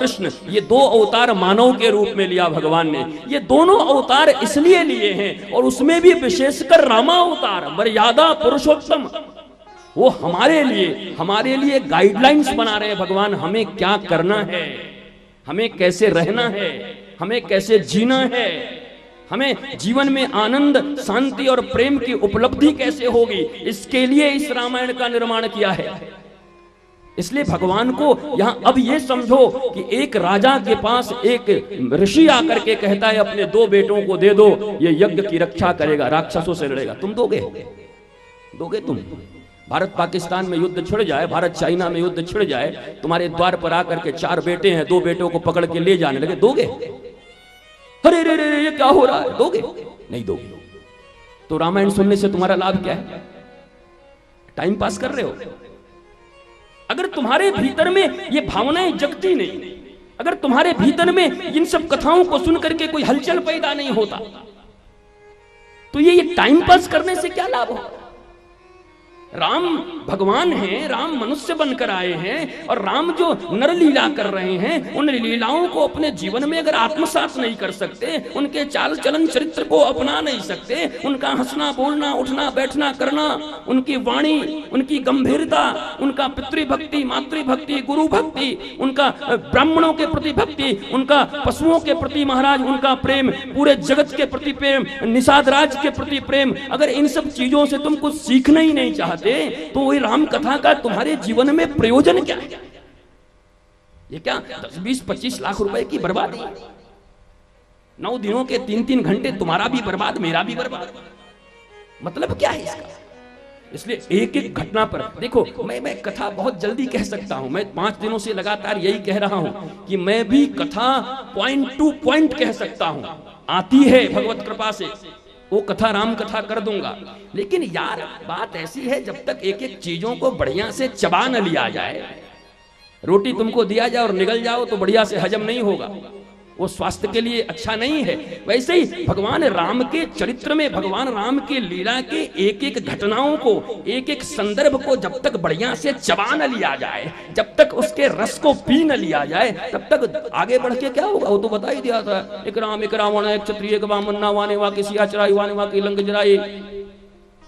कृष्ण, ये दो अवतार मानव के रूप में लिया भगवान ने। ये दोनों अवतार इसलिए लिए हैं, और उसमें भी विशेषकर रामा अवतार मर्यादा पुरुषोत्तम, वो हमारे लिए गाइडलाइंस बना रहे हैं भगवान, हमें क्या करना है, हमें कैसे रहना है, हमें कैसे जीना है, हमें जीवन में आनंद, शांति और प्रेम की उपलब्धि कैसे होगी, इसके लिए इस रामायण का निर्माण किया है। इसलिए भगवान को यहां अब ये समझो कि एक राजा के पास एक ऋषि आकर के कहता है अपने दो बेटों को दे दो, ये यज्ञ की रक्षा करेगा, राक्षसों से लड़ेगा। तुम दोगे तुम? भारत पाकिस्तान में युद्ध छिड़ जाए, भारत चाइना में युद्ध छिड़ जाए, तुम्हारे द्वार पर आकर के 4 बेटे हैं, 2 बेटों को पकड़ के ले जाने लगे, दोगे? अरे रे रे ये क्या हो रहा है, दोगे? नहीं दोगे। तो रामायण सुनने से तुम्हारा लाभ क्या है? टाइम पास कर रहे हो। अगर तुम्हारे भीतर में ये भावनाएं जगती नहीं, अगर तुम्हारे भीतर में इन सब कथाओं को सुन करके कोई हलचल पैदा नहीं होता, तो ये टाइम पास करने से क्या लाभ हो? राम भगवान हैं, राम मनुष्य बनकर आए हैं, और राम जो नर लीला कर रहे हैं, उन लीलाओं को अपने जीवन में अगर आत्मसात नहीं कर सकते, उनके चाल चलन चरित्र को अपना नहीं सकते, उनका हंसना बोलना उठना बैठना करना, उनकी वाणी, उनकी गंभीरता, उनका पितृभक्ति, मातृभक्ति, गुरु भक्ति, उनका ब्राह्मणों के प्रति भक्ति, उनका पशुओं के प्रति महाराज उनका प्रेम, पूरे जगत के प्रति प्रेम, निषाद राज के प्रति प्रेम, अगर इन सब चीजों से तुम कुछ सीखना ही नहीं चाहते, तो वही राम कथा का तुम्हारे जीवन में प्रयोजन क्या है? ये क्या 10, 20, 25 लाख रुपए की बर्बादी? 9 दिनों के 3-3 घंटे तुम्हारा भी बर्बाद, मेरा भी बर्बाद, मतलब क्या है इसका? इसलिए एक एक घटना पर देखो, मैं कथा बहुत जल्दी कह सकता हूं, मैं 5 दिनों से लगातार यही कह रहा हूं कि मैं भी कथा पॉइंट टू पॉइंट कह सकता हूं, आती है भगवत कृपा से, वो कथा राम कथा कर दूंगा। लेकिन यार बात ऐसी है, जब तक एक एक चीजों को बढ़िया से चबा न लिया जाए, रोटी तुमको दिया जाए और निगल जाओ तो बढ़िया से हजम नहीं होगा, वो स्वास्थ्य के लिए अच्छा नहीं है। वैसे ही भगवान राम के चरित्र में, भगवान राम के लीला के एक एक घटनाओं को, एक एक संदर्भ को जब तक बढ़िया से चबा न लिया जाए, जब तक उसके रस को पी न लिया जाए, तब तक आगे बढ़ के क्या होगा? वो तो बता ही दिया था, एक राम एक रावण एक क्षत्रिय एक वामन्ना वाने वाकी सिया चराई वाने वाकी लंग जराई,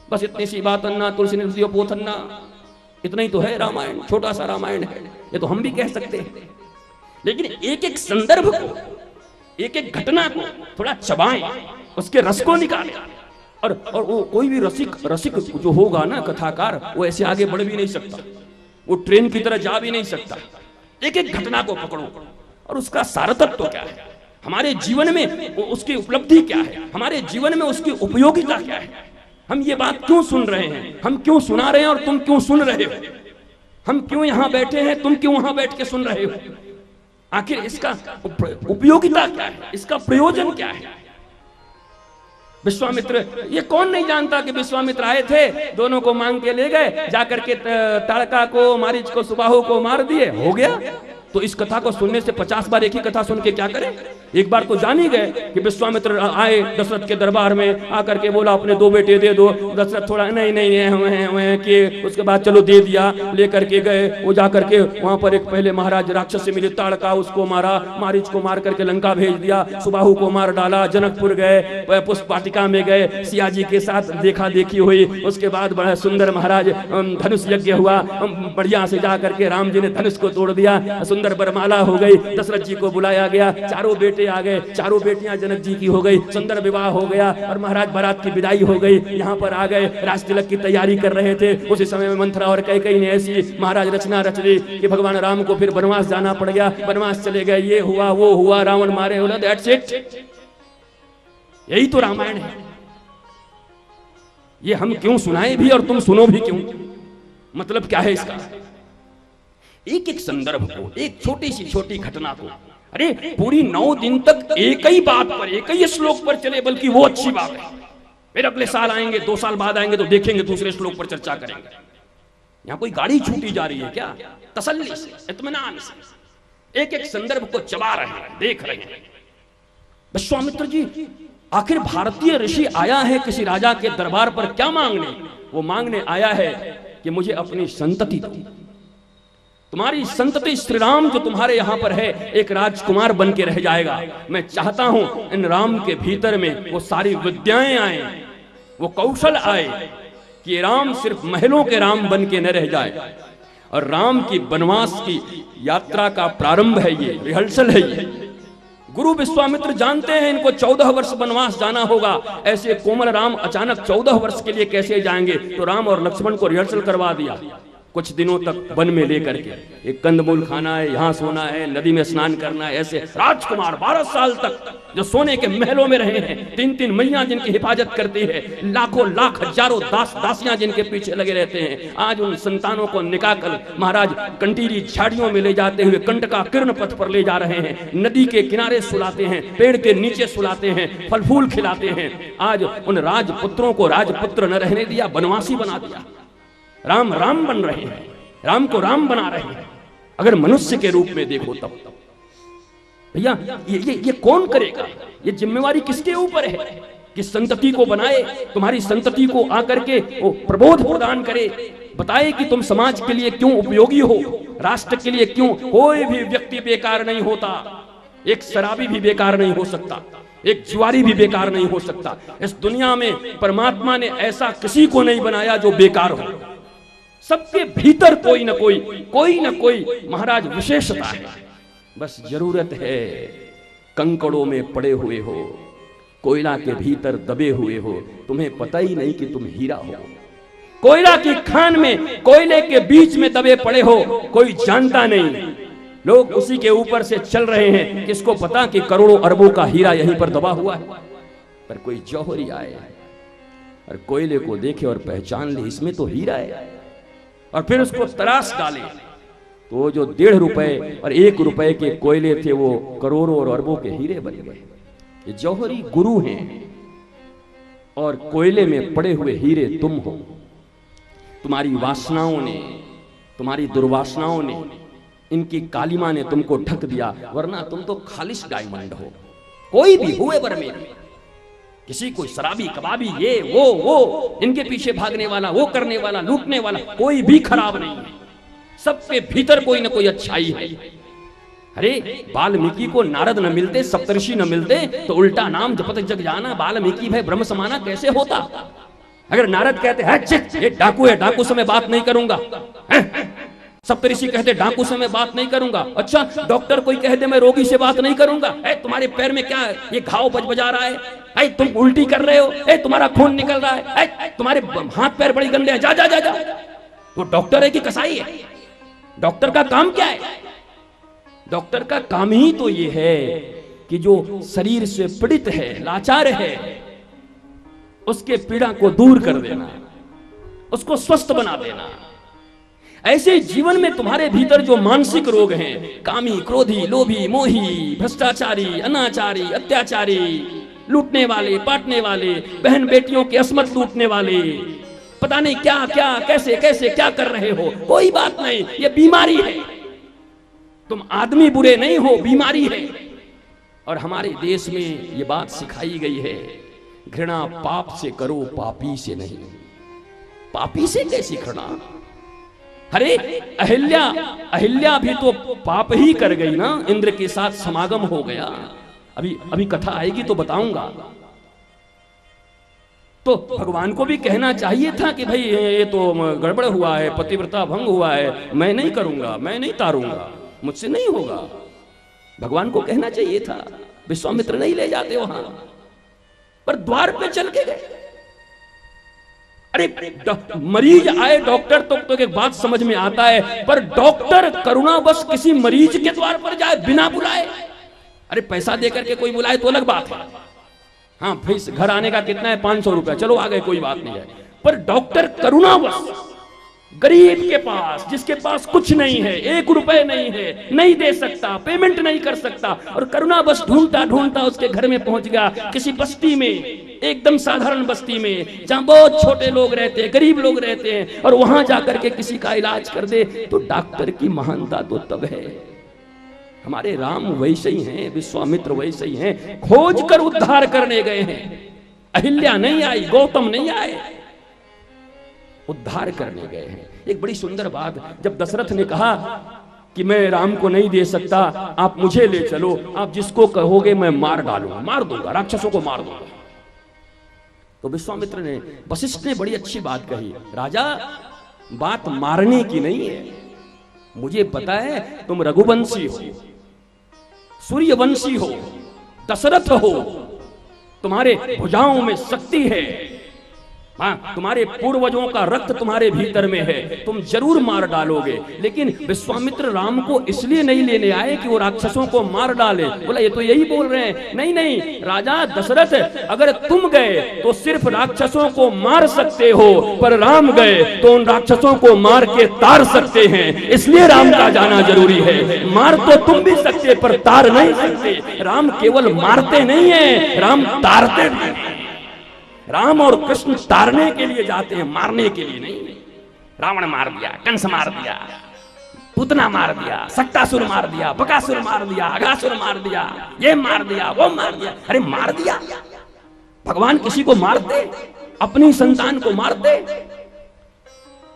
बस इतनी सी बात अन्ना तुलसी ने पोथन्ना। इतना ही तो है रामायण, छोटा सा रामायण है, ये तो हम भी कह सकते हैं। लेकिन एक एक संदर्भ को, एक एक घटना को थोड़ा चबाएं, उसके रस को निकालें, और वो कोई भी रसिक जो होगा ना कथाकार, वो ऐसे आगे बढ़ भी नहीं सकता, वो ट्रेन की तरह जा भी नहीं सकता। एक एक घटना को पकड़ो और उसका सारतत्व क्या है, हमारे जीवन में उसकी उपलब्धि क्या है, हमारे जीवन में उसकी उपयोगिता क्या है, हम ये बात क्यों सुन रहे हैं, हम क्यों सुना रहे हैं और तुम क्यों सुन रहे हो, हम क्यों यहां बैठे हैं, तुम क्यों वहां बैठ के सुन रहे हो, आखिर इसका उपयोगिता क्या है, इसका प्रयोजन क्या है? विश्वामित्र, ये कौन नहीं जानता कि विश्वामित्र आए थे, दोनों को मांग के ले गए, जाकर के ताड़का को, मारीच को, सुबाहु को मार दिए, हो गया। तो इस कथा को सुनने से 50 बार एक ही कथा सुन के क्या करें? एक बार तो जान ही गए कि विश्वामित्र आए दशरथ के दरबार में, आकर के बोला अपने 2 बेटे दे दो। दशरथ थोड़ा नहीं हुए कि उसके बाद चलो दे दिया, लेकर के गए। वो जाकर के वहां पर एक पहले महाराज राक्षस से मिले, ताड़का, उसको मारा, मारीच को मार करके लंका भेज दिया, सुबाहु को मार डाला, जनकपुर गए, पुष्प वाटिका में गए, सिया जी के साथ देखा देखी हुई। उसके बाद बड़ा सुंदर महाराज धनुष यज्ञ हुआ, बढ़िया से जाकर के राम जी ने धनुष को तोड़ दिया, सुंदर बरमाला हो गई, दशरथ जी को बुलाया गया, चारों बेटे आ गए, चारों बेटियां जनक जी की हो गई, सुंदर विवाह हो गया और महाराज बारात की विदाई हो गई। यहाँ पर आ गए, राज तिलक की तैयारी कर रहे थे। उसी समय में मंथरा और कैकेयी ने ऐसी महाराज रचना रच ली कि भगवान राम को फिर वनवास जाना पड़ गया, वनवास चले गए, ये हुआ वो हुआ, रावण मारे, बोला दैट्स इट। यही तो रामायण है। ये हम क्यों सुनाए भी और तुम सुनो भी क्यों? मतलब क्या है इसका? एक एक संदर्भ को, एक छोटी सी छोटी घटना को, अरे पूरी 9 दिन तक एक ही बात पर, एक ही श्लोक पर चले, बल्कि वो अच्छी बात है। फिर अगले साल आएंगे, 2 साल बाद आएंगे तो देखेंगे, दूसरे श्लोक पर चर्चा करेंगे। यहाँ कोई गाड़ी छूटी जा रही है क्या? तसल्ली से, इत्मीनान से एक एक संदर्भ को चबा रहे हैं, देख रहे हैं। विश्वामित्र जी, आखिर भारतीय ऋषि आया है किसी राजा के दरबार पर क्या मांगने? वो मांगने आया है कि मुझे अपनी संतति दो, तुम्हारी संतति श्री राम जो तुम्हारे यहाँ पर है एक राजकुमार बन के रह जाएगा। मैं चाहता हूं इन राम के भीतर में वो सारी विद्याएं आए, वो कौशल आए कि राम सिर्फ महलों के राम बन के न रह जाए। और राम की वनवास की यात्रा का प्रारंभ है ये, रिहर्सल है ये। गुरु विश्वामित्र जानते हैं इनको 14 वर्ष वनवास जाना होगा। ऐसे कोमल राम अचानक 14 वर्ष के लिए कैसे जाएंगे? तो राम और लक्ष्मण को रिहर्सल करवा दिया कुछ दिनों तक वन में लेकर के। एक कंदमूल खाना है, यहाँ सोना है, नदी में स्नान करना है। ऐसे राजकुमार 12 साल तक जो सोने के महलों में रहे हैं, 3-3 मैया जिनकी हिफाजत करती है, लाखों लाख हजारों दास दासियां जिनके पीछे लगे रहते हैं, आज उन संतानों को निकाह कर महाराज कंटीरी झाड़ियों में ले जाते हुए कंट का किरण पथ पर ले जा रहे हैं, नदी के किनारे सुलाते हैं, पेड़ के नीचे सुलाते हैं, फल फूल खिलाते हैं। आज उन राजपुत्रों को राजपुत्र न रहने दिया, वनवासी बना दिया। राम राम बन रहे हैं, राम को राम बना रहे हैं। अगर मनुष्य के रूप में देखो तब भैया ये कौन करेगा? ये जिम्मेवारी किसके ऊपर है कि संतति को बनाए, तुम्हारी संतति को आकर के वो प्रबोध प्रदान करे, बताए कि तुम समाज के लिए क्यों उपयोगी हो, राष्ट्र के लिए क्यों। कोई भी व्यक्ति बेकार नहीं होता, एक शराबी भी बेकार नहीं हो सकता, एक जुआरी भी बेकार नहीं हो सकता। इस दुनिया में परमात्मा ने ऐसा किसी को नहीं बनाया जो बेकार हो। सबके भीतर कोई ना कोई महाराज विशेषता है। बस जरूरत है कंकड़ों में पड़े हुए हो, कोयला के भीतर दबे हुए हो, तुम्हें पता ही नहीं कि तुम हीरा हो। कोयला की खान में कोयले के बीच में दबे पड़े हो, कोई जानता नहीं, लोग उसी के ऊपर से चल रहे हैं। किसको पता कि करोड़ों अरबों का हीरा यहीं पर दबा हुआ है। पर कोई जौहरी आए और कोयले को देखे और पहचान ले इसमें तो हीरा है, और फिर उसको तराश डाले तो वो जो 1.5 रुपए और 1 रुपए के कोयले थे वो करोड़ों और अरबों के हीरे बन गए। ये जौहरी गुरु हैं और कोयले में पड़े हुए हीरे तुम हो। तुम्हारी वासनाओं ने, तुम्हारी दुर्वासनाओं ने, इनकी कालिमा ने तुमको ढक दिया, वरना तुम तो खालिश डायमंड हो। कोई भी हुए बर में किसी को शराबी कबाबी ये वो इनके पीछे भागने वाला, वो करने वाला, लूटने वाला, कोई भी खराब नहीं है। सबके भीतर कोई ना कोई अच्छाई है। अरे वाल्मीकि को नारद न मिलते, सप्तऋषि न मिलते तो उल्टा नाम जपत जग जाना, वाल्मीकि भाई ब्रह्म समाना कैसे होता? अगर नारद कहते हैं ये डाकू है, डाकू से मैं बात नहीं करूंगा, सप्तऋषि कहते डाकू से मैं बात नहीं करूंगा। अच्छा डॉक्टर कोई कह दे मैं रोगी से बात नहीं करूंगा, तुम्हारे पैर में क्या ये घाव बजा रहा है, तुम उल्टी कर रहे हो, तुम्हारा खून निकल रहा है, तुम्हारे हाथ पैर बड़ी गंदे हैं, जा जा जा जा। वो डॉक्टर है कि कसाई है? डॉक्टर का काम क्या है? डॉक्टर का काम ही तो ये है कि जो शरीर से पीड़ित है, लाचार है, उसके पीड़ा को दूर कर देना, उसको स्वस्थ बना देना। ऐसे जीवन में तुम्हारे भीतर जो मानसिक रोग हैं, कामी, क्रोधी, लोभी, मोही, भ्रष्टाचारी, अनाचारी, अत्याचारी, लूटने वाले, पाटने वाले, बहन बेटियों की असमत लूटने वाले, पता नहीं क्या क्या कैसे कैसे क्या कर रहे हो, कोई बात नहीं, ये बीमारी है। तुम आदमी बुरे नहीं हो, बीमारी है। और हमारे देश में ये बात सिखाई गई है, घृणा पाप से करो, पापी से नहीं। पापी से कैसी घृणा? अरे अहिल्या भी तो पाप ही कर गई ना, इंद्र के साथ समागम हो गया। अभी कथा आएगी तो बताऊंगा। तो भगवान को भी कहना चाहिए था कि भाई ये तो गड़बड़ हुआ है, पतिव्रता भंग हुआ है, मैं नहीं करूंगा, मैं नहीं तारूंगा, मुझसे नहीं होगा। भगवान को कहना चाहिए था। विश्वामित्र नहीं ले जाते वहां, पर द्वार पे चल के गए। अरे मरीज आए डॉक्टर तो एक बात समझ में आता है, पर डॉक्टर करुणा बस किसी मरीज के द्वार पर जाए बिना बुलाए। अरे पैसा देकर के कोई बुलाए तो अलग बात है, हाँ फीस घर आने का कितना है 500 रुपया, चलो आ गए, कोई बात नहीं है। पर डॉक्टर करुणा बस गरीब के पास, जिसके पास कुछ नहीं है, 1 रुपए नहीं है, नहीं दे सकता, पेमेंट नहीं कर सकता, और करुणा बस ढूंढता ढूंढता उसके घर में पहुंच गया, किसी बस्ती में, एकदम साधारण बस्ती में, जहां बहुत छोटे लोग रहते हैं, गरीब लोग रहते हैं, और वहां जाकर के किसी का इलाज कर दे। तो डॉक्टर की महानता तो तब है। हमारे राम वैसे ही हैं, विश्वामित्र वैसे ही हैं, खोज कर उद्धार करने गए हैं। अहिल्या नहीं आई, गौतम नहीं आए, उद्धार करने गए हैं। एक बड़ी सुंदर बात, जब दशरथ ने कहा कि मैं राम को नहीं दे सकता, आप मुझे ले चलो, आप जिसको कहोगे मैं मार डालूंगा, मार दूंगा, राक्षसों को मार दूंगा। तो विश्वामित्र ने, वशिष्ठ ने बड़ी अच्छी बात कही, राजा बात मारने की नहीं है, मुझे पता है तुम रघुवंशी हो, सूर्यवंशी हो, दशरथ हो, तुम्हारे भुजाओं में शक्ति है, हाँ, तुम्हारे पूर्वजों का रक्त तुम्हारे भीतर में है, तुम जरूर मार डालोगे। लेकिन विश्वामित्र राम को इसलिए नहीं लेने आए कि वो राक्षसों को मार डाले। बोला ये तो यही बोल रहे हैं, नहीं नहीं राजा दशरथ, अगर तुम गए तो सिर्फ राक्षसों को मार सकते हो, पर राम गए तो उन राक्षसों को मार के तार सकते हैं, इसलिए राम का जाना जरूरी है। मार तो तुम भी सकते पर तार नहीं सकते। राम केवल मारते नहीं है, राम तारते भी हैं। राम और कृष्ण तारने के लिए जाते हैं, मारने के लिए नहीं। रावण मार दिया, कंस मार दिया, पूतना मार दिया, सक्टासुर मार दिया, बकासुर मार दिया, अघासुर मार दिया, ये मार दिया, वो मार दिया। अरे मार दिया, भगवान किसी को मारते? अपनी संतान को मारते?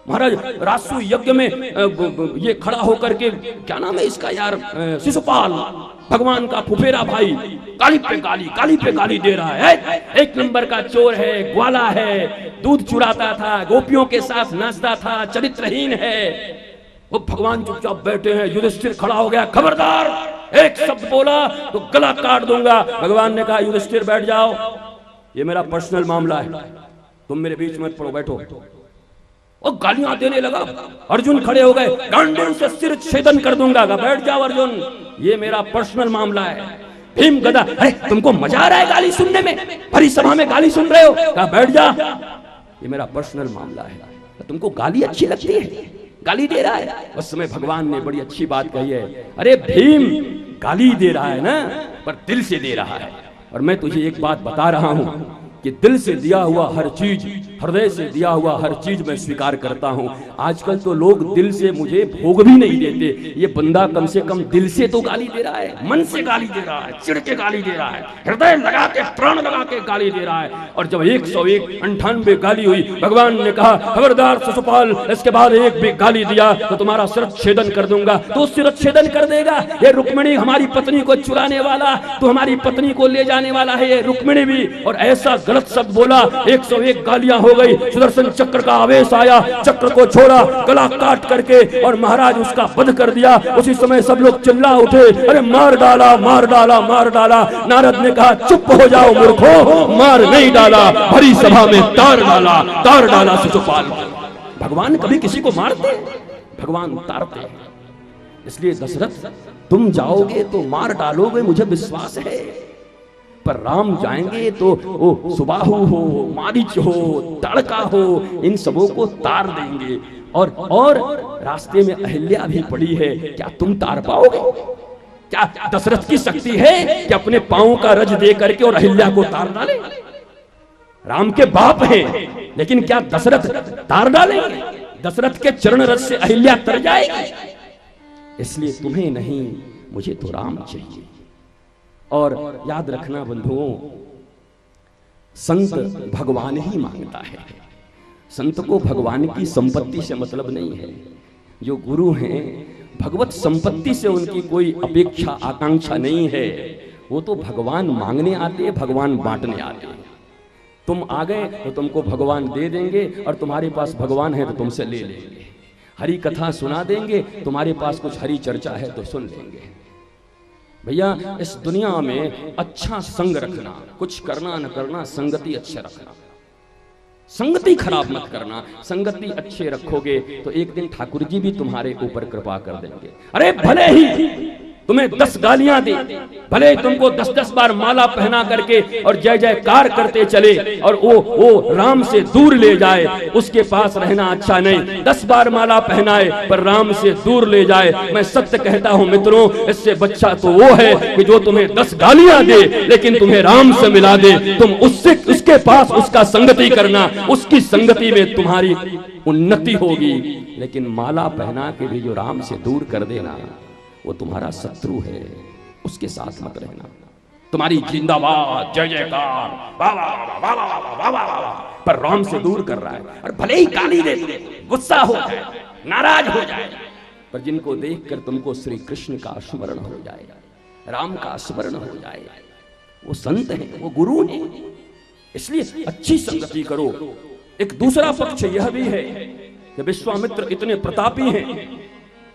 महाराज रासु यज्ञ में ये खड़ा होकर के, क्या नाम है इसका यार, शिशुपाल, भगवान का फुफेरा भाई, गाली पे गाली, गाली पे गाली दे रहा है, एक नंबर का चोर है, ग्वाला है, दूध चुराता था, गोपियों के साथ नाचता था, चरित्रहीन है। वो भगवान चुपचाप बैठे हैं, युधिष्ठिर खड़ा हो गया, खबरदार एक शब्द बोला तो गला काट दूंगा। भगवान ने कहा युधिष्ठिर बैठ जाओ, ये मेरा पर्सनल मामला है, तुम मेरे बीच मत पड़ो, बैठो। और गालियां देने लगा। अर्जुन खड़े हो गए, गांडीव से सिर छेदन कर दूंगा। बैठ जाओ अर्जुन, ये मेरा पर्सनल मामला है। भीम गदा, अरे तुमको मजा आ रहा है गाली सुनने में, भरी सभा में गाली सुन रहे हो? कहा बैठ जा, ये मेरा पर्सनल मामला है। तुमको गाली अच्छी लगती है, गाली दे रहा है। उस समय भगवान ने बड़ी अच्छी बात कही है, अरे भीम गाली दे रहा है ना, पर दिल से दे रहा है। और मैं तुझे एक बात बता रहा हूं कि दिल से दिया हुआ हर चीज, हृदय से दिया हुआ हर चीज मैं स्वीकार करता हूं। आजकल तो लोग दिल से मुझे भोग भी नहीं देते। ये बंदा कम से कम दिल से तो गाली दे रहा है, मन से गाली दे रहा है, चिढ़ के गाली दे रहा है, हृदय लगा के, प्राण लगा के गाली दे रहा है। और जब 101 गाली हुई, भगवान ने कहा खबरदार शिशुपाल, इसके बाद एक भी गाली दिया तो तुम्हारा सिर छेदन कर दूंगा। तो सिर छेदन कर देगा। ये रुक्मिणी हमारी पत्नी को चुराने वाला, तो हमारी पत्नी को ले जाने वाला है ये रुक्मिणी भी। और ऐसा गलत शब्द बोला, 101 गालियां हो गई। सुदर्शन चक्र का आवेश आया, चक्र को छोड़ा, गला काट करके और महाराज उसका वध कर दिया। उसी समय सब लोग चिल्ला उठे, अरे मार डाला, मार डाला, मार डाला। नारद ने कहा चुप हो जाओ मूर्खों, मार नहीं डाला, भरी सभा में तार डाला, तार डाला शिशुपाल। भगवान कभी किसी को मारते? भगवान तारते हैं। इसलिए दशरथ तुम जाओगे तो मार डालोगे, मुझे विश्वास है, पर राम जाएंगे तो वो सुबाहु हो, मारीच हो, ताड़का हो, इन सबों को तार देंगे। और रास्ते में अहिल्या भी पड़ी है, क्या तुम तार पाओगे? क्या दशरथ की शक्ति है कि अपने पांव का रज दे करके और अहिल्या को तार डाले? राम के बाप हैं, लेकिन क्या दशरथ तार डालेंगे? दशरथ के चरण रज से अहिल्या तर जाएगी। इसलिए तुम्हें नहीं, मुझे तो राम चाहिए। और याद रखना बंधुओं, संत भगवान ही मांगता है। संत को भगवान की संपत्ति से मतलब नहीं है। जो गुरु हैं, भगवत संपत्ति से उनकी कोई अपेक्षा आकांक्षा नहीं है। वो तो भगवान मांगने आते, भगवान बांटने आते। तुम आ गए तो तुमको भगवान दे देंगे, और तुम्हारे पास भगवान है तो तुमसे ले लेंगे। हरी कथा सुना देंगे, तुम्हारे पास कुछ हरी चर्चा है तो सुन लेंगे। भैया इस दुनिया में अच्छा संग रखना, कुछ करना न करना, संगति अच्छे रखना, संगति खराब मत करना। संगति अच्छे रखोगे तो एक दिन ठाकुर जी भी तुम्हारे ऊपर कृपा कर देंगे। अरे भले ही तुम्हें 10 गालियां दे, भले तुमको 10-10 बार माला पहना करके और जय जयकार करते चले, और वो राम से दूर ले जाए, उसके पास रहना अच्छा नहीं। 10 बार माला पहनाए पर राम से दूर ले जाए। मैं सत्य कहता हूं मित्रों, इससे बच्चा तो वो है कि जो तुम्हें 10 गालियां दे लेकिन तुम्हें राम से मिला दे। तुम उसके पास उसका संगति करना, उसकी संगति में तुम्हारी उन्नति होगी। लेकिन माला पहना के भी जो राम से दूर कर देना, वो तुम्हारा शत्रु है, उसके साथ मत रहना। तुम्हारी जिंदाबाद, जय जयकार, वाह वाह वाह वाह वाह वाह वाह, पर राम से दूर कर रहा है। और भले ही गाली दे, गुस्सा हो जाए, नाराज हो जाए, पर जिनको देखकर तुमको श्री कृष्ण का स्मरण हो जाए, राम का स्मरण हो जाए, वो संत हैं, वो गुरु हैं। इसलिए अच्छी संगति करो। एक दूसरा पक्ष यह भी है कि विश्वामित्र इतने प्रतापी हैं,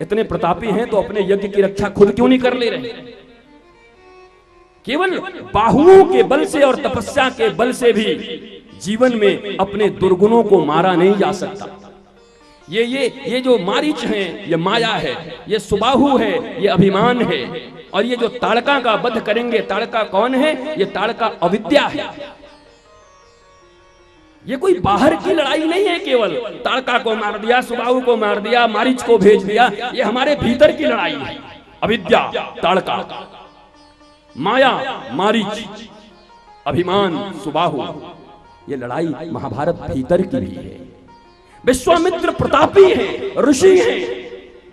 इतने प्रतापी हैं तो अपने यज्ञ की रक्षा खुद क्यों नहीं कर ले रहे? केवल बाहुओं के बल से और तपस्या के बल से भी जीवन में अपने दुर्गुणों को मारा नहीं जा सकता। ये जो मारीच हैं, ये माया है, ये सुबाहु है, ये अभिमान है, और ये जो ताड़का का वध करेंगे, ताड़का कौन है? ये ताड़का अविद्या है। ये कोई बाहर की लड़ाई नहीं है, केवल ताड़का को मार दिया, सुबाहु को मार दिया, मारीच को भेज दिया, ये हमारे भीतर की लड़ाई है। अविद्या ताड़का, माया मारीच, अभिमान सुबाहु, ये लड़ाई महाभारत भीतर की भी है। विश्वामित्र प्रतापी है, ऋषि है,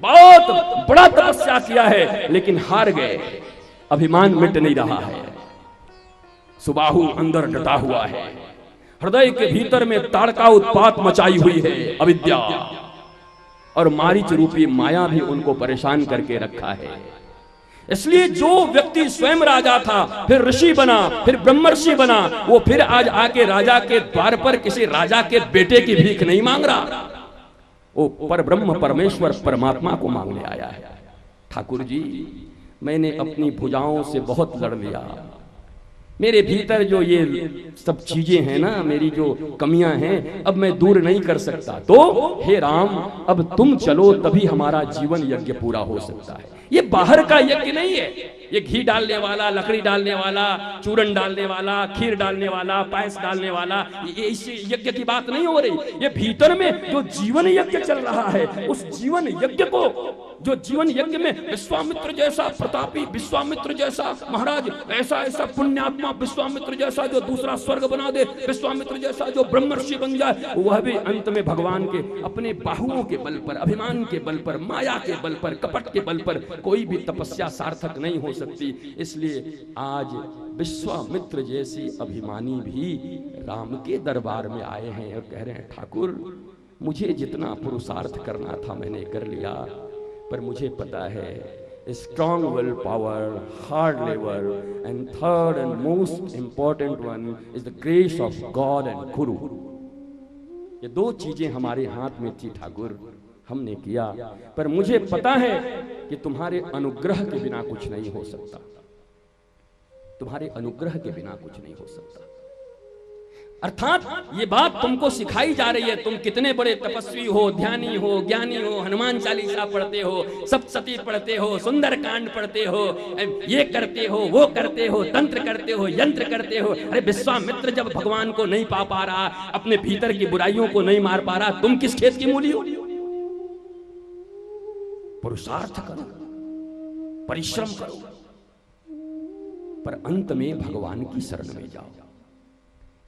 बहुत बड़ा तपस्या किया है, लेकिन हार गए। अभिमान मिट नहीं रहा है, सुबाहु अंदर डटा हुआ है, हृदय के भीतर में ताड़का उत्पात मचाई हुई है अविद्या, और मारीच रूपी माया भी उनको परेशान करके रखा है। इसलिए जो व्यक्ति स्वयं राजा था, फिर ऋषि बना, फिर ब्रह्मर्षि बना, वो फिर आज आके राजा के द्वार पर किसी राजा के बेटे की भीख नहीं मांग रहा, वो पर ब्रह्म परमेश्वर परमात्मा को मांगने आया है। ठाकुर जी, मैंने अपनी भुजाओं से बहुत लड़ लिया, मेरे भीतर जो ये सब चीजें हैं ना, मेरी जो कमियां हैं, अब मैं दूर नहीं कर सकता, तो हे राम अब तुम चलो, तभी हमारा जीवन यज्ञ पूरा हो सकता है। ये बाहर का यज्ञ नहीं है, ये घी डालने वाला, लकड़ी डालने वाला, चूरन डालने वाला, खीर डालने वाला, पायस डालने वाला, ये इस यज्ञ की बात नहीं हो रही। ये भीतर में जो जीवन यज्ञ चल रहा है, उस जीवन यज्ञ को, जो जीवन यज्ञ में विश्वामित्र जैसा प्रतापी, विश्वामित्र जैसा महाराज, ऐसा पुण्यात्मा विश्वामित्र जैसा जो दूसरा स्वर्ग बना दे, विश्वामित्र जैसा जो ब्रह्मर्षि बन जाए, वह भी अंत में भगवान के अपने बाहुओं के बल पर, अभिमान के बल पर, माया के बल पर, कपट के बल पर कोई भी तपस्या सार्थक नहीं हो सकती। इसलिए आज विश्वामित्र जैसी अभिमानी भी राम के दरबार में आए हैं और कह रहे हैं, ठाकुर मुझे जितना पुरुषार्थ करना था मैंने कर लिया, पर मुझे पता है strong will power, hard labour, and third and most important one is the grace of God and गुरु। ये दो चीजें हमारे हाथ में थी ठाकुर, हमने किया, पर मुझे पता है कि तुम्हारे अनुग्रह के बिना कुछ नहीं हो सकता, तुम्हारे अनुग्रह के बिना कुछ नहीं हो सकता। अर्थात ये बात तुमको सिखाई जा रही है, तुम कितने बड़े तपस्वी हो, ध्यानी हो, ज्ञानी हो, हनुमान चालीसा पढ़ते हो, सप्तशती पढ़ते हो, सुंदरकांड पढ़ते हो, ये करते हो, वो करते हो, तंत्र करते हो, यंत्र करते हो। अरे विश्वामित्र जब भगवान को नहीं पा रहा, अपने भीतर की बुराइयों को नहीं मार पा रहा, तुम किस खेत की मूली हो? पुरुषार्थ करो, परिश्रम करो, पर अंत में भगवान की शरण में जाओ।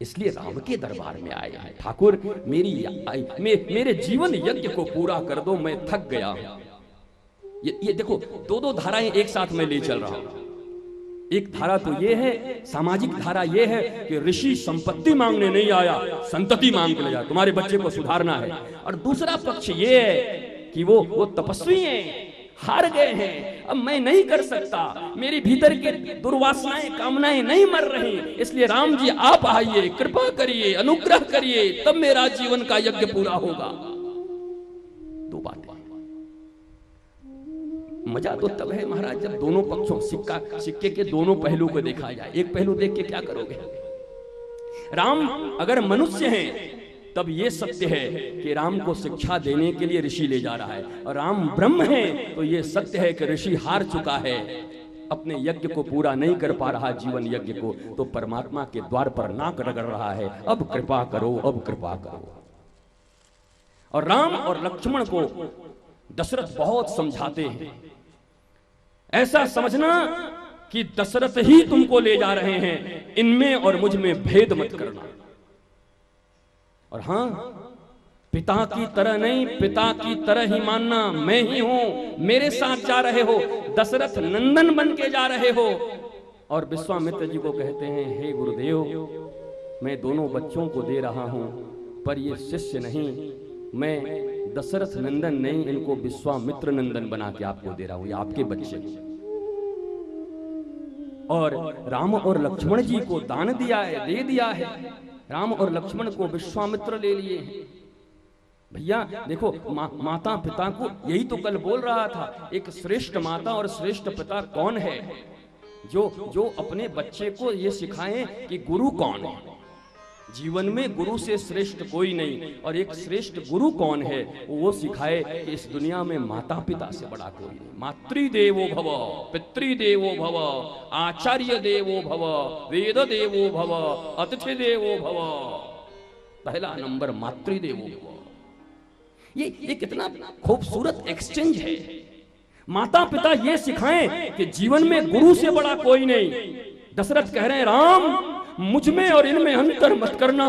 इसलिए राम के दरबार में आए हैं, ठाकुर मेरे जीवन यज्ञ को पूरा कर दो, मैं थक गया हूं। ये देखो, दो धाराएं एक साथ में ले चल रहा हूं। एक धारा तो ये है, सामाजिक धारा ये है कि ऋषि संपत्ति मांगने नहीं आया, संतति मांग के ले जाए, तुम्हारे बच्चे को सुधारना है। और दूसरा पक्ष ये है कि वो तपस्वी हैं, हार गए हैं, अब मैं नहीं कर सकता, मेरी भीतर की दुर्वासनाएं, कामनाएं नहीं मर रही, इसलिए राम जी आप आइए, कृपा करिए, अनुग्रह करिए, तब मेरा जीवन का यज्ञ पूरा होगा। दो बातें। मजा तो तब है महाराज जब दोनों पक्षों, सिक्के के दोनों पहलू को देखा जाए। एक पहलू देख के क्या करोगे? राम अगर मनुष्य हैं तब ये सत्य है कि राम को शिक्षा देने के लिए ऋषि ले जा रहा है, और राम ब्रह्म है तो ये सत्य है कि ऋषि हार चुका है, अपने यज्ञ को पूरा नहीं कर पा रहा, जीवन यज्ञ को, तो परमात्मा के द्वार पर नाक रगड़ रहा है, अब कृपा करो, अब कृपा करो। और राम और लक्ष्मण को दशरथ बहुत समझाते हैं, ऐसा समझना कि दशरथ ही तुमको ले जा रहे हैं, इनमें और मुझ में भेद मत करना। और हां, पिता की तरह नहीं, पिता की तरह ही मानना, मैं ही हूं, मेरे साथ जा रहे हो, दशरथ नंदन बन के जा रहे हो। और विश्वामित्र जी को कहते हैं, हे गुरुदेव, मैं दोनों बच्चों को दे रहा हूं, पर ये शिष्य नहीं, मैं दशरथ नंदन नहीं, इनको विश्वामित्र नंदन बना के आपको दे रहा हूं, ये आपके बच्चे। और राम और लक्ष्मण जी को दान दिया है, दे दिया है। राम और लक्ष्मण को विश्वामित्र ले लिए हैं। भैया देखो, माता पिता को, यही तो कल बोल रहा था, एक श्रेष्ठ माता और श्रेष्ठ पिता कौन है? जो अपने बच्चे को ये सिखाए कि गुरु कौन है। जीवन में गुरु से श्रेष्ठ कोई नहीं, और एक श्रेष्ठ गुरु कौन है वो सिखाए कि इस दुनिया में माता पिता से बड़ा कोई नहीं। मातृदेवो भव, पितृदेवो भव, आचार्य देवो भव, वेद देवो भव, अतिथि देवो भव। पहला नंबर मातृदेवो भव। ये कितना खूबसूरत एक्सचेंज है। माता पिता ये सिखाएं कि जीवन में गुरु से बड़ा कोई नहीं। दशरथ कह रहे हैं, राम मुझ में और इनमें अंतर मत करना।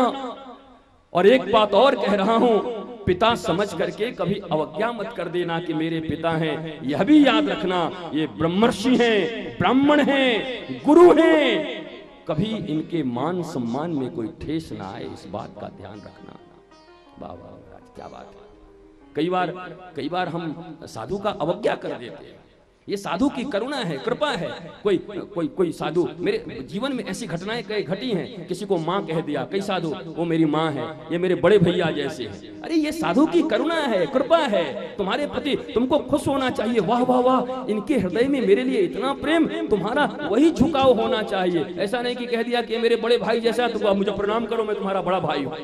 और एक बात और कह रहा हूं, पिता समझ करके कभी अवज्ञा मत कर देना कि मेरे पिता हैं। यह भी याद रखना, ये ब्रह्मर्षि हैं, ब्राह्मण हैं, गुरु हैं। कभी इनके मान सम्मान में कोई ठेस ना आए, इस बात का ध्यान रखना। वाह वाह, क्या बात है। कई बार हम साधु का अवज्ञा कर देते हैं। ये साधु की करुणा है, कृपा है। कोई साधु, मेरे जीवन में ऐसी घटनाएं कई घटी हैं। किसी को माँ कह दिया, कई साधु वो मेरी माँ है, ये मेरे बड़े भैया जैसे हैं। अरे ये साधु की करुणा है, कृपा है तुम्हारे प्रति, तुमको खुश होना चाहिए। वाह वाह वाह, इनके हृदय में मेरे लिए इतना प्रेम, तुम्हारा वही झुकाव होना चाहिए। ऐसा नहीं कि कह दिया कि मेरे बड़े भाई जैसा, तो मुझे प्रणाम करो, मैं तुम्हारा बड़ा भाई हूं।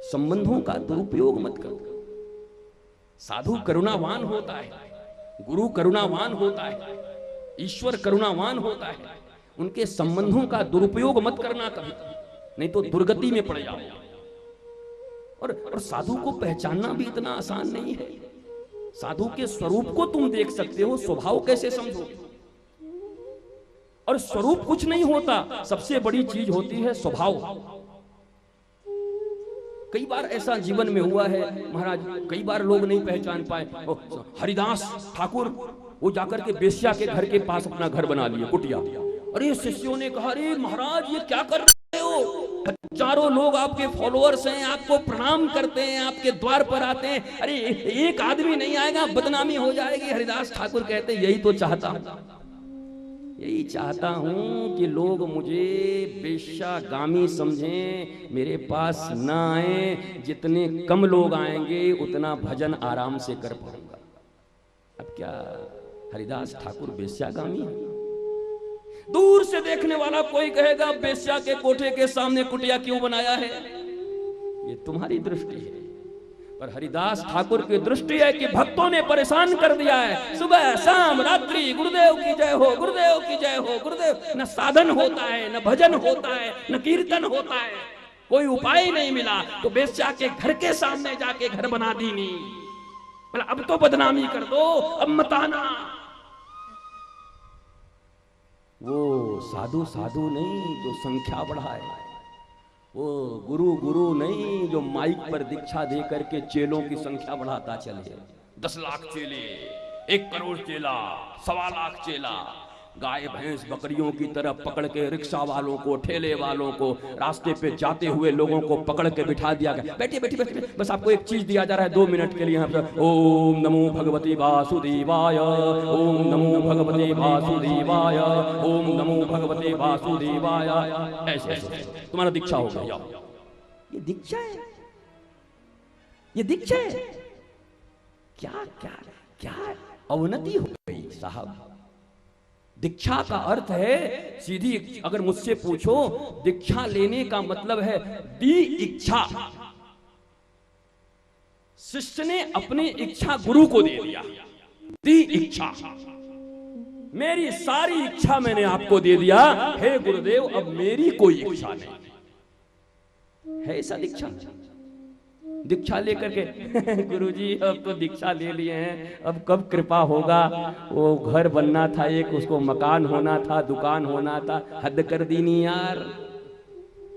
संबंधों का दुरुपयोग मत करो। साधु करुणावान होता है, गुरु करुणावान होता है, ईश्वर करुणावान होता है। उनके संबंधों का दुरुपयोग मत करना कभी, नहीं तो दुर्गति में पड़ जाओ। और साधु को पहचानना भी इतना आसान नहीं है। साधु के स्वरूप को तुम देख सकते हो, स्वभाव कैसे समझोगे? और स्वरूप कुछ नहीं होता, सबसे बड़ी चीज होती है स्वभाव। कई बार ऐसा जीवन में हुआ है महाराज, कई बार लोग नहीं पहचान पाए। हरिदास ठाकुर, वो जाकर के बेश्या के घर के पास अपना घर बना लिए, कुटिया। अरे शिष्यों ने कहा, अरे महाराज ये क्या कर रहे हो? हजारों लोग आपके फॉलोअर्स हैं, आपको प्रणाम करते हैं, आपके द्वार पर आते हैं। अरे एक आदमी नहीं आएगा, बदनामी हो जाएगी। हरिदास ठाकुर कहते, यही तो चाहता हूं, यही चाहता हूं कि लोग मुझे बेश्यागामी समझें, मेरे पास ना आए। जितने कम लोग आएंगे उतना भजन आराम से कर पाऊंगा। अब क्या हरिदास ठाकुर बेश्यागामी है? दूर से देखने वाला कोई कहेगा, बेश्या के कोठे के सामने कुटिया क्यों बनाया है? ये तुम्हारी दृष्टि है, पर हरिदास ठाकुर की दृष्टि है कि भक्तों ने परेशान कर दिया है। सुबह शाम रात्रि गुरुदेव की जय हो, गुरुदेव की जय हो, गुरुदेव। न साधन होता है, न भजन होता है, न कीर्तन होता है, कोई उपाय नहीं मिला। तो बेश्या के घर के सामने जाके घर बना दी नहीं। बोला अब तो बदनामी कर दो, अब मत आना। वो साधु साधु नहीं जो संख्या बढ़ाए, वो गुरु गुरु नहीं जो माइक पर दीक्षा दे करके चेलों की संख्या बढ़ाता चले। 10 लाख चेले, 1 करोड़ चेला, 1.25 लाख चेला, गाय भैंस बकरियों की तरह पकड़ के रिक्शा वालों को, ठेले वालों को, रास्ते पे जाते हुए लोगों को पकड़ के बिठा दिया गया। बैठिए बैठिए बैठिए, बस आपको एक चीज दिया जा रहा है 2 मिनट के लिए। यहाँ पर ओम नमो भगवते वासुदेवाय, ओम नमो भगवते वासुदेवाय, ओम नमो भगवते वासुदेवाय। ऐसे ऐसे तुम्हारा दीक्षा हो गया। ये दीक्षा है, ये दीक्षा है। क्या क्या क्या अवनति हो गई साहब। दीक्षा का अर्थ है सीधी, अगर मुझसे पूछो, दीक्षा लेने का मतलब है दी इच्छा। शिष्य ने अपनी इच्छा गुरु को दे दिया, दी इच्छा। मेरी सारी इच्छा मैंने आपको दे दिया, हे गुरुदेव अब मेरी कोई इच्छा नहीं है। ऐसा दीक्षा। दीक्षा लेकर के गुरुजी अब तो दीक्षा ले लिए हैं, अब कब कृपा होगा? वो घर बनना था एक, उसको मकान होना था, दुकान होना था, हद कर दी नहीं यार।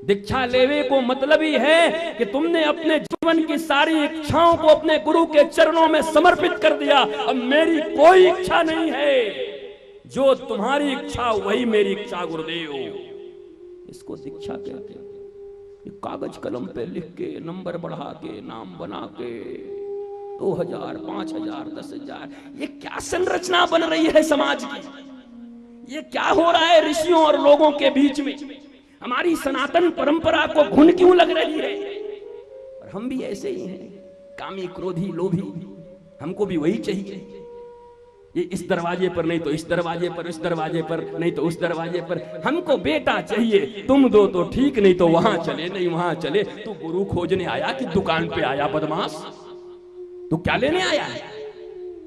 दीक्षा लेवे को मतलब ही है कि तुमने अपने जीवन की सारी इच्छाओं को अपने गुरु के चरणों में समर्पित कर दिया। अब मेरी कोई इच्छा नहीं है, जो तुम्हारी इच्छा वही मेरी इच्छा गुरुदेव। इसको दीक्षा कहते हैं। कागज कलम पे लिख के, नंबर बढ़ा के, नाम बना के 2000, 5000, 10,000, ये क्या संरचना बन रही है समाज की? ये क्या हो रहा है ऋषियों और लोगों के बीच में? हमारी सनातन परंपरा को घुन क्यों लग रही है? और हम भी ऐसे ही हैं, कामी, क्रोधी, लोभी। हमको भी वही चाहिए, ये इस दरवाजे पर नहीं तो इस दरवाजे पर, इस दरवाजे पर नहीं तो उस दरवाजे पर। हमको बेटा चाहिए, तुम दो तो ठीक, नहीं तो वहां चले, नहीं वहां चले। तू गुरु खोजने आया कि दुकान पे आया बदमाश? तू क्या लेने आया है?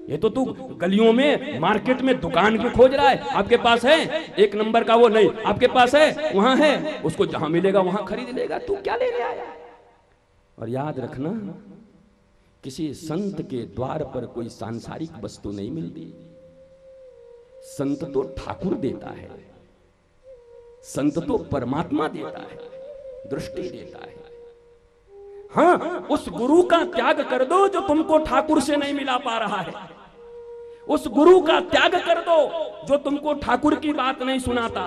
ये तो तू गलियों में, मार्केट में, दुकान पे खोज रहा है। आपके पास है 1 नंबर का वो? नहीं। आपके पास है? वहां है, उसको जहां मिलेगा वहां खरीद लेगा। तू क्या लेने आया? और याद रखना, किसी संत के द्वार पर कोई सांसारिक वस्तु नहीं मिलती। संत तो ठाकुर देता है, संत तो परमात्मा देता है, दृष्टि देता है। हाँ, उस गुरु का त्याग कर दो जो तुमको ठाकुर से नहीं मिला पा रहा है। उस गुरु का त्याग कर दो जो तुमको ठाकुर की बात नहीं सुनाता।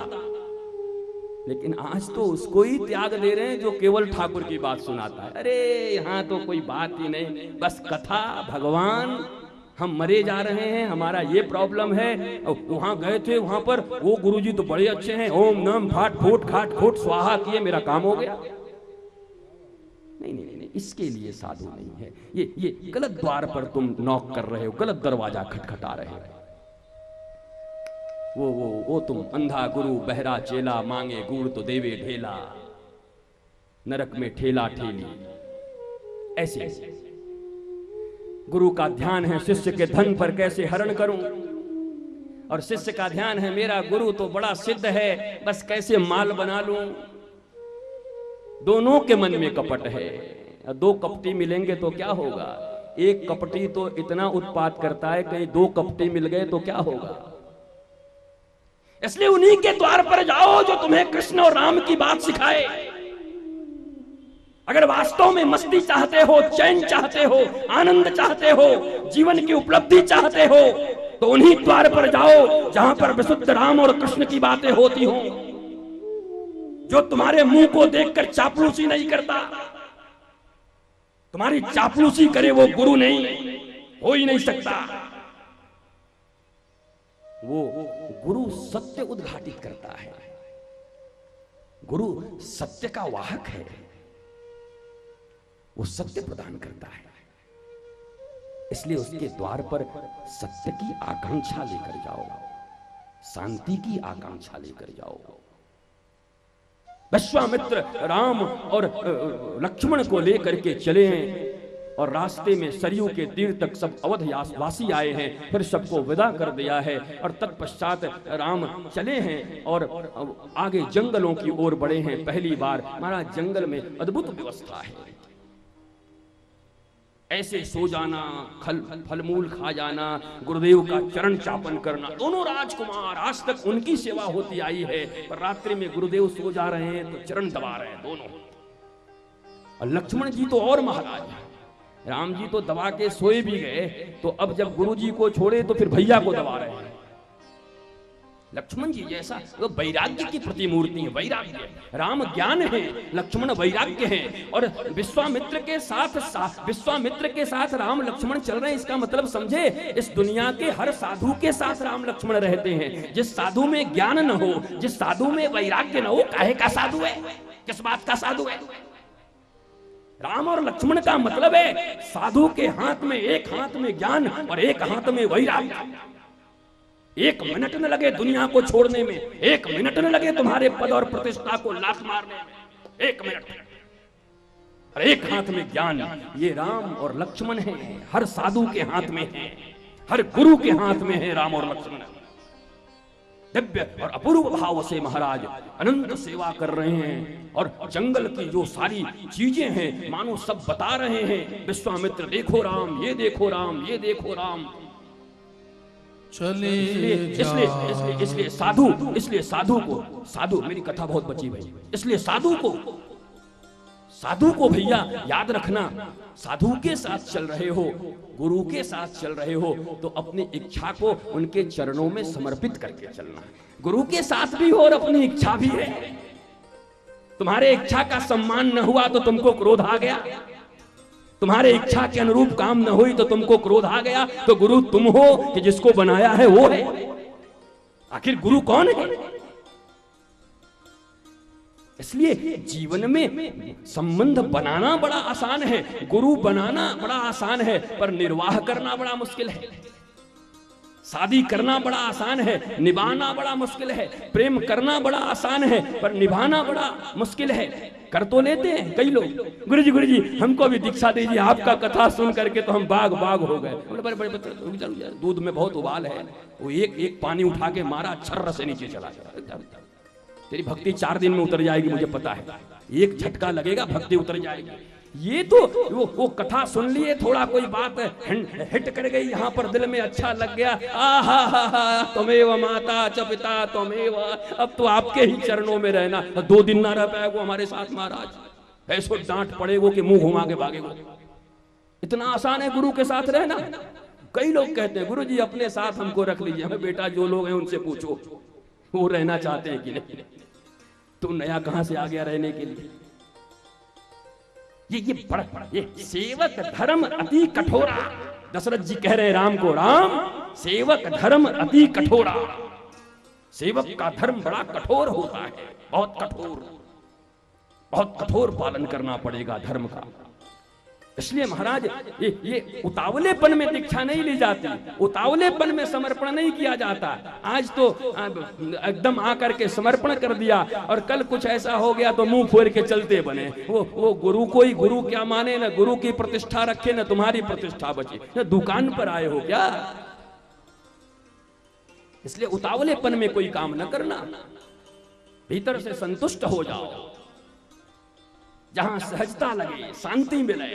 लेकिन आज तो उसको ही त्याग दे रहे हैं जो केवल ठाकुर की बात सुनाता है। अरे यहाँ तो कोई बात ही नहीं, बस कथा, भगवान, हम मरे जा रहे हैं, हमारा ये प्रॉब्लम है। वहां गए थे, वहां पर वो गुरुजी तो बड़े अच्छे हैं, ओम नम फाट फूट खाट खोट स्वाहा किए, मेरा काम हो गया। नहीं नहीं नहीं, इसके लिए साधु नहीं है। ये गलत द्वार पर तुम नॉक कर रहे हो, गलत दरवाजा खटखटा रहे हो। वो तुम अंधा गुरु बहरा चेला, मांगे गुड़ तो देवे ढेला, नरक में ठेला ठेली। ऐसे गुरु का ध्यान है शिष्य के धन पर कैसे हरण करूं, और शिष्य का ध्यान है मेरा गुरु तो बड़ा सिद्ध है, बस कैसे माल बना लूं। दोनों के मन में कपट है। 2 कपटी मिलेंगे तो क्या होगा? एक कपटी तो इतना उत्पात करता है, कहीं 2 कपटी मिल गए तो क्या होगा? इसलिए उन्हीं के द्वार पर जाओ जो तुम्हें कृष्ण और राम की बात सिखाए। अगर वास्तव में मस्ती चाहते हो, चैन चाहते हो, आनंद चाहते हो, जीवन की उपलब्धि चाहते हो, तो उन्हीं द्वार पर जाओ जहां पर विशुद्ध राम और कृष्ण की बातें होती हों। जो तुम्हारे मुंह को देखकर चापलूसी नहीं करता, तुम्हारी चापलूसी करे वो गुरु नहीं, हो ही नहीं सकता। वो गुरु सत्य उद्घाटित करता है, गुरु सत्य का वाहक है, वो सत्य प्रदान करता है। इसलिए उसके द्वार पर सत्य की आकांक्षा लेकर जाओ, शांति की आकांक्षा लेकर जाओ। विश्वामित्र राम और लक्ष्मण को लेकर के चले हैं, और रास्ते में सरयू के तीर तक सब अवध वासी आए हैं, फिर सबको विदा कर दिया है। और तत्पश्चात राम चले हैं और आगे जंगलों की ओर बढ़े हैं। पहली बार महाराज जंगल में अद्भुत व्यवस्था है। ऐसे सो जाना, फलमूल खा जाना, गुरुदेव का चरण चापन करना, दोनों राजकुमार आज तक उनकी सेवा होती आई है, पर रात्रि में गुरुदेव सो जा रहे हैं तो चरण दबा रहे हैं दोनों। और लक्ष्मण जी तो और महाराज, राम जी तो दबा के सोए भी गए, तो अब जब गुरु जी को छोड़े तो फिर भैया को दबा रहे हैं। लक्ष्मण जी जैसा वो वैराग्य की प्रतिमूर्ति है, वैराग्य। राम ज्ञान है, लक्ष्मण वैराग्य है। और विश्वामित्र के साथ राम लक्ष्मण चल रहे हैं। इसका मतलब समझे, इस दुनिया के हर साधु के साथ राम लक्ष्मण रहते हैं। जिस साधु में ज्ञान न हो, जिस साधु में वैराग्य न हो, काहे का साधु है, किस बात का साधु है? राम और लक्ष्मण का मतलब है साधु के हाथ में, एक हाथ में ज्ञान और एक हाथ में वैराग्य। 1 मिनट न लगे दुनिया को छोड़ने में, 1 मिनट न लगे तुम्हारे पद और प्रतिष्ठा को लात मारने में, 1 मिनट। और एक हाथ में ज्ञान, ये राम और लक्ष्मण है, हर साधु के हाथ में है, हर गुरु के हाथ में है राम और लक्ष्मण। दिव्य और अपूर्व भाव से महाराज अनंत सेवा कर रहे हैं, और जंगल की जो सारी चीजें हैं मानो सब बता रहे हैं। विश्वामित्र देखो राम, ये देखो राम, ये देखो राम। इसलिए साधु को, साधु, मेरी कथा बहुत बची भाई, इसलिए साधु को भैया याद रखना, साधु के साथ चल रहे हो, गुरु के साथ चल रहे हो, तो अपनी इच्छा को उनके चरणों में समर्पित करके चलना। गुरु के साथ भी हो और अपनी इच्छा भी है। तुम्हारे इच्छा का सम्मान न हुआ तो तुमको क्रोध आ गया, तुम्हारे इच्छा के अनुरूप काम न हुई तो तुमको क्रोध आ गया। तो गुरु तुम हो कि जिसको बनाया है वो है? आखिर गुरु कौन है? इसलिए जीवन में संबंध बनाना बड़ा आसान है, गुरु बनाना बड़ा आसान है, पर निर्वाह करना बड़ा मुश्किल है। शादी करना बड़ा आसान है, निभाना बड़ा मुश्किल है। प्रेम करना बड़ा आसान है, पर निभाना बड़ा मुश्किल है। कर तो लेते हैं कई लोग, गुरुजी गुरुजी हमको भी दीक्षा दीजिए, आपका कथा सुन करके तो हम बाग बाग हो गए। बड़े बड़े दूध में बहुत उबाल है, वो एक एक पानी उठा के मारा, छर्र से नीचे चला गया। तेरी भक्ति 4 दिन में उतर जाएगी, मुझे पता है, एक झटका लगेगा भक्ति उतर जाएगी। ये तो वो कथा सुन लिए, थोड़ा कोई बात हिट कर गई यहाँ पर, दिल में अच्छा लग गया, आहा हा हा त्वमेव माता च पिता त्वमेव, अब तो आपके ही चरणों में रहना। 2 दिन ना रह पाएगो हमारे साथ महाराज, ऐसो डांट पड़ेगो कि मुंह घुमा के भागेगो। इतना आसान है गुरु के साथ रहना? कई लोग कहते हैं गुरु जी अपने साथ हमको रख लीजिए। हमें बेटा जो लोग हैं उनसे पूछो वो रहना चाहते हैं कि नहीं। तुम नया कहां से आ गया रहने के लिए? ये सेवक धर्म अति कठोरा। दशरथ जी कह रहे राम को, राम सेवक धर्म अति कठोरा। सेवक का धर्म बड़ा कठोर होता है, बहुत कठोर पालन करना पड़ेगा धर्म का। इसलिए महाराज ये उतावलेपन में दीक्षा नहीं ली जाती, उतावलेपन में समर्पण नहीं किया जाता। आज तो एकदम आकर के समर्पण कर दिया और कल कुछ ऐसा हो गया तो मुंह फोड़ के चलते बने। वो गुरु को ही गुरु क्या माने, न गुरु की प्रतिष्ठा रखे न तुम्हारी प्रतिष्ठा बची, न दुकान पर आए हो क्या। इसलिए उतावलेपन में कोई काम न करना, भीतर से संतुष्ट हो जाओ, जहां सहजता लगे, शांति मिले,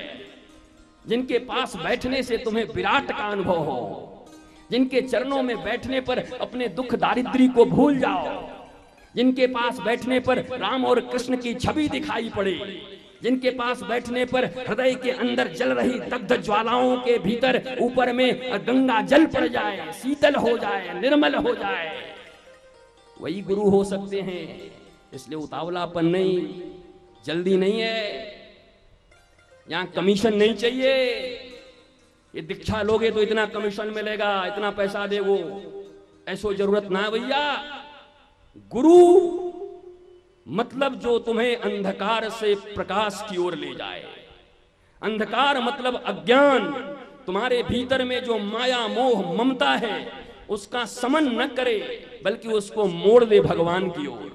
जिनके पास बैठने से तुम्हें विराट का अनुभव हो, जिनके चरणों में बैठने पर अपने दुख दारिद्र्य को भूल जाओ, जिनके पास बैठने पर राम और कृष्ण की छवि दिखाई पड़े, जिनके पास बैठने पर हृदय के अंदर जल रही दग्ध ज्वालाओं के भीतर ऊपर में गंगा जल पड़ जाए, शीतल हो जाए, निर्मल हो जाए, वही गुरु हो सकते हैं। इसलिए उतावलापन नहीं, जल्दी नहीं है, यहां कमीशन नहीं चाहिए। ये दीक्षा लोगे तो इतना कमीशन मिलेगा, इतना पैसा देगो, ऐसो जरूरत ना भैया। गुरु मतलब जो तुम्हें अंधकार से प्रकाश की ओर ले जाए। अंधकार मतलब अज्ञान, तुम्हारे भीतर में जो माया मोह ममता है उसका समन न करे, बल्कि उसको मोड़ दे भगवान की ओर।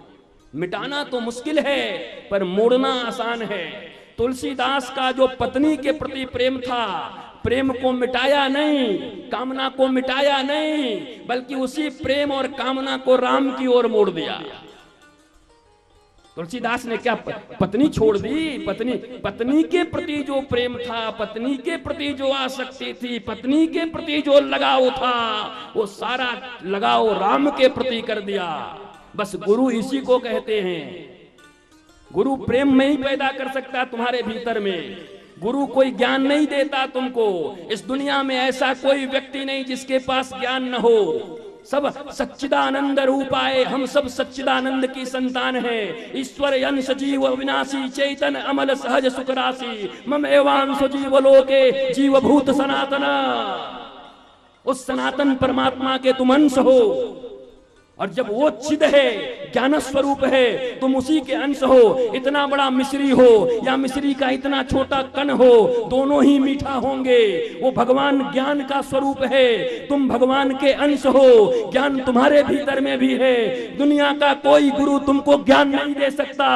मिटाना तो मुश्किल है पर मोड़ना आसान है। तुलसीदास का जो पत्नी के प्रति प्रेम था, प्रेम को मिटाया नहीं, कामना को मिटाया नहीं, बल्कि उसी प्रेम और कामना को राम की ओर मोड़ दिया। तुलसीदास ने क्या पत्नी छोड़ दी? पत्नी के प्रति जो प्रेम था, पत्नी के प्रति जो आसक्ति थी, पत्नी के प्रति जो लगाव था, वो सारा लगाव राम के प्रति कर दिया। बस गुरु इसी को कहते हैं। गुरु प्रेम में ही पैदा कर सकता तुम्हारे भीतर में। गुरु कोई ज्ञान नहीं देता तुमको। इस दुनिया में ऐसा कोई व्यक्ति नहीं जिसके पास ज्ञान न हो। सब सच्चिदानंद रूप आए, हम सब सच्चिदानंद की संतान हैं। ईश्वर अंश जीव अविनाशी, चैतन अमल सहज सुख राशि, मम एवांश जीव लोके जीव भूत सनातन। उस सनातन परमात्मा के तुम अंश हो, और जब वो चिद है, ज्ञान स्वरूप है, तुम उसी के अंश हो। इतना बड़ा मिश्री हो या मिश्री का इतना छोटा कण हो, दोनों ही मीठा होंगे। वो भगवान ज्ञान का स्वरूप है, तुम भगवान के अंश हो, ज्ञान तुम्हारे भीतर में भी है। दुनिया का कोई गुरु तुमको ज्ञान नहीं दे सकता,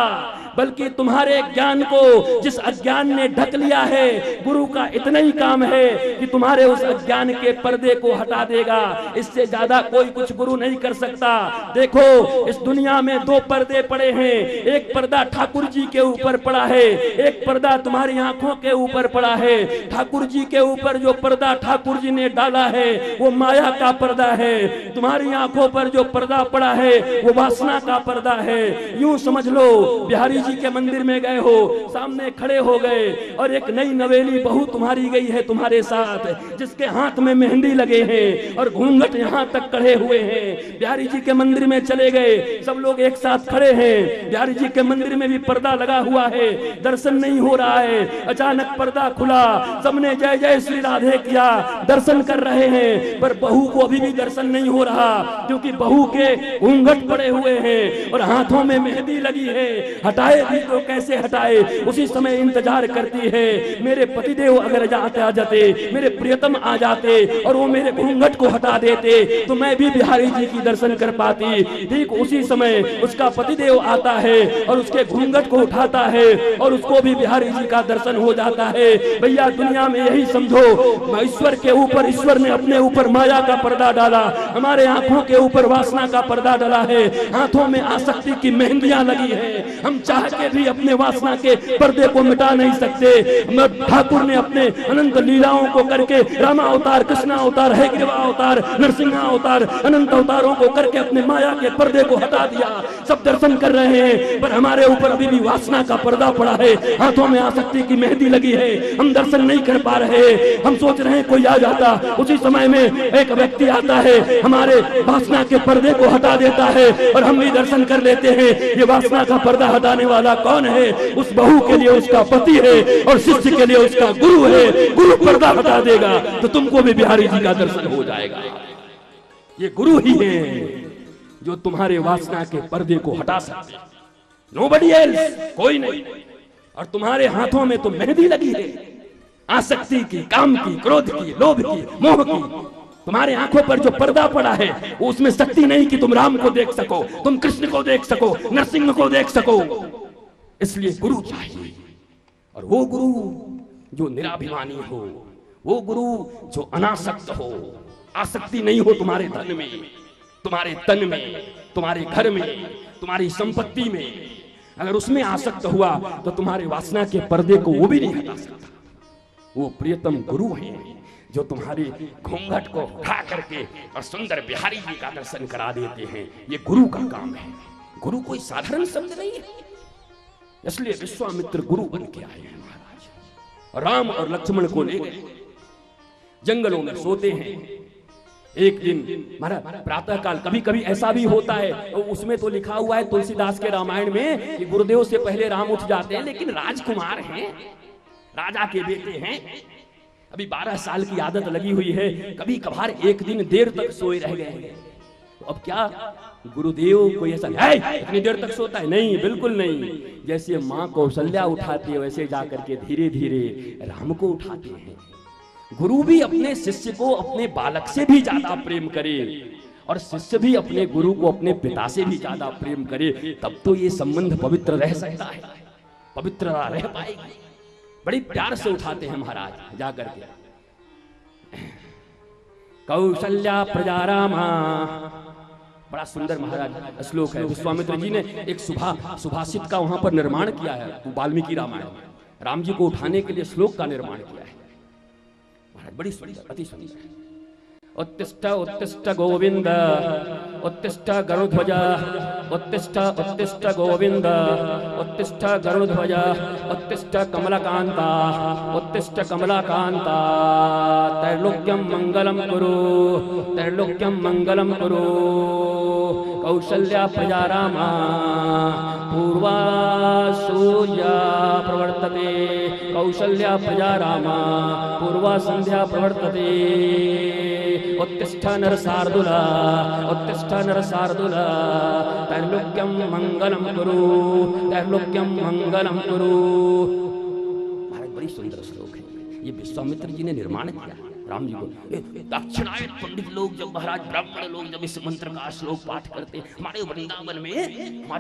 बल्कि तुम्हारे ज्ञान को जिस अज्ञान ने ढक लिया है, गुरु का इतना ही काम है कि तुम्हारे उस अज्ञान के पर्दे को हटा देगा। इससे ज्यादा कोई कुछ गुरु नहीं कर सकता। देखो इस दुनिया में 2 पर्दे पड़े हैं। एक पर्दा ठाकुर जी के ऊपर पड़ा है, एक पर्दा तुम्हारी आंखों के ऊपर पड़ा है। ठाकुर जी के ऊपर जो पर्दा ठाकुर जी ने डाला है वो माया का पर्दा है। तुम्हारी आंखों पर जो पर्दा पड़ा है वो वासना का पर्दा है। यूं समझ लो बिहारी जी के मंदिर में गए हो, सामने खड़े हो गए और एक नई नवेली बहू तुम्हारी गई है तुम्हारे साथ, जिसके हाथ में मेहंदी लगे हैं और घूंघट यहाँ तक कढ़े हुए हैं। बिहारी जी के मंदिर में चले गए, सब लोग एक साथ खड़े हैं। बिहारी जी के मंदिर में भी पर्दा लगा हुआ है, दर्शन नहीं हो रहा है। अचानक पर्दा खुला, सबने जय जय श्री राधे किया, दर्शन कर रहे हैं, पर बहू को अभी भी दर्शन नहीं हो रहा, क्योंकि बहू के घूंघट पड़े हुए हैं और हाथों में मेहंदी लगी है। हटाए भी तो कैसे हटाए? उसी समय इंतजार करती है, मेरे पतिदेव अगर जाते आ जाते, मेरे प्रियतम आ जाते और वो मेरे घूंघट को हटा देते तो मैं भी बिहारी जी की दर्शन कर पाती। ठीक उसी समय उसका पतिदेव आता है और उसके घूंघट को उठाता है और उसको भी बिहारी जी का दर्शन हो जाता है। भैया दुनिया में यही समझो, ईश्वर के ऊपर, ईश्वर ने अपने ऊपर माया का पर्दा डाला, हमारे आंखों के ऊपर वासना का पर्दा डाला है, हाथों में आसक्ति की मेहंदियां लगी है। हम चाह के भी अपने वासना के पर्दे को मिटा नहीं सकते। ठाकुर ने अपने अनंत लीलाओं को करके रामा अवतार, कृष्णा अवतार, हैग्रीवा अवतार, नरसिंहा अवतार, अनंत अवतारों को करके अपने माया के पर्दे को हटा दिया। सब दर्शन कर रहे हैं, पर हमारे ऊपर अभी भी वासना का पर्दा पड़ा है, हाथों में आसक्ति की मेहंदी लगी है, हम दर्शन नहीं कर पा रहे। हम सोच रहे हैं कोई आ जाता, उसी समय में एक व्यक्ति आता है, हमारे वासना के पर्दे को हटा देता है और हम भी दर्शन कर लेते हैं। ये वासना का पर्दा हटाने वाला कौन है? उस बहू के लिए उसका पति है और शिष्य के लिए उसका गुरु है। गुरु पर्दा हटा देगा तो तुमको भी बिहारी जी का दर्शन हो जाएगा। ये गुरु ही है जो तुम्हारे वासना के पर्दे को हटा सकते, नोबडी एल्स, कोई नहीं। और तुम्हारे हाथों में तो मेहंदी लगी है, आसक्ति की, काम की, क्रोध की, लोभ की, मोह की। तुम्हारे आंखों पर जो पर्दा पड़ा है वो उसमें शक्ति नहीं कि तुम राम को देख सको, तुम कृष्ण को देख सको, नरसिंह को देख सको। इसलिए गुरु चाहिए, और वो गुरु जो निराभिमानी हो, वो गुरु जो अनासक्त हो, आसक्ति नहीं हो तुम्हारे धन में, तुम्हारे तन में, तुम्हारे घर में, तुम्हारी संपत्ति में। अगर उसमें आसक्त हुआ तो तुम्हारे वासना के पर्दे को वो भी नहीं हटा सकता। वो प्रियतम गुरु है जो तुम्हारी घूंघट को उठा करके और सुंदर बिहारी जी का दर्शन करा देते हैं। ये गुरु का काम है। गुरु कोई साधारण शब्द नहीं है, इसलिए विश्वामित्र गुरु बन के आए हैं महाराज। राम और लक्ष्मण को ले गए, जंगलों में सोते हैं। एक दिन महाराज प्रातः काल, कभी कभी ऐसा भी होता है, उसमें तो लिखा हुआ है तुलसीदास के रामायण में कि गुरुदेव से पहले राम उठ जाते हैं, लेकिन राजकुमार हैं, राजा के बेटे हैं, अभी 12 साल की आदत लगी हुई है, कभी कभार एक दिन देर तक सोए रह गए। तो अब क्या गुरुदेव कोई ऐसा है इतनी देर तक सोता है? नहीं, बिल्कुल नहीं। जैसे माँ कौशल्या उठाती है वैसे जाकर के धीरे धीरे राम को उठाते हैं। गुरु भी अपने शिष्य को अपने बालक से भी ज्यादा प्रेम करे और शिष्य भी अपने गुरु को अपने पिता से भी ज्यादा प्रेम करे, तब तो ये संबंध पवित्र रह सकता है, पवित्र रह पाएगी। बड़ी प्यार से उठाते हैं महाराज जाकर के। कौशल्या प्रजा रामा, बड़ा सुंदर महाराज श्लोक है। विश्वामित्र जी ने एक सुभाषित का वहां पर निर्माण किया है वाल्मीकि रामायण में। राम जी को उठाने के लिए श्लोक का निर्माण किया है महाराज, बड़ी सुंदर, अति सुंदर। उत्तिष्ठ उत्तिष्ठ गोविंद, उत्तिष्ठ गरुड़ध्वज, उत्तिष्ठ उत्तिष्ठ गोविंद, उत्तिष्ठ गरुड़ध्वज, उत्तिष्ठ कमलकांता, उत्तिष्ठ कमलकांता। त्रैलोक्यं मंगलम कुरु, त्रैलोक्यं मंगलम कुरु। कौशल्या प्रजा रामा पूर्वा सूर्या प्रवर्तते, कौशल्या प्रजा रामा पूर्वा संध्या प्रवर्तते। उत्तिष्ठ नर शार्दूला, उत्तिष्ठ नर शार्दूला। त्रैलोक्यं मंगलम कुरु, त्रैलोक्यं मंगलम कुरु। महाराज बड़ी सुंदर श्लोक है, ये विश्वामित्र जी ने निर्माण किया राम जी को। दक्षिणायन पंडित लोग जब, महाराज ब्राह्मण लोग जब इस मंत्र का श्लोक पाठ करते, हमारे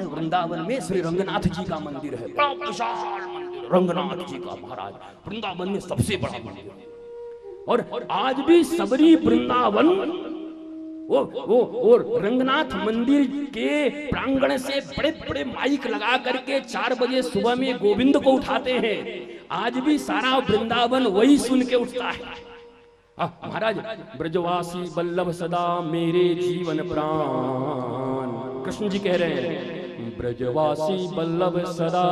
वृंदावन में श्री रंगनाथ जी का मंदिर है, बड़ा विशाल मंदिर रंगनाथ जी का महाराज, वृंदावन में सबसे बड़ा मंदिर। और आज भी सबरी वृंदावन वो रंगनाथ मंदिर के प्रांगण से बड़े बड़े माइक लगा करके 4 बजे सुबह में गोविंद को उठाते हैं। आज भी सारा वृंदावन वही सुन के उठता है। महाराज ब्रजवासी वल्लभ सदा मेरे जीवन प्राण, कृष्ण जी कह रहे हैं ब्रजवासी बल्लभ सदा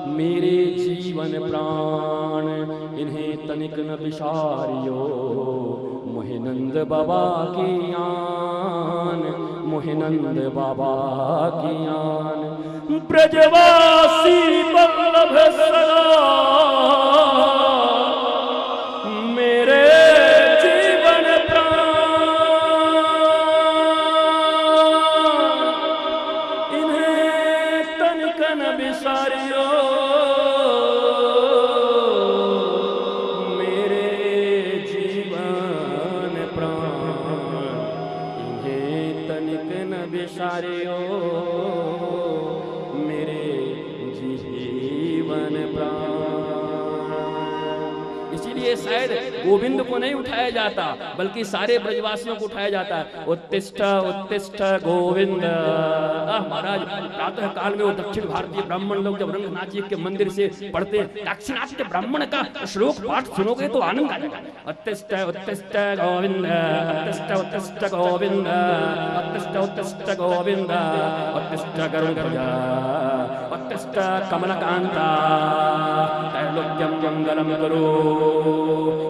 मेरे जीवन प्राण, इन्हें तनिक न बिसारियो मोहिनंद बाबा की आन, मोहिनंद बाबा की आन। ब्रजवासी बल्लभ सदा मेरे जीवन प्राण, इन्हें तनिक न बिसारियो मेरे जीवन प्राण, इन्हें तनिक न बिसारियो मेरे जीवन प्राण। इसीलिए शायद गोविंद को नहीं उठाया जाता बल्कि सारे ब्रजवासियों को उठाया जाता है। उत्तिष्ठ उत्तिष्ठ गोविंद। महाराज प्रातः काल में वो दक्षिण भारतीय ब्राह्मण लोग जब रंगनाथ जी के मंदिर से पढ़ते हैं, दाक्षिणात्य ब्राह्मण का श्लोक पाठ सुनोगे तो आनंद आ जाएगा। उत्तिष्ठ उत्तिष्ठ गोविंद, उत्तिष्ठ उत्तिष्ठ गोविंद, उत्तिष्ठ उत्तिष्ठ गोविंद, उत्तिष्ठ गरुड़ध्वज, उत्तिष्ठ कमलकांता, त्रैलोक्यं मंगलम करो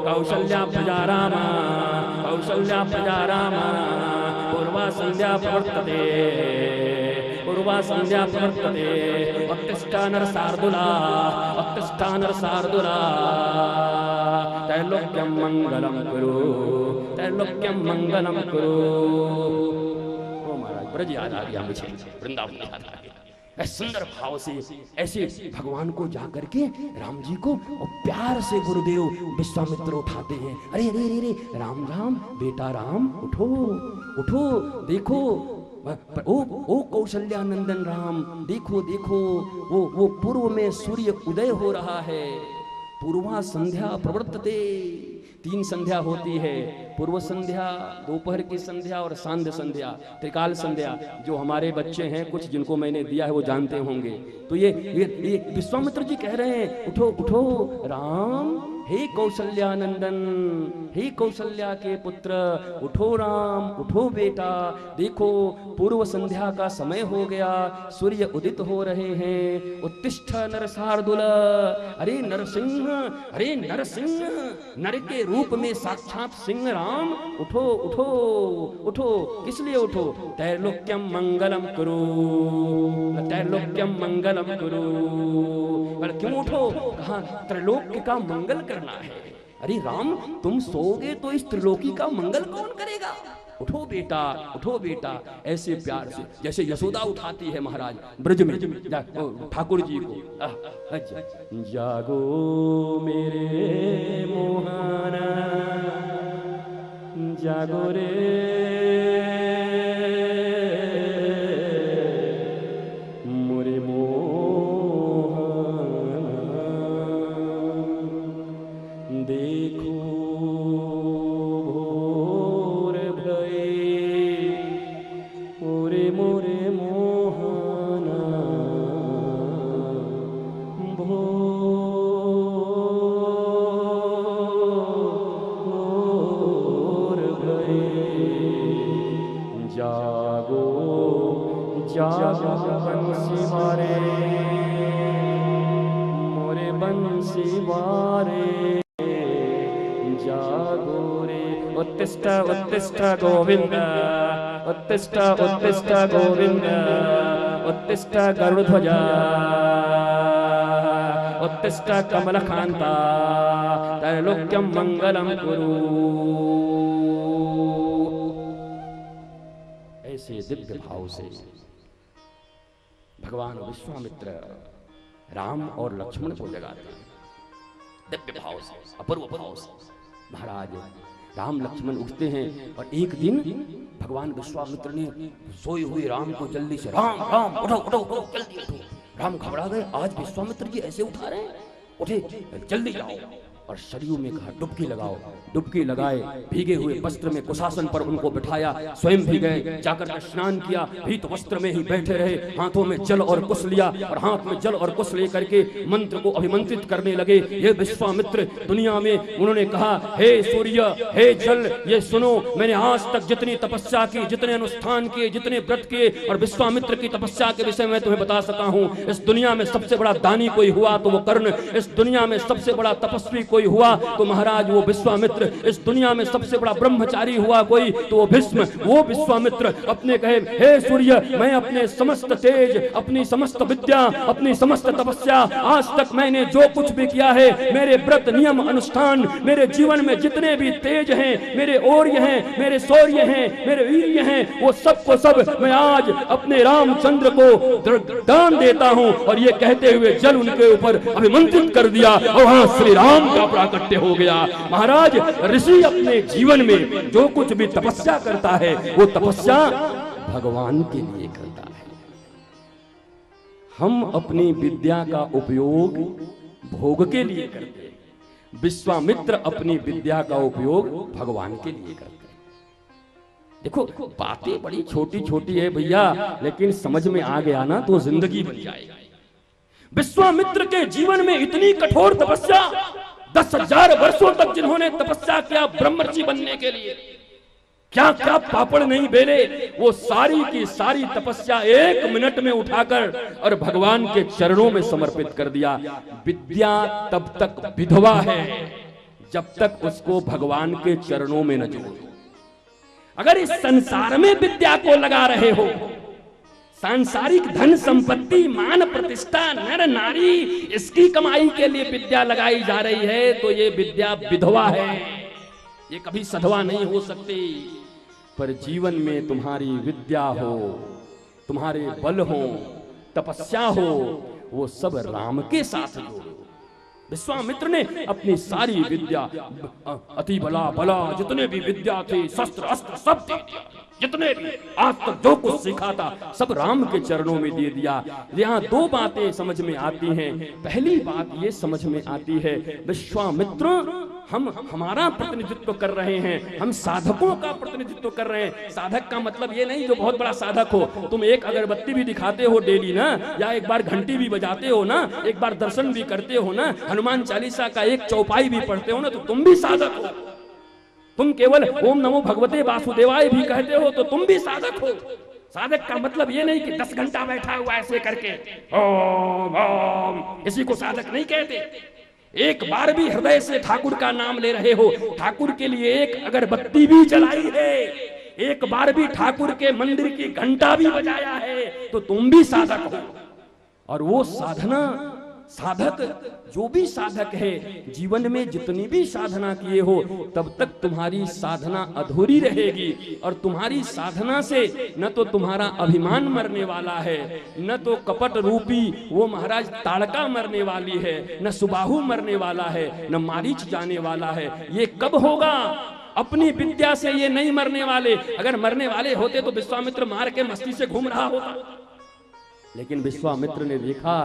कौशल्या प्रजा राम, कौशल्या प्रजा राम, पूर्वा संध्या प्रवर्तते, पूर्वा संध्या प्रवर्तते, उत्तिष्ठ नर शार्दूला, उत्तिष्ठ नर शार्दूला, त्रैलोक्यं मंगलम कुरु, त्रैलोक्यं मंगलम कुरु। ओ महाराज ब्रज याद आ गया मुझे, वृंदावन याद आ गया। सुंदर भाव से ऐसे भगवान को जाकर के राम जी को और प्यार से गुरुदेव विश्वामित्र उठाते हैं। अरे अरे अरे अरे राम राम बेटा राम, उठो उठो, देखो ओ कौशल्या नंदन राम, देखो देखो वो पूर्व में सूर्य उदय हो रहा है। पूर्वा संध्या प्रवर्तते, 3 संध्या होती है, पूर्व संध्या, दोपहर की संध्या और सांध्य संध्या, त्रिकाल संध्या। जो हमारे बच्चे हैं कुछ जिनको मैंने दिया है वो जानते होंगे। तो ये विश्वामित्र जी कह रहे हैं उठो उठो राम, हे कौशल्यानंदन, हे कौशल्या के पुत्र, उठो राम, उठो बेटा, देखो पूर्व संध्या का समय हो गया, सूर्य उदित हो रहे हैं। उत्तिष्ठ नर शार्दूल, अरे नरसिंह, अरे नरसिंह, नर के रूप में साक्षात सिंह राम, उठो उठो उठो। किस लिए उठो? त्रैलोक्यम मंगलम कुरु, त्रैलोक्यम मंगलम कुरु। क्यों उठो? कहा त्रैलोक्य का मंगल करना है। अरे राम, तुम सोओगे तो इस त्रिलोकी का मंगल कौन करेगा? उठो बेटा, उठो बेटा। ऐसे प्यार से जैसे यशोदा उठाती है महाराज ब्रज में ठाकुर जी को। जागो मेरे मोहन, जागो रे मोरे मोहन, देखो भोर भये मोरे मोरे मोहन, जागो जागो बंसी मारे मोरे बंसी मारे, जागो रे। उत्तिष्ठ उत्तिष्ठ गोविंद, उत्तिष्ठ उत्तिष्ठ गोविंद, उत्तिष्ठ गरुड़ध्वज, उत्तिष्ठ कमलकांता, त्रैलोक्यं मंगलम कुरु। ऐसे दिव्य भाव से भगवान विश्वामित्र राम और लक्ष्मण को जगाते हैं। दिव्य भाव से, अपूर्व भाव से महाराज राम लक्ष्मण उठते हैं। और एक दिन भगवान विश्वामित्र ने सोए हुए राम को जल्दी से, राम राम उठो उठो उठो, जल्दी उठो। राम घबरा गए, आज विश्वामित्र जी ऐसे उठा रहे हैं, उठे जल्दी जाओ। और सरयू में कहा डुबकी लगाओ। डुबकी लगाए, भीगे हुए वस्त्र में कुशासन पर उनको बिठाया, स्वयं भी गए, जाकर के स्नान किया, भीत वस्त्र में ही बैठे रहे, हाथों में जल और कुश लिया और हाथ में जल और कुश लेकर के मंत्र को अभिमंत्रित करने लगे। ये विश्वामित्र दुनिया में उन्होंने कहा, हे सूर्य, हे जल, ये सुनो, मैंने आज तक जितनी तपस्या की, जितने अनुष्ठान किए, जितने व्रत किए, और विश्वामित्र की तपस्या के विषय में तुम्हें बता सका हूं। इस दुनिया में सबसे बड़ा दानी कोई हुआ तो वो कर्ण, इस दुनिया में सबसे बड़ा तपस्वी कोई हुआ तो महाराज वो विश्वामित्र, इस दुनिया में सबसे बड़ा ब्रह्मचारी हुआ कोई तो वो भीष्म, वो विश्वामित्र अपने कहे, हे सूर्य, मैं अपने समस्त तेज, अपनी समस्त विद्या, अपनी समस्त तपस्या, आज तक मैंने जो कुछ भी किया है, मेरे व्रत नियम अनुष्ठान, मेरे जीवन में जितने भी तेज हैं, मेरे और्य हैं, मेरे शौर्य हैं, मेरे वीर्य हैं, वो सब को सब मैं आज अपने रामचंद्र को दान देता हूं। और ये कहते हुए जल उनके ऊपर अभिमंत्रित कर दिया और वहां श्री राम का प्राकट्य हो गया। महाराज, ऋषि अपने जीवन में जो कुछ भी तपस्या करता है वो तपस्या भगवान के लिए करता है। हम अपनी विद्या का उपयोग भोग के लिए करते हैं, विश्वामित्र अपनी विद्या का उपयोग भगवान के लिए करते हैं। देखो, बातें बड़ी छोटी छोटी है भैया, लेकिन समझ में आ गया ना तो जिंदगी बन जाएगी। विश्वामित्र के जीवन में इतनी कठोर तपस्या, 10,000 वर्षों तक जिन्होंने तपस्या किया ब्रह्मर्षि बनने के लिए, क्या क्या पापड़ नहीं बेले, वो सारी की सारी तपस्या 1 मिनट में उठाकर और भगवान के चरणों में समर्पित कर दिया। विद्या तब तक विधवा है जब तक उसको भगवान के चरणों में न जोड़ो। अगर इस संसार में विद्या को लगा रहे हो, सांसारिक धन संपत्ति, मान प्रतिष्ठा, नर नारी, इसकी कमाई के लिए विद्या लगाई जा रही है तो ये विद्या विधवा है, ये कभी सधवा नहीं हो सकती। पर जीवन में तुम्हारी विद्या हो, तुम्हारे बल हो, तपस्या हो, वो सब राम के साथ जोड़ो। विश्वामित्र ने अपनी सारी विद्या, अति बला बला जितने भी विद्या थे, शस्त्र अस्त्र सब दे दिया, जितने भी आज तक जो कुछ सीखा था सब राम के चरणों में दे दिया। यहाँ 2 बातें समझ में आती हैं। पहली बात ये समझ में आती है, विश्वामित्र हम हमारा प्रतिनिधित्व कर रहे हैं, हम साधकों का प्रतिनिधित्व कर रहे हैं। साधक का मतलब ये नहीं जो बहुत बड़ा साधक हो, तुम एक अगरबत्ती भी दिखाते हो डेली ना, या एक बार घंटी भी बजाते हो ना, एक बार दर्शन भी करते हो ना, हनुमान चालीसा का एक चौपाई भी पढ़ते हो ना, तो तुम भी साधक हो। तुम केवल ओम नमो भगवते वासुदेवाय भी कहते हो तो तुम भी साधक हो। साधक का मतलब ये नहीं कि 10 घंटा बैठा हुआ ऐसे करके ओम ओम, इसी को साधक नहीं कहते। एक बार भी हृदय से ठाकुर का नाम ले रहे हो, ठाकुर के लिए एक अगरबत्ती भी जलाई है, एक बार भी ठाकुर के मंदिर की घंटा भी बजाया है, तो तुम भी साधक हो। और वो साधना, साधक जो भी साधक है, जीवन में जितनी भी साधना किए हो तब तक तुम्हारी साधना अधूरी रहेगी। और तुम्हारी साधना से न तो तुम्हारा अभिमान मरने वाला है, न तो कपट रूपी वो महाराज ताड़का मरने वाली है, न सुबाहु मरने वाला है, न मारीच जाने वाला है। ये कब होगा? अपनी विद्या से ये नहीं मरने वाले। अगर मरने वाले होते तो विश्वामित्र मार के मस्ती से घूम रहा होता, लेकिन विश्वामित्र ने देखा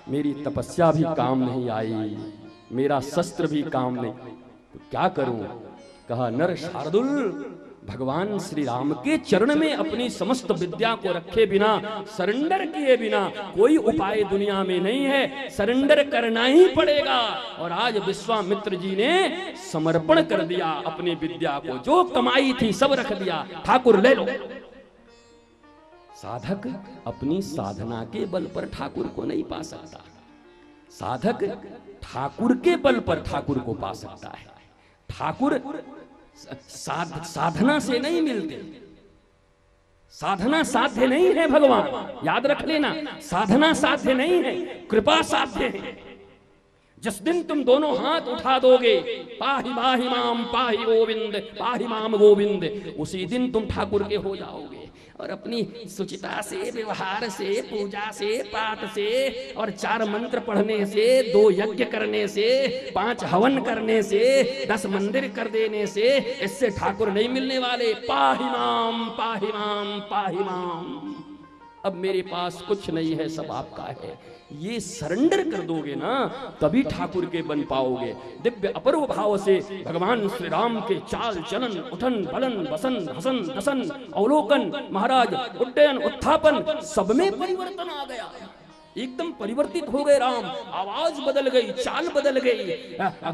मेरी तपस्या भी काम नहीं आई, मेरा शस्त्र भी काम नहीं, तो क्या करूं? कहा, नर शार्दुल, भगवान श्री राम के चरण में अपनी समस्त विद्या को रखे बिना, सरेंडर किए बिना कोई उपाय दुनिया में नहीं है, सरेंडर करना ही पड़ेगा। और आज विश्वामित्र जी ने समर्पण कर दिया अपनी विद्या को, जो कमाई थी सब रख दिया, ठाकुर ले लो। साधक अपनी साधना के बल पर ठाकुर को नहीं पा सकता, साधक ठाकुर के बल पर ठाकुर को पा सकता है। ठाकुर साधना से नहीं मिलते, साधना साध्य नहीं है भगवान, याद रख लेना, साधना साध्य नहीं है, कृपा साध्य है। जिस दिन तुम दोनों हाथ उठा दोगे, पाहि पाहि माम पाहि गोविंद, पाहि माम गोविंद, उसी दिन तुम ठाकुर के हो जाओगे। और अपनी सुचिता से, व्यवहार से, पूजा से, पाठ से, और 4 मंत्र पढ़ने से, 2 यज्ञ करने से, 5 हवन करने से, 10 मंदिर कर देने से इससे ठाकुर नहीं मिलने वाले। पाहि माम पाहि माम पाहि माम। अब मेरे पास कुछ नहीं है, सब आपका है। ये सरेंडर कर दोगे ना, तभी ठाकुर के बन पाओगे। दिव्य अपूर्व भाव से भगवान श्री राम के चाल चलन, उठन बलन, बसन हसन दसन, अवलोकन, महाराज उड्डयन उत्थापन, सब में परिवर्तन आ गया। एकदम परिवर्तित हो गए राम। आवाज बदल गई, चाल बदल गई,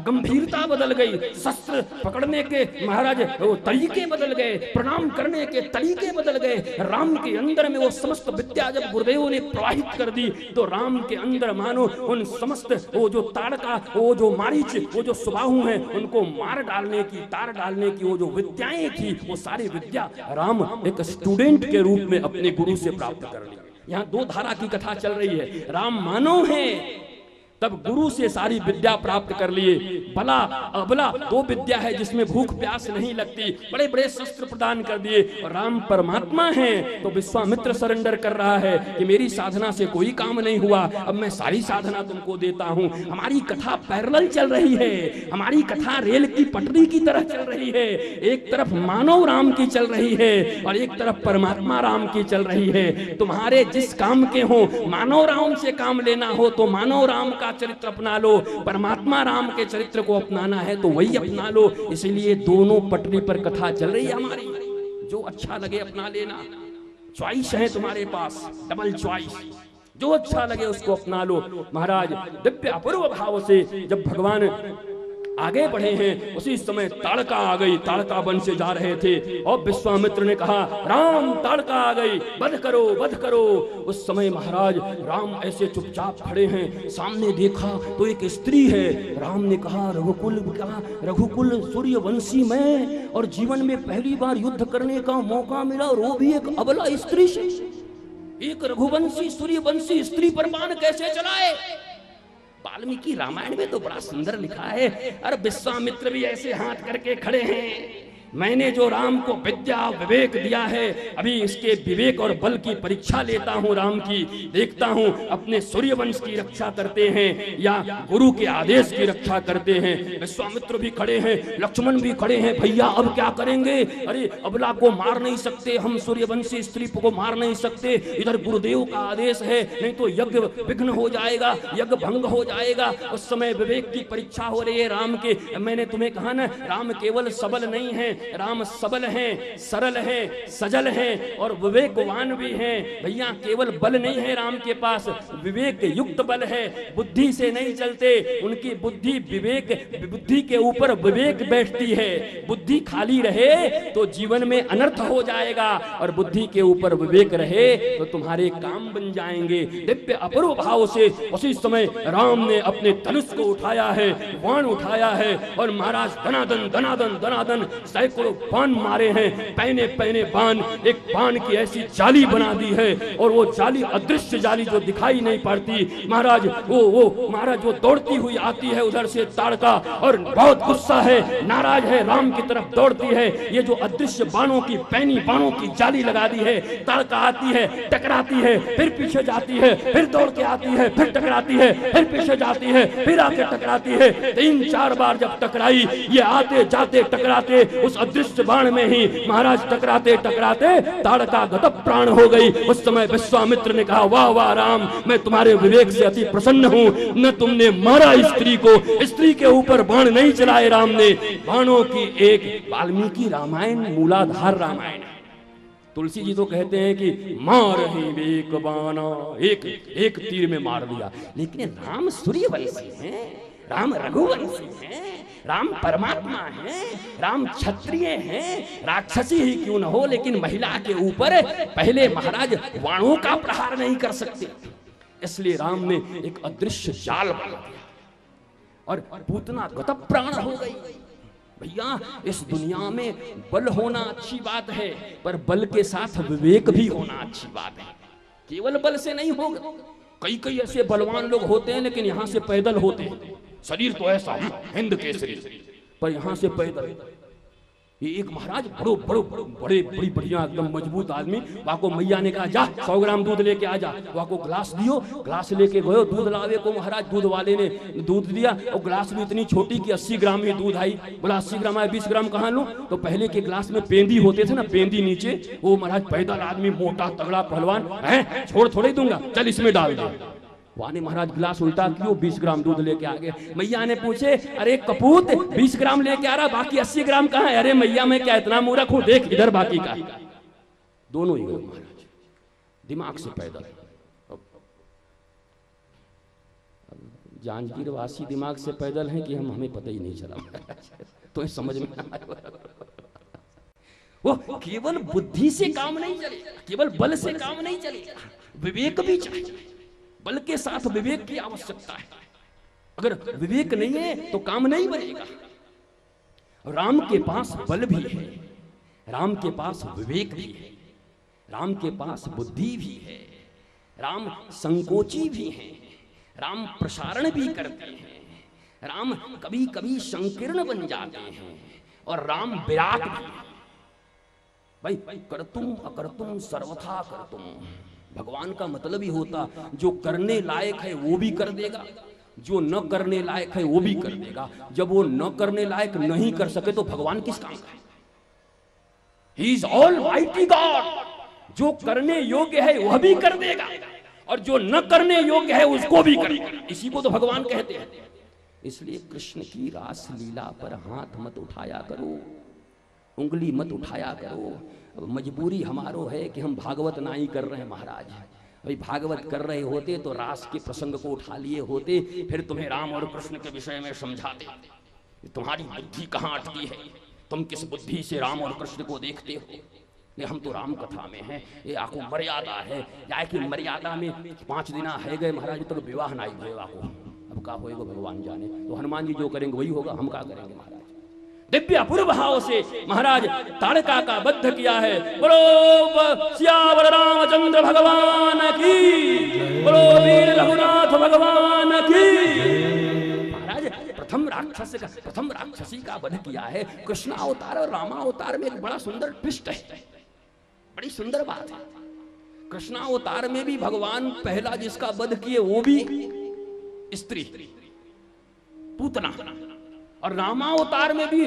गंभीरता बदल गई, शस्त्र पकड़ने के महाराज वो तरीके बदल गए, प्रणाम करने के तरीके बदल गए। राम के अंदर में वो समस्त विद्या जब गुरुदेवों ने प्रवाहित कर दी, तो राम के अंदर मानो उन समस्त वो जो ताड़का, वो जो मारीच, वो जो सुबाहु हैं, उनको मार डालने की, तार डालने की वो जो विद्याएं थी, वो सारी विद्या राम एक स्टूडेंट के रूप में अपने गुरु से प्राप्त कर ली। यहाँ दो धारा की कथा चल रही है। राम मानव है, तब गुरु से सारी विद्या प्राप्त कर लिए। बला अबला दो विद्या है जिसमें भूख प्यास नहीं लगती, बड़े बड़े शस्त्र प्रदान कर दिए। और राम परमात्मा है, तो विश्वामित्र सरेंडर कर रहा है कि मेरी साधना से कोई काम नहीं हुआ, अब मैं सारी साधना तुमको देता हूँ। हमारी कथा पैरेलल चल रही है, हमारी कथा रेल की पटरी की तरह चल रही है। एक तरफ मानव राम की चल रही है और एक तरफ परमात्मा राम की चल रही है। तुम्हारे जिस काम के हो, मानव राम से काम लेना हो तो मानव राम का चरित्र अपना लो, परमात्मा राम के चरित्र को अपनाना है तो वही अपना लो। इसलिए दोनों पटरी पर कथा चल रही है हमारी। जो अच्छा लगे अपना लेना, चॉइस है तुम्हारे पास, डबल चॉइस, जो अच्छा लगे उसको अपना लो। महाराज दिव्य अपूर्व भाव से जब भगवान आगे बढ़े हैं, उसी समय ताड़का आ गई। ताड़का वन से जा रहे थे और विश्वामित्र ने कहा, राम ताड़का आ गई, वध करो वध करो। उस समय महाराज राम ऐसे चुपचाप खड़े हैं, सामने देखा तो एक स्त्री है। राम ने कहा, रघुकुल सूर्यवंशी मैं, और जीवन में पहली बार युद्ध करने का मौका मिला, और वो भी एक अबला स्त्री से। एक रघुवंशी सूर्यवंशी स्त्री पर बाण कैसे चलाए? वाल्मीकि रामायण में तो बड़ा सुंदर लिखा है। अरे विश्वामित्र भी ऐसे हाथ करके खड़े हैं, मैंने जो राम को विद्या विवेक दिया है, अभी इसके विवेक और बल की परीक्षा लेता हूँ राम की, देखता हूँ अपने सूर्यवंश की रक्षा करते हैं या गुरु के आदेश की रक्षा करते हैं। विश्वामित्र भी खड़े हैं, लक्ष्मण भी खड़े हैं, भैया अब क्या करेंगे? अरे अबला को मार नहीं सकते हम, सूर्यवंशी स्त्री को मार नहीं सकते, इधर गुरुदेव का आदेश है, नहीं तो यज्ञ विघ्न हो जाएगा, यज्ञ भंग हो जाएगा। उस समय विवेक की परीक्षा हो रही है राम के। मैंने तुम्हें कहा ना, राम केवल सबल नहीं है, राम सबल हैं, सरल हैं, सजल हैं और विवेकवान भी हैं। भैया केवल बल नहीं है राम के पास, विवेक युक्त बल है। बुद्धि से नहीं चलते, उनकी बुद्धि विवेक, बुद्धि के ऊपर विवेक बैठती है। बुद्धि खाली रहे तो जीवन में अनर्थ हो जाएगा, और बुद्धि के ऊपर विवेक रहे तो तुम्हारे काम बन जाएंगे। दिव्य अपूर्व भाव से उसी समय राम ने अपने धनुष को उठाया है, बाण उठाया है, और महाराज दनादन दनादन दनादन सैकड़ों बाण मारे हैं। पहने पहने बाण, एक बाण की ऐसी जाली बना दी है, और वो जाली अदृश्य जाली जो दिखाई नहीं पड़ती। महाराज वो महाराज वो दौड़ती हुई आती है उधर से ताड़का, और बहुत गुस्सा है, नाराज है, राम की तरफ दौड़ती है। ये जो अदृश्य बाणों की, पैनी बाणों की जाली लगा दी है, ताड़का आती है, टकराती है, फिर पीछे जाती है, फिर दौड़ के आती है, फिर टकराती है, फिर पीछे जाती है, फिर आके टकराती है। 3-4 बार जब टकराई, ये आते जाते टकराते उस अदृश्य बाण में ही महाराज टकराते टकराते ताड़का गत प्राण हो गई। उस समय विश्वामित्र ने कहा, वाह वाह राम, मैं तुम्हारे विवेक से अति प्रसन्न हूँ। न तुमने मारा स्त्री को, स्त्री के ऊपर बाण नहीं चलाए राम ने। बाणों की एक वाल्मीकि रामायण मूलाधार रामायण है। तुलसी जी तो कहते हैं कि मार ही एक बाणा, एक तीर में मार दिया। लेकिन राम सूर्यवंशी हैं, राम रघुवंशी हैं, राम परमात्मा है, राम क्षत्रिय हैं, राक्षसी ही क्यों न हो, लेकिन महिला के ऊपर पहले महाराज बाणों का प्रहार नहीं कर सकते। इसलिए राम ने एक अदृश्य जाल बना दिया और पूतना गत प्राण हो गई। भैया इस दुनिया में बल होना अच्छी बात है, पर बल के साथ विवेक भी होना अच्छी बात है। केवल बल से नहीं होगा। कई ऐसे बलवान लोग होते हैं लेकिन यहाँ से पैदल होते हैं, शरीर तो ऐसा हिंद केसरी, पर यहाँ से पैदल। ये एक महाराज बड़े बड़ी बढ़िया एकदम मजबूत आदमी, वहां को मैया ने कहा जा 100 ग्राम दूध लेके आ जा। वहां को गिलास दियो, गिलास लेके गयो दूध लावे को। महाराज दूध वाले ने दूध दिया और गिलास भी इतनी छोटी कि 80 ग्राम में दूध आई। बोला 80 ग्राम आया, 20 ग्राम कहाँ लूं? तो पहले के गिलास में पेंदी होते थे ना, पेंदी नीचे, वो महाराज पैदल आदमी मोटा तगड़ा पहलवान है, छोड़ थोड़े दूंगा, चल इसमें डाल दे। वाने महाराज गिलास उल्टा क्यों, 20 ग्राम दूध लेके आ गए। मैया ने पूछे अरे कपूत 20 ग्राम लेके आ रहा, बाकी 80 ग्राम कहाँ है? अरे मैया मैं क्या इतना मूर्ख हूं, देख इधर बाकी का। दोनों ही गए महाराज दिमाग से पैदल। जांजगीर वासी दिमाग से पैदल हैं कि हमें पता ही नहीं चला तो समझ में आया। वो केवल बुद्धि से काम नहीं चलेगा, केवल बल से काम नहीं चलेगा, विवेक भी चाहिए। बल के साथ विवेक की आवश्यकता है। अगर विवेक नहीं है तो काम नहीं बनेगा। राम के पास बल भी है, राम के पास विवेक भी है, राम के पास बुद्धि भी है, राम संकोची भी है, राम प्रसारण भी करते हैं, राम कभी कभी संकीर्ण बन जाते हैं, और राम विराट भी है। भाई करतुम अकर्तुम सर्वथा करतुम, भगवान का मतलब ही होता जो करने लायक है वो भी कर देगा, जो न करने लायक है वो भी कर देगा। जब वो न करने लायक नहीं कर सके तो भगवान किस काम का है? He is almighty God. जो करने योग्य है वह भी कर देगा और जो न करने योग्य है उसको भी करेगा। इसी को तो भगवान कहते हैं। इसलिए कृष्ण की रास लीला पर हाथ मत उठाया करो, उंगली मत उठाया करो। मजबूरी हमारो है कि हम भागवत नहीं कर रहे हैं महाराज। भाई भागवत कर रहे होते तो रास के प्रसंग को उठा लिए होते, फिर तुम्हें राम और कृष्ण के विषय में समझाते। तुम्हारी बुद्धि कहाँ अटकी है? तुम किस बुद्धि से राम और कृष्ण को देखते हो? नहीं, हम तो राम कथा में हैं। ये आपको मर्यादा है, या कि मर्यादा में 5 दिन है गए महाराज तक तो विवाह नहीं हुए। आपको अब क्या होएगा भगवान जाने। तो हनुमान जी जो करेंगे वही होगा, हम क्या करेंगे महाराज। दिव्य अपूर्व भाव से महाराज ताड़का का वध किया है। बोलो सियावर रामचंद्र भगवान की, बोलो वीर रघुनाथ भगवान की। महाराज प्रथम राक्षसी का वध किया है। कृष्णावतार और रामावतार में एक बड़ा सुंदर ट्विस्ट है, बड़ी सुंदर बात है। कृष्णावतार में भी भगवान पहला जिसका वध किए वो भी स्त्री पूतना, और रामावतार में भी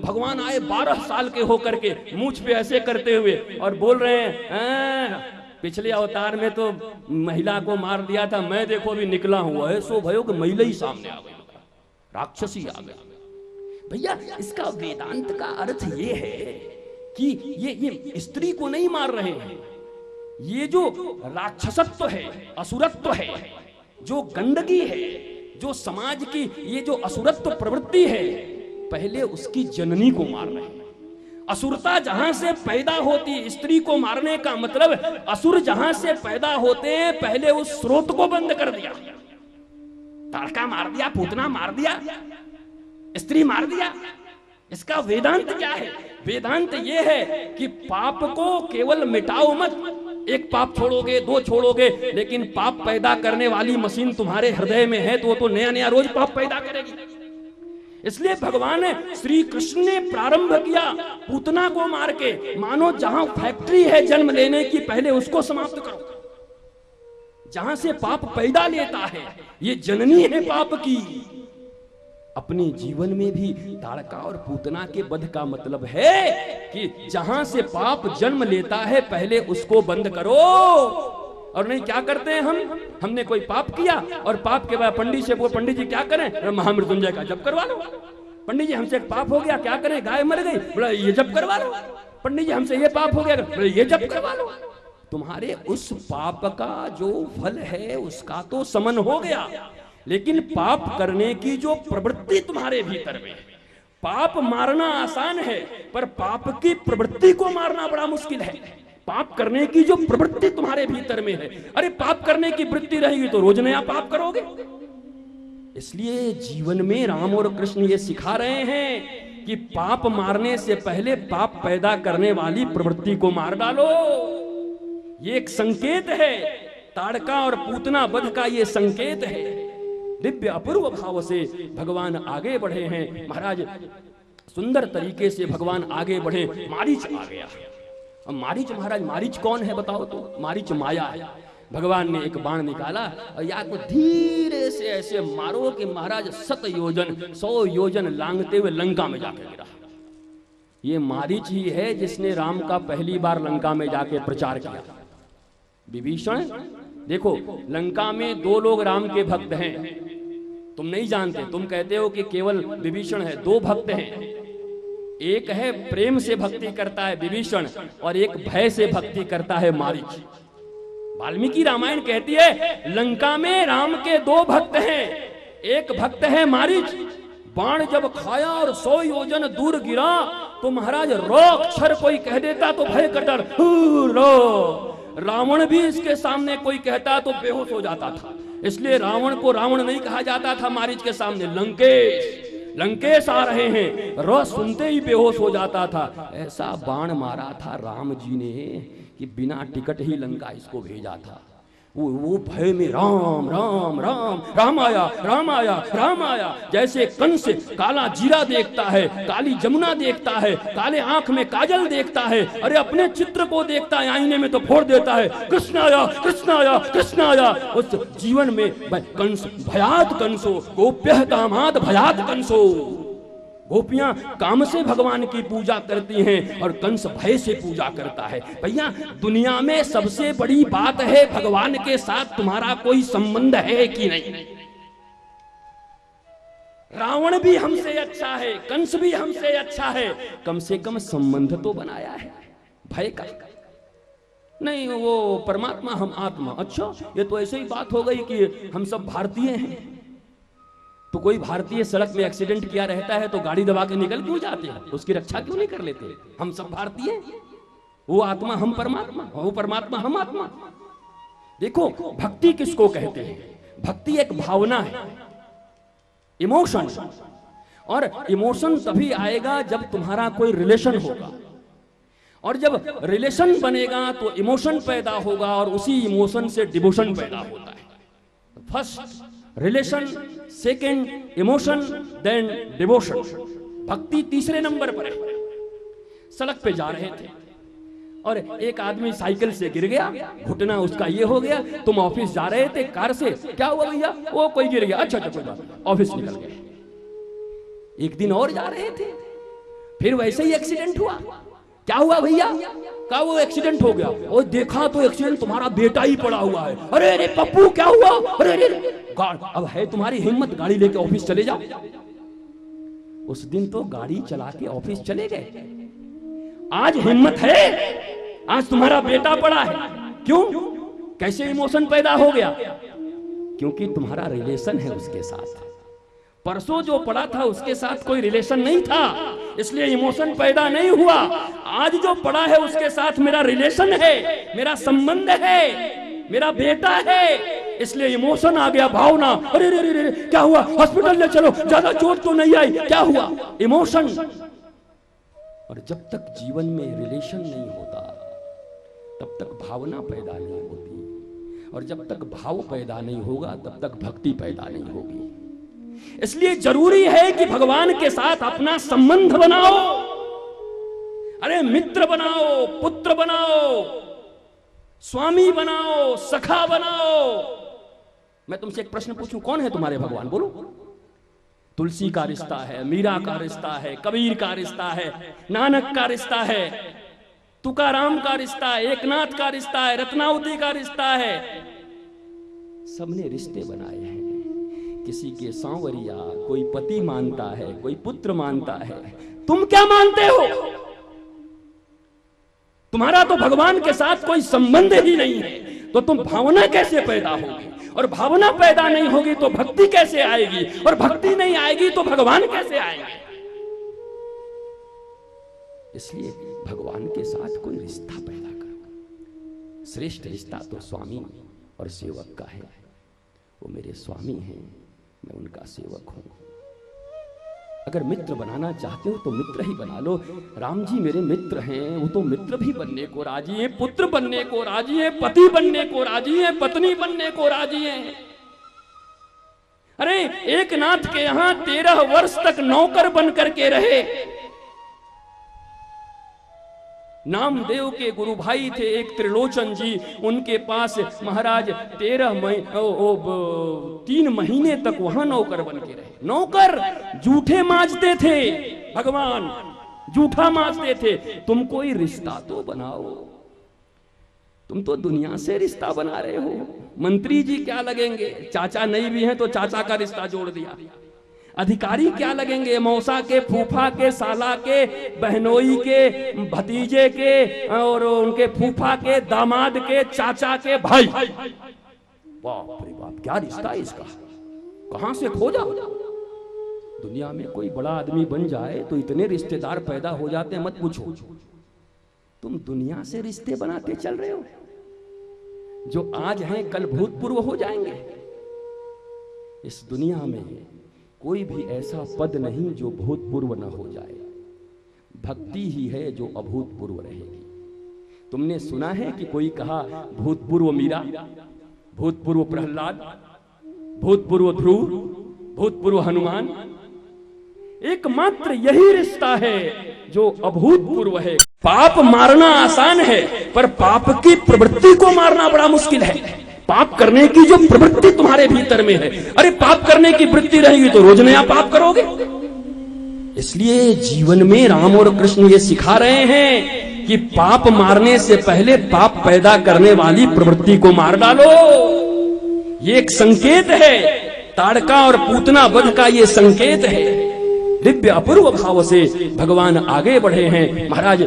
भगवान आए 12 साल के होकर के मूंछ पे ऐसे करते हुए और बोल रहे हैं पिछले अवतार में तो महिला को मार दिया था, मैं देखो अभी निकला हुआ है। सो भयो कि महिला ही सामने आ गई, राक्षसी आ गई। भैया इसका वेदांत का अर्थ ये है कि ये स्त्री को नहीं मार रहे हैं। ये जो राक्षसत्व है, असुरत्व है, जो गंदगी है, जो समाज की ये जो असुरत्व प्रवृत्ति है, पहले उसकी जननी को मार रहे हैं। असुरता जहां से पैदा होती, स्त्री को मारने का मतलब असुर जहां से पैदा होते हैं पहले उस स्रोत को बंद कर दिया। ताड़का मार दिया, पूतना मार दिया, स्त्री मार दिया। इसका वेदांत क्या है? वेदांत ये है कि पाप को केवल मिटाओ मत। एक पाप छोड़ोगे, 2 छोड़ोगे, लेकिन पाप पैदा करने वाली मशीन तुम्हारे हृदय में है तो वो तो नया नया रोज पाप पैदा करेगी। इसलिए भगवान श्री कृष्ण ने प्रारंभ किया पूतना को मार के। मानो जहां फैक्ट्री है जन्म लेने की, पहले उसको समाप्त करो। जहां से पाप पैदा लेता है ये जननी है पाप की। अपने जीवन में भी ताड़का और पूतना के वध का मतलब है कि जहां से पाप जन्म लेता है पहले उसको बंद करो। और नहीं क्या करते हैं हमने कोई पाप किया और पाप के बाद पंडित से, वो पंडित जी क्या करें, महामृत्युंजय का जप करवा लो। पंडित जी हमसे एक पाप हो गया, क्या करें, गाय मर गई, बोला ये जप करवा लो। पंडित जी हमसे ये पाप हो गया, बोला ये जप करवा लो। तुम्हारे उस पाप का जो फल है उसका तो समन हो गया, लेकिन पाप करने की जो प्रवृत्ति तुम्हारे भीतर में, पाप मारना आसान है पर पाप की प्रवृत्ति को मारना बड़ा मुश्किल है। पाप करने की जो प्रवृत्ति तुम्हारे भीतर में है, अरे पाप करने की वृत्ति रहेगी तो रोज नया पाप करोगे। इसलिए जीवन में राम और कृष्ण ये सिखा रहे हैं कि पाप मारने से पहले पाप पैदा करने वाली प्रवृत्ति को मार डालो। ये एक संकेत है, ताड़का और पूतना वध का ये संकेत है। दिव्य अपूर्व भाव से भगवान आगे बढ़े हैं। महाराज सुंदर तरीके से भगवान आगे बढ़े। मारीच आ गया। अब मारीच महाराज, मारीच कौन है बताओ तो? मारीच माया है। भगवान ने एक बाण निकाला और या को धीरे से ऐसे मारो कि महाराज 100 योजन लांघते हुए लंका में जाके गिरा। ये मारीच ही है जिसने राम का पहली बार लंका में जाके प्रचार किया। विभीषण, देखो लंका में 2 लोग राम के भक्त हैं, तुम नहीं जानते, तुम कहते हो कि केवल विभीषण है। 2 भक्त हैं, एक है प्रेम से भक्ति करता है विभीषण और एक भय से भक्ति करता है मारीच। वाल्मीकि रामायण कहती है लंका में राम के 2 भक्त हैं, एक भक्त है मारीच। बाण जब खाया और 100 योजन दूर गिरा तो महाराज रो अक्षर कोई कह देता तो भय कर डर रो। रावण भी इसके सामने कोई कहता तो बेहोश हो जाता था, इसलिए रावण को रावण नहीं कहा जाता था। मारीच के सामने लंकेश आ रहे हैं, रो सुनते ही बेहोश हो जाता था। ऐसा बाण मारा था राम जी ने कि बिना टिकट ही लंका इसको भेजा था। वो भय में राम राम राम राम आया राम आया राम आया। जैसे कंस काला जीरा देखता है, काली जमुना देखता है, काले आंख में काजल देखता है, अरे अपने चित्र को देखता है आईने में तो फोड़ देता है, कृष्ण आया कृष्ण आया कृष्ण आया। उस जीवन में कंस भयात कंसो गोप्य कामाद भयात कंसो। गोपियां काम से भगवान की पूजा करती हैं और कंस भय से पूजा करता है। भैया दुनिया में सबसे बड़ी बात है भगवान के साथ तुम्हारा कोई संबंध है कि नहीं। रावण भी हमसे अच्छा है, कंस भी हमसे अच्छा है, कम से कम संबंध तो बनाया है भय का। नहीं वो परमात्मा हम आत्मा। अच्छा ये तो ऐसे ही बात हो गई कि हम सब भारतीय हैं, तो कोई भारतीय सड़क में एक्सीडेंट किया रहता है तो गाड़ी दबा के निकल क्यों जाते हैं, उसकी रक्षा क्यों नहीं कर लेते? हम सब भारतीय, वो आत्मा हम परमात्मा, वो परमात्मा हम आत्मा। देखो भक्ति किसको कहते हैं? भक्ति एक भावना है, इमोशन। और इमोशन तभी आएगा जब तुम्हारा कोई रिलेशन होगा, और जब रिलेशन बनेगा तो इमोशन पैदा होगा, और उसी इमोशन से डिवोशन पैदा होता है। First relation, second emotion, then devotion. भक्ति तीसरे नंबर पर है। सड़क पे जा रहे थे और एक आदमी साइकिल से गिर गया, घुटना उसका ये हो गया। तुम ऑफिस जा रहे थे कार से, क्या हुआ भैया? वो कोई गिर गया। अच्छा कोई बात, ऑफिस निकल गए। एक दिन और जा रहे थे, फिर वैसे ही एक्सीडेंट हुआ। क्या हुआ भैया? का वो एक्सीडेंट हो गया। और देखा तो एक्सीडेंट तुम्हारा बेटा ही पड़ा हुआ है। अरे अरे पप्पू क्या हुआ? अरे अरे अब है तुम्हारी हिम्मत, गाड़ी लेके ऑफिस चले जाओ। उस दिन तो गाड़ी चला के ऑफिस चले गए। आज हिम्मत है? आज तुम्हारा बेटा पड़ा है। क्यों? कैसे इमोशन पैदा हो गया? क्योंकि तुम्हारा रिलेशन है उसके साथ। परसों जो पड़ा था उसके साथ कोई रिलेशन नहीं था, इसलिए इमोशन पैदा नहीं हुआ। आज जो पड़ा है उसके साथ मेरा रिलेशन है, मेरा संबंध है, मेरा बेटा है, इसलिए इमोशन आ गया, भावना। अरे रे रे रे क्या हुआ? हॉस्पिटल ले चलो, ज्यादा चोट तो नहीं आई, क्या हुआ? इमोशन। और जब तक जीवन में रिलेशन नहीं होता तब तक भावना पैदा नहीं होती, और जब तक भाव पैदा नहीं होगा तब तक भक्ति पैदा नहीं होगी। इसलिए जरूरी है कि भगवान के साथ अपना संबंध बनाओ। अरे मित्र बनाओ, पुत्र बनाओ, स्वामी बनाओ, सखा बनाओ। मैं तुमसे एक प्रश्न पूछूं, कौन है तुम्हारे भगवान? बोलो। तुलसी का रिश्ता है, मीरा का रिश्ता है, कबीर का रिश्ता है, नानक का रिश्ता है, तुकाराम का रिश्ता है, एकनाथ का रिश्ता है, रत्नावती का रिश्ता है। सबने रिश्ते बनाए हैं। किसी के सांवरिया, कोई पति मानता है, कोई पुत्र मानता है। तुम क्या मानते हो? तुम्हारा तो भगवान के साथ कोई संबंध ही नहीं है, तो तुम भावना कैसे पैदा होगी? और भावना पैदा नहीं होगी तो भक्ति कैसे आएगी? और भक्ति नहीं आएगी तो भगवान कैसे आएंगे? इसलिए भगवान के साथ कोई रिश्ता पैदा करो। श्रेष्ठ रिश्ता तो स्वामी और सेवक का है। वो मेरे स्वामी हैं, मैं उनका सेवक हूं। अगर मित्र बनाना चाहते हो तो मित्र ही बना लो। राम जी मेरे मित्र हैं, वो तो मित्र भी बनने को राजी हैं, पुत्र बनने को राजी हैं, पति बनने को राजी हैं, पत्नी बनने को राजी हैं। अरे एक नाथ के यहां 13 वर्ष तक नौकर बन करके रहे। नामदेव के गुरु भाई थे एक त्रिलोचन जी, उनके पास महाराज 3 महीने तक वहां नौकर बन के रहे। नौकर जूठे मांजते थे, भगवान जूठा मांजते थे। तुम कोई रिश्ता तो बनाओ, तुम तो दुनिया से रिश्ता बना रहे हो। मंत्री जी क्या लगेंगे, चाचा नहीं भी हैं तो चाचा का रिश्ता जोड़ दिया। अधिकारी क्या लगेंगे, मौसा के, फूफा के, साला के, बहनोई के, भतीजे के और उनके फूफा के, दामाद के, चाचा के भाई। बाप रे बाप, क्या रिश्ता है इसका, कहां से खोजा। दुनिया में कोई बड़ा आदमी बन जाए तो इतने रिश्तेदार पैदा हो जाते हैं, मत पूछो। तुम दुनिया से रिश्ते बनाते चल रहे हो। जो आज हैं कल भूतपूर्व हो जाएंगे। इस दुनिया में कोई भी ऐसा पद नहीं जो भूतपूर्व न हो जाए। भक्ति ही है जो अभूतपूर्व रहेगी। तुमने सुना है कि कोई कहा भूतपूर्व मीरा, भूतपूर्व प्रहलाद, भूतपूर्व ध्रुव, भूतपूर्व हनुमान। एकमात्र यही रिश्ता है जो अभूतपूर्व है। पाप मारना आसान है, पर पाप की प्रवृत्ति को मारना बड़ा मुश्किल है। पाप करने की जो प्रवृत्ति तुम्हारे भीतर में है, अरे पाप करने की वृत्ति रहेगी तो रोज नया पाप करोगे। इसलिए जीवन में राम और कृष्ण ये सिखा रहे हैं कि पाप मारने से पहले पाप पैदा करने वाली प्रवृत्ति को मार डालो। ये एक संकेत है, ताड़का और पूतना वध का ये संकेत है। दिव्य अपूर्व भाव से भगवान आगे बढ़े हैं। महाराज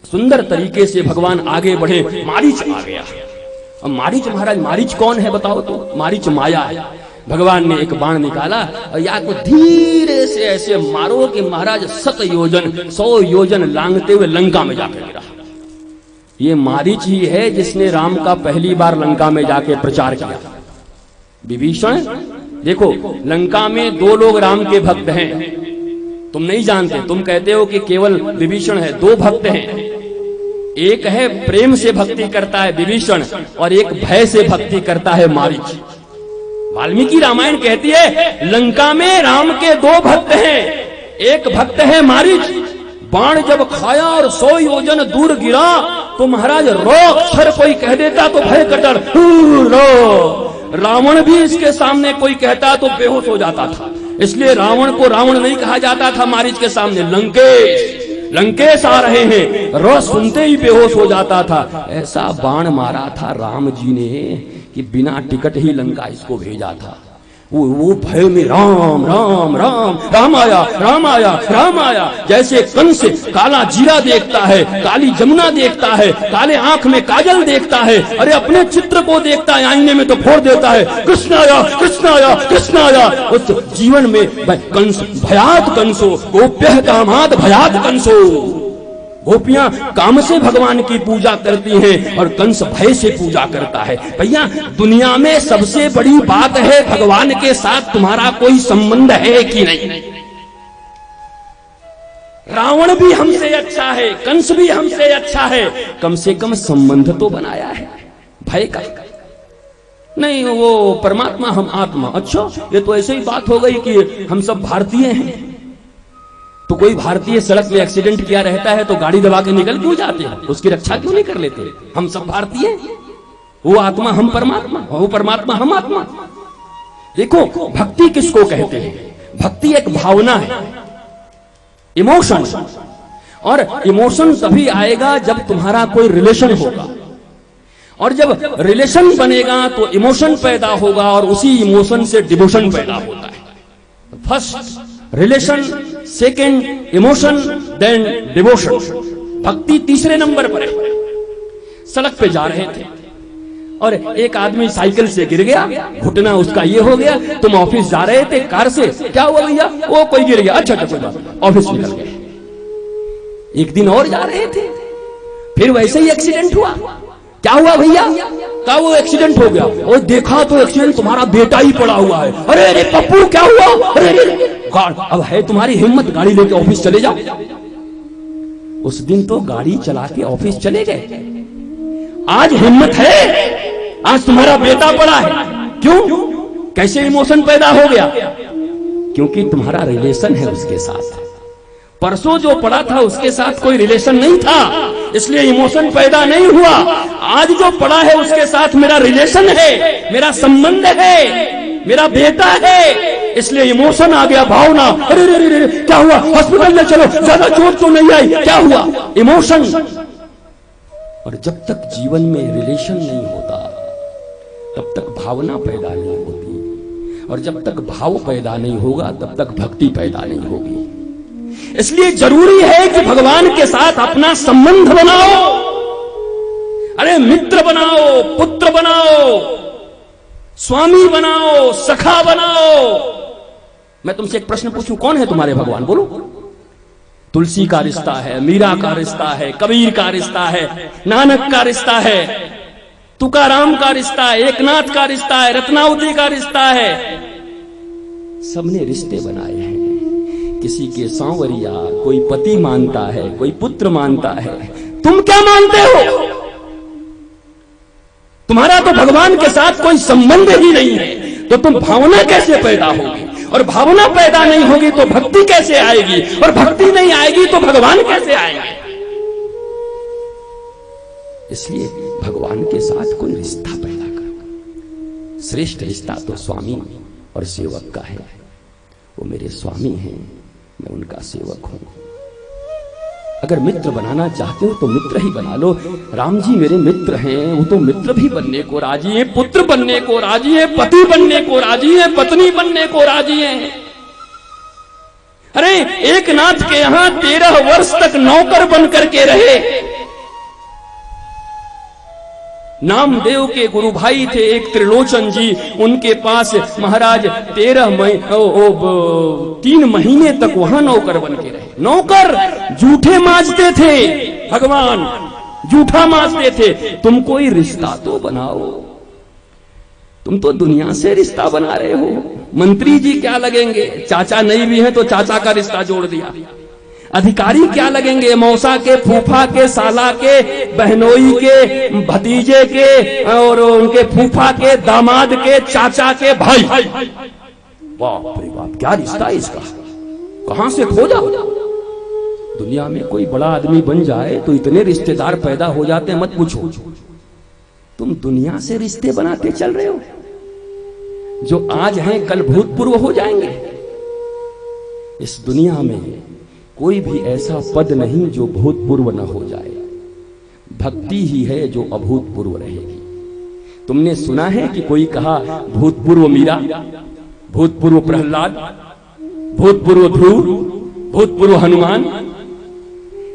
सुंदर तरीके से भगवान आगे बढ़े। मारीच आ गया। अब मारीच, महाराज मारीच कौन है बताओ तो? मारीच माया है। भगवान ने एक बाण निकाला और या को धीरे से ऐसे मारो कि महाराज 100 योजन लांघते हुए लंका में जाकर गिरा। ये मारीच ही है जिसने राम का पहली बार लंका में जाके प्रचार किया। विभीषण देखो, लंका में 2 लोग राम के भक्त हैं, तुम नहीं जानते। तुम कहते हो कि केवल विभीषण है। 2 भक्त हैं, एक है प्रेम से भक्ति करता है विभीषण और एक भय से भक्ति करता है मारीच। वाल्मीकि रामायण कहती है लंका में राम के 2 भक्त हैं। एक भक्त है मारीच, बाण जब खाया और 100 योजन दूर गिरा तो महाराज रो अक्षर कोई कह देता तो भय कटर रो। रावण भी इसके सामने कोई कहता तो बेहोश हो जाता था। इसलिए रावण को रावण नहीं कहा जाता था मारीच के सामने। लंकेश आ रहे हैं, रो सुनते ही बेहोश हो जाता था। ऐसा बाण मारा था राम जी ने कि बिना टिकट ही लंका इसको भेजा था। वो भय में राम राम राम, राम आया राम आया राम आया। जैसे कंस काला जीरा देखता है, काली जमुना देखता है, काले आंख में काजल देखता है, अरे अपने चित्र को देखता है आईने में तो फोड़ देता है, कृष्ण आया कृष्ण आया कृष्ण आया। उस जीवन में कंस भयात कंसो, गोप्य कामात भयात कंसो। गोपियां काम से भगवान की पूजा करती हैं और कंस भय से पूजा करता है। भैया दुनिया में सबसे बड़ी बात है भगवान के साथ तुम्हारा कोई संबंध है कि नहीं। रावण भी हमसे अच्छा है, कंस भी हमसे अच्छा है, कम से कम संबंध तो बनाया है। भय का नहीं, वो परमात्मा हम आत्मा। अच्छा ये तो ऐसे ही बात हो गई कि हम सब भारतीय हैं। तो कोई भारतीय सड़क में एक्सीडेंट किया रहता है तो गाड़ी दबा के निकल क्यों जाते हैं, उसकी रक्षा क्यों नहीं कर लेते? हम सब भारतीय, वो आत्मा हम परमात्मा, वो परमात्मा हम आत्मा। देखो भक्ति किसको कहते हैं? भक्ति एक भावना है, इमोशन। और इमोशन तभी आएगा जब तुम्हारा कोई रिलेशन होगा, और जब रिलेशन बनेगा तो इमोशन पैदा होगा और उसी इमोशन से डिवोशन पैदा होता है। First relation, second emotion, then devotion. भक्ति तीसरे नंबर पर है। सड़क पे जा रहे थे और एक आदमी साइकिल से गिर गया, घुटना उसका ये हो गया। तुम ऑफिस जा रहे थे कार से, क्या हुआ भैया? वो कोई गिर गया। अच्छा कोई बात, ऑफिस निकल गए। एक दिन और जा रहे थे, फिर वैसे ही एक्सीडेंट हुआ। क्या हुआ भैया? क्या वो एक्सीडेंट हो गया? और देखा तो एक्सीडेंट तुम्हारा बेटा ही पड़ा हुआ है। अरे अरे पप्पू क्या हुआ? अरे अब है तुम्हारी हिम्मत, गाड़ी लेके ऑफिस चले जाओ। उस दिन तो गाड़ी चला के ऑफिस चले गए। आज हिम्मत है, आज तुम्हारा बेटा पड़ा है। क्यों? कैसे इमोशन पैदा हो गया? क्योंकि तुम्हारा रिलेशन है उसके साथ। परसों जो पड़ा था उसके साथ कोई रिलेशन नहीं था, इसलिए इमोशन पैदा नहीं हुआ। आज जो पड़ा है उसके साथ मेरा रिलेशन है, मेरा संबंध है, मेरा बेटा है, इसलिए इमोशन आ गया, भावना। अरे रे रे रे, क्या हुआ? हॉस्पिटल ले चलो, ज्यादा चोट तो नहीं आई, क्या हुआ? इमोशन। और जब तक जीवन में रिलेशन नहीं होता तब तक भावना पैदा नहीं होती, और जब तक भाव पैदा नहीं होगा तब तक भक्ति पैदा नहीं होगी। इसलिए जरूरी है कि भगवान के साथ अपना संबंध बनाओ। अरे मित्र बनाओ, पुत्र बनाओ, स्वामी बनाओ, सखा बनाओ। मैं तुमसे एक प्रश्न पूछूं, कौन है तुम्हारे भगवान? बोलो। तुलसी का रिश्ता है, मीरा का रिश्ता है, कबीर का रिश्ता है, नानक का रिश्ता है, तुकाराम का रिश्ता है, एकनाथ का रिश्ता है, रत्नावती का रिश्ता है। सबने रिश्ते बनाए हैं। किसी के सांवरिया कोई पति मानता है, कोई पुत्र मानता है। तुम क्या मानते हो? तुम्हारा तो भगवान के साथ कोई संबंध ही नहीं है, तो तुम भावना कैसे पैदा होगी? और भावना पैदा नहीं होगी तो भक्ति कैसे आएगी? और भक्ति नहीं आएगी तो भगवान कैसे आएंगे? इसलिए भगवान के साथ कोई रिश्ता पैदा करो। श्रेष्ठ रिश्ता तो स्वामी और सेवक का है। वो मेरे स्वामी हैं, मैं उनका सेवक हूं। अगर मित्र बनाना चाहते हो तो मित्र ही बना लो। राम जी मेरे मित्र हैं, वो तो मित्र भी बनने को राजी हैं, पुत्र बनने को राजी हैं, पति बनने को राजी हैं, पत्नी बनने को राजी हैं। अरे एक नाथ के यहां 13 वर्ष तक नौकर बन करके रहे। नामदेव के गुरु भाई थे एक त्रिलोचन जी, उनके पास महाराज 3 महीने तक वहां नौकर बन के रहे। नौकर जूठे मांजते थे, भगवान जूठा मांजते थे। तुम कोई रिश्ता तो बनाओ। तुम तो दुनिया से रिश्ता बना रहे हो। मंत्री जी क्या लगेंगे? चाचा नहीं भी है तो चाचा का रिश्ता जोड़ दिया। अधिकारी क्या लगेंगे? मौसा के, फूफा के, साला के, बहनोई के, भतीजे के, और उनके फूफा के, दामाद के, चाचा के भाई। बाप रे बाप, क्या रिश्ता है इसका? कहां से खोजा? दुनिया में कोई बड़ा आदमी बन जाए तो इतने रिश्तेदार पैदा हो जाते हैं, मत पूछो। तुम दुनिया से रिश्ते बनाते चल रहे हो। जो आज हैं कल भूतपूर्व हो जाएंगे। इस दुनिया में कोई भी ऐसा पद नहीं जो भूतपूर्व न हो जाए। भक्ति ही है जो अभूतपूर्व रहेगी। तुमने सुना है कि कोई कहा भूतपूर्व मीरा, भूतपूर्व प्रहलाद, भूतपूर्व ध्रुव, भूतपूर्व हनुमान?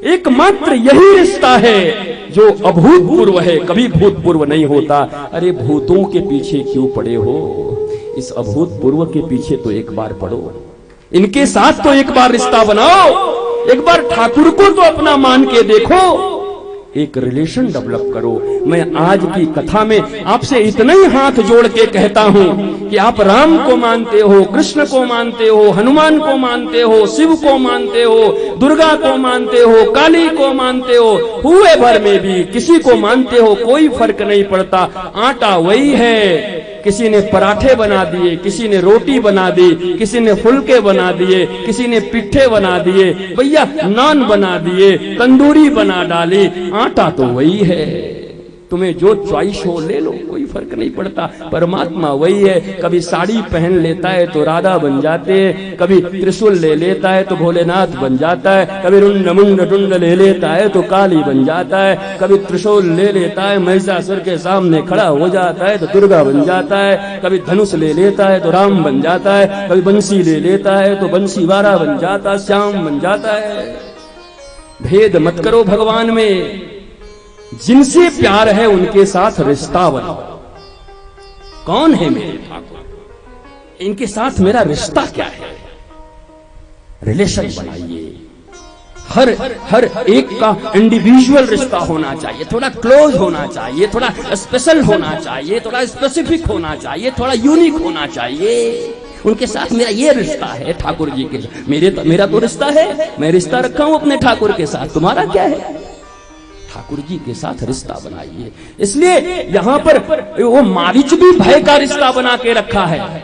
एकमात्र यही रिश्ता है जो अभूतपूर्व है, कभी भूतपूर्व नहीं होता। अरे भूतों के पीछे क्यों पड़े हो? इस अभूतपूर्व के पीछे तो एक बार पड़ो। इनके साथ तो एक बार रिश्ता बनाओ। एक बार ठाकुर को तो अपना मान के देखो। एक रिलेशन डेवलप करो। मैं आज की कथा में आपसे इतना ही हाथ जोड़ के कहता हूं कि आप राम को मानते हो, कृष्ण को मानते हो, हनुमान को मानते हो, शिव को मानते हो, दुर्गा को मानते हो, काली को मानते हो, हुए भर में भी किसी को मानते हो, कोई फर्क नहीं पड़ता। आटा वही है। किसी ने पराठे बना दिए, किसी ने रोटी बना दी, किसी ने फुलके बना दिए, किसी ने पिट्ठे बना दिए, भैया नान बना दिए, तंदूरी बना डाली, आटा तो वही है। तुम्हें जो चॉइस हो ले लो, कोई फर्क नहीं पड़ता। परमात्मा वही है। कभी साड़ी पहन लेता है तो राधा बन जाते हैं, कभी त्रिशूल ले लेता है तो भोलेनाथ बन जाता है, कभी रुंड मुंड टुंड ले लेता है तो काली बन जाता है, कभी त्रिशूल ले लेता है महिषासुर के सामने खड़ा हो जाता है तो दुर्गा बन जाता है, कभी धनुष ले लेता है तो राम बन जाता है, कभी बंसी ले लेता है तो बंसी वारा बन जाता है, श्याम बन जाता है। भेद मत करो भगवान में। जिनसे प्यार है उनके साथ रिश्ता बनाओ। कौन है मेरे ठाकुर? इनके साथ मेरा रिश्ता क्या है? रिलेशन बनाइए। हर एक का इंडिविजुअल रिश्ता होना चाहिए, थोड़ा क्लोज होना चाहिए, थोड़ा स्पेशल होना चाहिए, थोड़ा स्पेसिफिक होना चाहिए, थोड़ा यूनिक होना चाहिए। उनके साथ मेरा ये रिश्ता है ठाकुर जी के। मेरा तो रिश्ता है, मैं रिश्ता रखा हूं अपने ठाकुर के साथ। तुम्हारा क्या है? ठाकुर जी के साथ रिश्ता बनाइए। इसलिए यहां पर वो मारीच भी भय का रिश्ता बना के रखा है।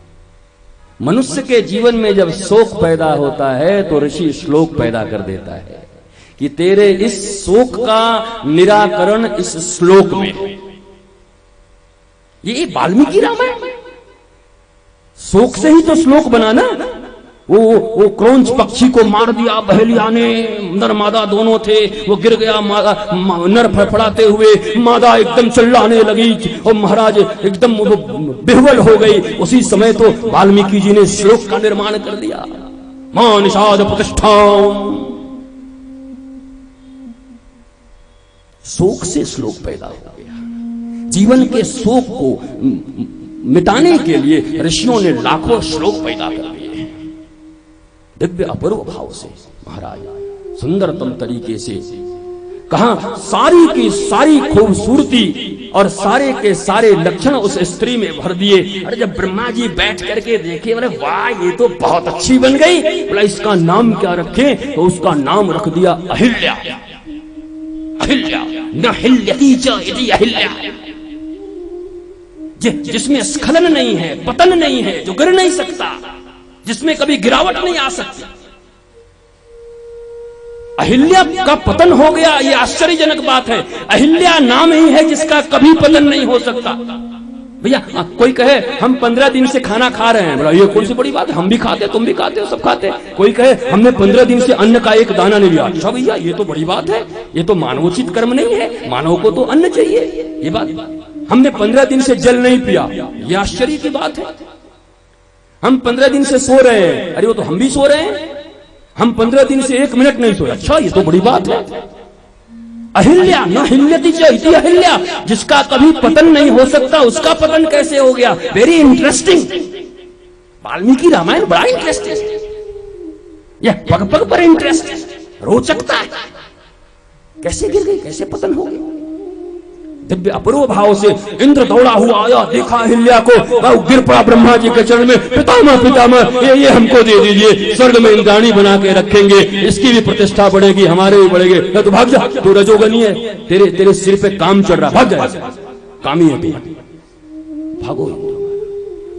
मनुष्य के जीवन में जब शोक पैदा होता है तो ऋषि श्लोक पैदा कर देता है कि तेरे इस शोक का निराकरण इस श्लोक में। ये वाल्मीकि रामायण, शोक से ही तो श्लोक बना ना। वो क्रौंच पक्षी को मार दिया बहेलिया ने, नर मादा दोनों थे, वो गिर गया, नर फड़फड़ाते हुए, मादा एकदम चिल्लाने लगी और महाराज एकदम बेहवल हो गई। उसी समय तो वाल्मीकि जी ने श्लोक का निर्माण कर दिया, मां निषाद प्रतिष्ठा। शोक से श्लोक पैदा हो गया। जीवन के शोक को मिटाने के लिए ऋषियों ने लाखों श्लोक पैदा कर दिए। दिव्य अपूर्व भाव से महाराज सुंदरतम तरीके से कहा, सारी की सारी खूबसूरती और सारे के सारे लक्षण उस स्त्री में भर दिए। अरे जब ब्रह्मा जी बैठ करके देखे, बोले वाह ये तो बहुत अच्छी बन गई। बोला इसका नाम क्या रखे? तो उसका नाम रख दिया अहिल्या। अहिल्या न हिल्यति च इति अहिल्या, जिसमें स्खलन नहीं है, पतन नहीं है, जो गिर नहीं सकता, जिसमें कभी गिरावट नहीं आ सकती। अहिल्या का पतन हो गया, ये आश्चर्यजनक बात है। अहिल्या नाम ही है जिसका कभी पतन नहीं हो सकता। भैया कोई कहे हम 15 दिन से खाना खा रहे हैं, बोला ये कौन सी बड़ी बात है, हम भी खाते, तुम भी खाते हो, सब खाते हैं। कोई कहे हमने 15 दिन से अन्न का एक दाना नहीं लिया, अच्छा भैया ये तो बड़ी बात है, ये तो मानवोचित कर्म नहीं है, मानव को तो अन्न चाहिए। ये बात हमने 15 दिन से जल नहीं पिया, ये आश्चर्य की बात है। हम 15 दिन से सो रहे हैं, अरे वो तो हम भी सो रहे हैं। हम 15 दिन से 1 मिनट नहीं सोए, अच्छा ये तो बड़ी बात है। अहिल्या न हिल्यति च इति अहिल्या, जिसका कभी पतन नहीं हो सकता उसका पतन कैसे हो गया? Very interesting. वाल्मीकि रामायण बड़ा इंटरेस्टिंग, यह पग पग पर इंटरेस्टिंग, रोचकता है। कैसे गिर गई, कैसे पतन हो गया? दिव्य अपूर्व भाव से इंद्र दौड़ा हुआ आया, देखा अहिल्या को, गिर पड़ा ब्रह्मा जी के चरण में, पितामह पितामह ये हमको दे दीजिए, स्वर्ग में इंद्राणी बना के रखेंगे, इसकी भी प्रतिष्ठा बढ़ेगी, हमारे भी बढ़ेंगे। तो भाग जा, तू रजोगनी है, तेरे सिर पे काम चढ़ रहा, भाग जा, कामी है तू, भागो।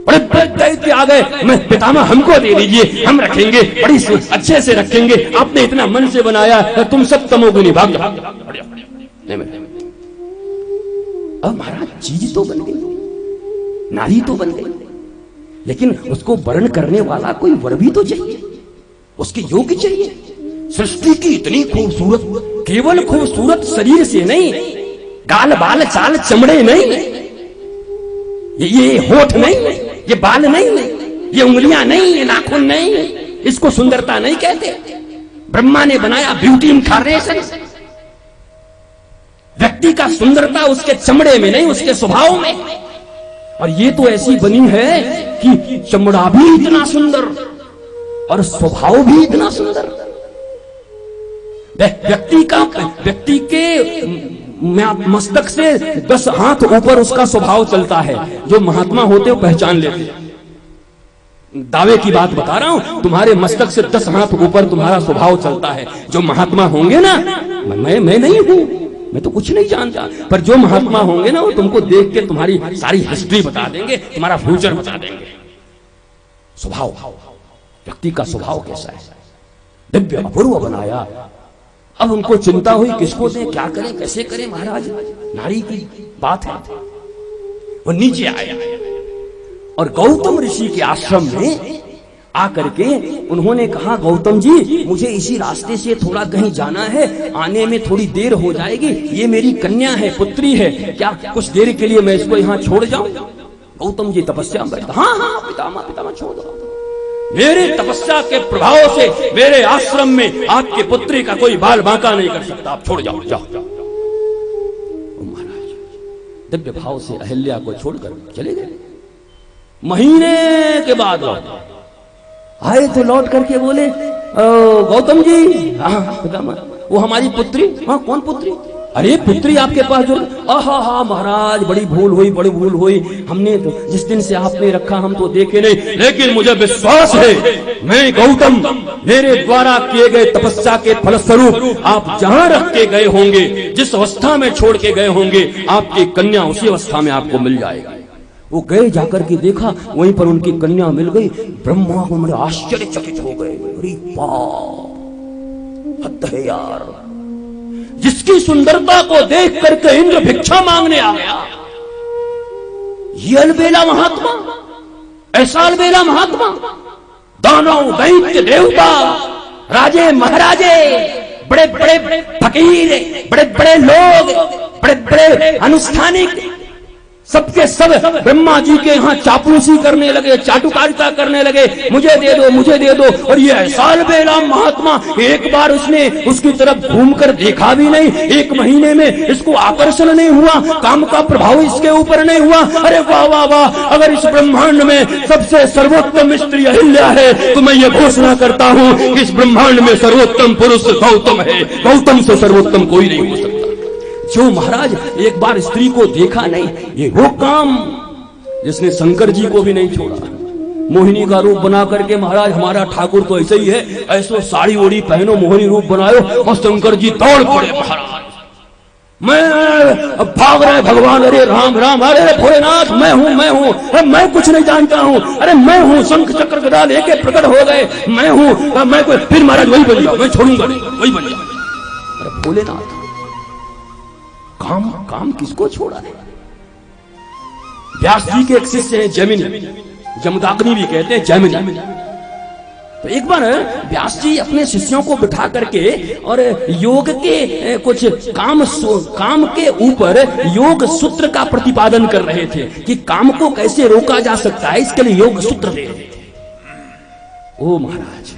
बड़े दैत्य आ गए, मैं पितामह हमको दे दीजिए, हम रखेंगे, बड़ी अच्छे से रखेंगे, आपने इतना मन से बनाया, तुम सब तमोगुनी, भाग जा। अब महाराज चीज तो बन गई, नारी तो बन गई, लेकिन उसको वर्ण करने वाला कोई वर भी तो चाहिए, उसके योग्य चाहिए। सृष्टि की इतनी खूबसूरत, केवल खूबसूरत शरीर से नहीं, गाल बाल चाल चमड़े नहीं, ये होठ नहीं, ये बाल नहीं, ये उंगलियां नहीं, ये नाखून नहीं, इसको सुंदरता नहीं कहते। ब्रह्मा ने बनाया ब्यूटी इनकार्नेशन। व्यक्ति का सुंदरता उसके चमड़े में नहीं, उसके स्वभाव में। और ये तो ऐसी बनी है कि चमड़ा भी इतना सुंदर और स्वभाव भी इतना सुंदर। व्यक्ति के मस्तक से 10 हाथ ऊपर उसका स्वभाव चलता है। जो महात्मा होते हो पहचान लेते। दावे की बात बता रहा हूं, तुम्हारे मस्तक से 10 हाथ ऊपर तुम्हारा स्वभाव चलता है। जो महात्मा होंगे ना, मैं नहीं हूं, मैं तो कुछ नहीं जानता, पर जो महात्मा होंगे ना वो तुमको देख के तुम्हारी सारी हिस्ट्री बता देंगे, तुम्हारा फ्यूचर बता देंगे। स्वभाव, व्यक्ति का स्वभाव कैसा है, दिव्य अपूर्व बनाया। अब उनको चिंता हुई किसको दें, क्या करें, कैसे करें। महाराज नारी की बात है। वो नीचे आया और गौतम ऋषि के आश्रम में आकर के उन्होंने कहा, गौतम जी मुझे इसी रास्ते से थोड़ा कहीं जाना है, आने में थोड़ी देर हो जाएगी, ये मेरी कन्या है, पुत्री है, क्या कुछ देर के लिए मैं इसको यहाँ छोड़ जाऊं? गौतम जी तपस्या में बैठा, हाँ पितामह छोड़ दो, मेरे तपस्या के प्रभाव से मेरे आश्रम में आपके पुत्री का कोई बाल बांका नहीं कर सकता, आप छोड़ जाओ, जाओ। महाराज दिव्य भाव से अहिल्या को छोड़कर चले गए। महीने के बाद आए तो लौट करके बोले, गौतम जी, हाँ पितामह, वो हमारी पुत्री, हाँ कौन पुत्री? अरे पुत्री आपके पास जो, हाँ महाराज बड़ी भूल हुई, हमने तो जिस दिन से आपने रखा हम तो देखे नहीं, लेकिन मुझे विश्वास है मैं गौतम, मेरे द्वारा किए गए तपस्या के फलस्वरूप आप जहां रख के गए होंगे, जिस अवस्था में छोड़ के गए होंगे, आपकी कन्या उसी अवस्था में आपको मिल जाएगी। वो गए, जाकर के देखा, वहीं पर उनकी कन्या मिल गई। ब्रह्मा को बड़े आश्चर्यचकित हो गए। अरे बाप, हद है यार, जिसकी सुंदरता को देख करके इंद्र भिक्षा मांगने आ गया, ये अलबेला महात्मा, ऐसा अलबेला महात्मा, दानव दैत्य देवता, राजे महाराजे, बड़े बड़े फकीर, बड़े बड़े लोग, बड़े बड़े अनुष्ठानिक, सबके सब ब्रह्मा जी के यहाँ चापलूसी करने लगे, चाटुकारिता करने लगे, मुझे दे दो, मुझे दे दो। और ये ऐसा अलबेला महात्मा, एक बार उसने उसकी तरफ घूमकर देखा भी नहीं, 1 महीने में इसको आकर्षण नहीं हुआ, काम का प्रभाव इसके ऊपर नहीं हुआ। अरे वाह वाह वाह, अगर इस ब्रह्मांड में सबसे सर्वोत्तम स्त्री अहिल्या है, तो मैं ये घोषणा करता हूँ कि इस ब्रह्मांड में सर्वोत्तम पुरुष गौतम है। गौतम से सर्वोत्तम कोई नहीं हो सकता। जो महाराज एक बार स्त्री को देखा नहीं, ये वो काम जिसने शंकर जी को भी नहीं छोड़ा। मोहिनी का रूप बना करके महाराज हमारा ठाकुर तो ऐसे ही है, ऐसो साड़ी ओड़ी पहनो, मोहिनी रूप बनायो, और शंकर जी दौड़ पड़े महाराज। मैं अब भाग रहे भगवान, अरे राम राम, अरे भोलेनाथ, मैं हूँ, अरे मैं कुछ नहीं जानता हूँ, अरे मैं हूँ, शंख चक्र गदा लेके प्रकट हो गए, मैं हूँ, मैं कोई, फिर महाराज वही बन जाओ, मैं छोड़ूंगा नहीं, वही बन जाओ। अरे भोलेनाथ, काम किसको छोड़ा है? व्यास जी के एक शिष्य हैं जैमिनी, जमदाग्नि भी कहते हैं जैमिनी। तो एक बार व्यास जी अपने शिष्यों को बिठा करके और योग के कुछ काम के ऊपर योग सूत्र का प्रतिपादन कर रहे थे कि काम को कैसे रोका जा सकता है, इसके लिए योग सूत्र दे रहे थे। ओ महाराज,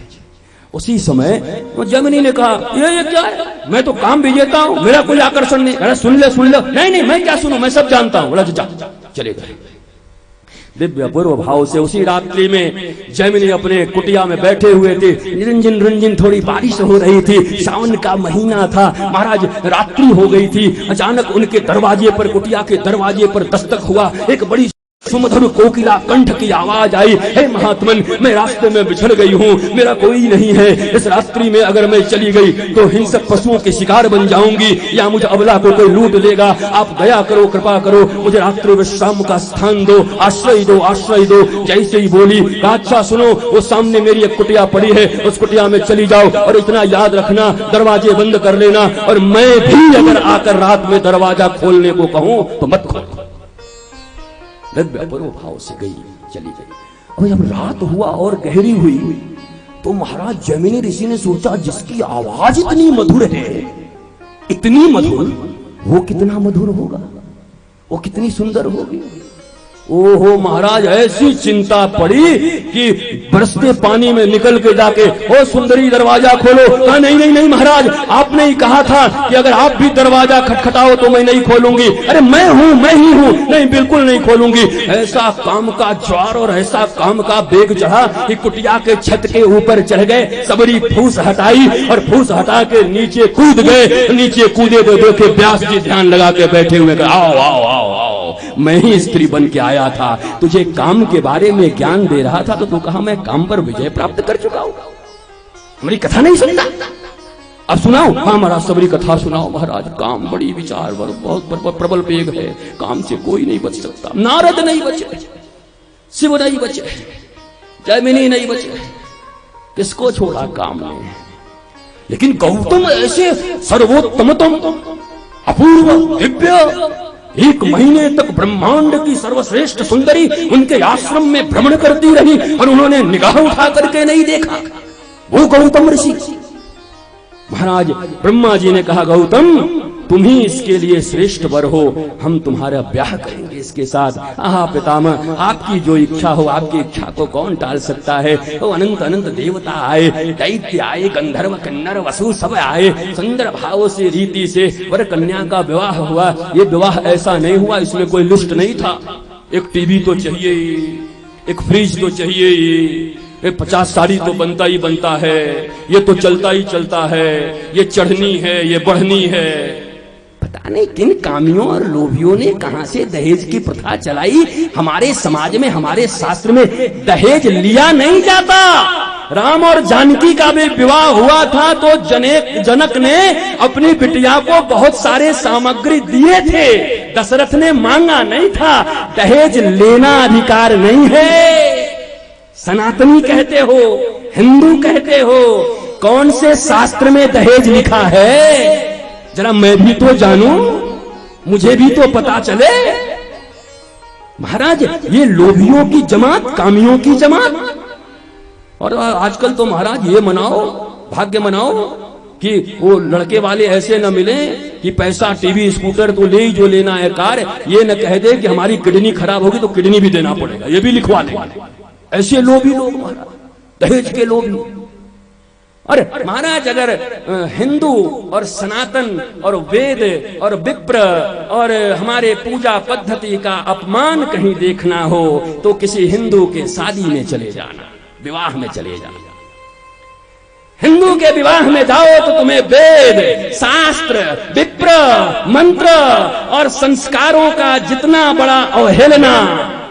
उसी समय वो जैमिनी ने कहा, ये क्या है, मैं तो काम भी देता हूं, मेरा कोई आकर्षण नहीं। अरे सुन ले, नहीं मैं क्या सुनूं, मैं सब जानता हूं। बोला जा, चले गए। दिव्य पूर्व भाव से उसी रात्रि में जैमिनी अपने कुटिया में बैठे हुए थे। निरंजन रंजन थोड़ी बारिश हो रही थी, सावन का महीना था महाराज, रात्रि हो गई थी। अचानक उनके दरवाजे पर, कुटिया के दरवाजे पर दस्तक हुआ। एक बड़ी सुमधुर कोकिला कंठ की आवाज आई, हे महात्मन, मैं रास्ते में बिछड़ गई हूँ, मेरा कोई नहीं है। इस रात्रि में अगर मैं चली गई तो हिंसक पशुओं के शिकार बन जाऊंगी, या मुझे अबला को कोई लूट लेगा। आप दया करो, कृपा करो, मुझे रात्रि विश्राम का स्थान दो, आश्रय दो, आश्रय दो। जैसे ही बोली, अच्छा सुनो, वो सामने मेरी एक कुटिया पड़ी है, उस कुटिया में चली जाओ, और इतना याद रखना, दरवाजे बंद कर लेना, और मैं भी अगर आकर रात में दरवाजा खोलने को कहूं तो मत खोलो। दिव्य पूर्व भाव से गई, चली गई। अब जब रात हुआ और गहरी हुई तो महाराज जैमिनी ऋषि ने सोचा, जिसकी आवाज इतनी मधुर है, इतनी मधुर, वो कितना मधुर होगा, वो कितनी सुंदर होगी। ओहो महाराज, ऐसी चिंता पड़ी कि बरसते पानी में निकल के जाके, ओ सुंदरी दरवाजा खोलो। कहा नहीं महाराज, आपने ही कहा था कि अगर आप भी दरवाजा खटखटाओ तो मैं नहीं खोलूंगी। अरे मैं हूँ, मैं ही हूँ, नहीं बिल्कुल नहीं खोलूंगी। ऐसा काम का ज्वार और ऐसा काम का बेग चढ़ा कि कुटिया के छत के ऊपर चढ़ गए, सबरी फूस हटाई और फूस हटा के नीचे कूद गए। नीचे कूदे तो देखे व्यास जी ध्यान लगा के बैठे हुए, आओ आओ आओ आओ, मैं ही स्त्री बन के आया था, तुझे काम के बारे में ज्ञान दे रहा था, तो तू कहा मैं काम पर विजय प्राप्त कर चुका हूं। हमारी कथा नहीं सुनता, अब सुनाओ। हाँ महाराज, सबरी कथा सुनाओ महाराज। काम बड़ी विचार, बहुत प्रबल वेग है, काम से कोई नहीं बच सकता। नारद नहीं बचे, शिव नहीं बचे, जैमिनी नहीं बचे, किसको छोड़ा काम ने। लेकिन गौतम ऐसे सर्वोत्तमतम, अपूर्व, दिव्य, 1 महीने तक ब्रह्मांड की सर्वश्रेष्ठ सुंदरी उनके आश्रम में भ्रमण करती रही और उन्होंने निगाह उठा करके नहीं देखा। वो गौतम ऋषि। महाराज ब्रह्मा जी ने कहा, गौतम तुम ही इसके लिए श्रेष्ठ वर हो, हम तुम्हारा ब्याह करेंगे इसके साथ। आहा पितामह, आपकी जो इच्छा हो, आपकी इच्छा को कौन टाल सकता है। वो अनंत अनंत देवता आए, दैत्य आए, गंधर्व किन्नर वसु सब आए, सुंदर भाव से रीति से वर कन्या का विवाह हुआ। ये विवाह ऐसा नहीं हुआ, इसमें कोई लिस्ट नहीं था। एक टीवी तो चाहिए, एक फ्रिज तो चाहिए, 50 साड़ी तो बनता ही बनता है, ये तो चलता ही चलता है, ये चढ़नी है, ये बढ़नी है। पता नहीं किन कामियों और लोभियों ने कहां से दहेज की प्रथा चलाई। हमारे समाज में, हमारे शास्त्र में दहेज लिया नहीं जाता। राम और जानकी का भी विवाह हुआ था तो जनक ने अपनी बिटिया को बहुत सारे सामग्री दिए थे, दशरथ ने मांगा नहीं था। दहेज लेना अधिकार नहीं है। सनातनी कहते हो, हिंदू कहते हो, कौन से शास्त्र में दहेज लिखा है? जरा मैं भी तो जानूं, मुझे भी तो पता चले। महाराज ये लोभियों की जमात, कामियों की जमात। और आजकल तो महाराज ये मनाओ, भाग्य मनाओ कि वो लड़के वाले ऐसे न मिले कि पैसा, टीवी, स्कूटर तो ले ही जो लेना है कार, ये न कह दे कि हमारी किडनी खराब होगी तो किडनी भी देना पड़ेगा, ये भी लिखवा देंगे। ऐसे लोभी लोग महाराज, दहेज के लोभी। अरे महाराज अगर हिंदू और सनातन और वेद और विप्र और हमारे पूजा पद्धति का अपमान कहीं देखना हो तो किसी हिंदू के शादी में चले जाना, विवाह में चले जाना। हिंदू के विवाह में जाओ तो तुम्हें वेद, शास्त्र, विप्र, मंत्र और संस्कारों का जितना बड़ा अवहेलना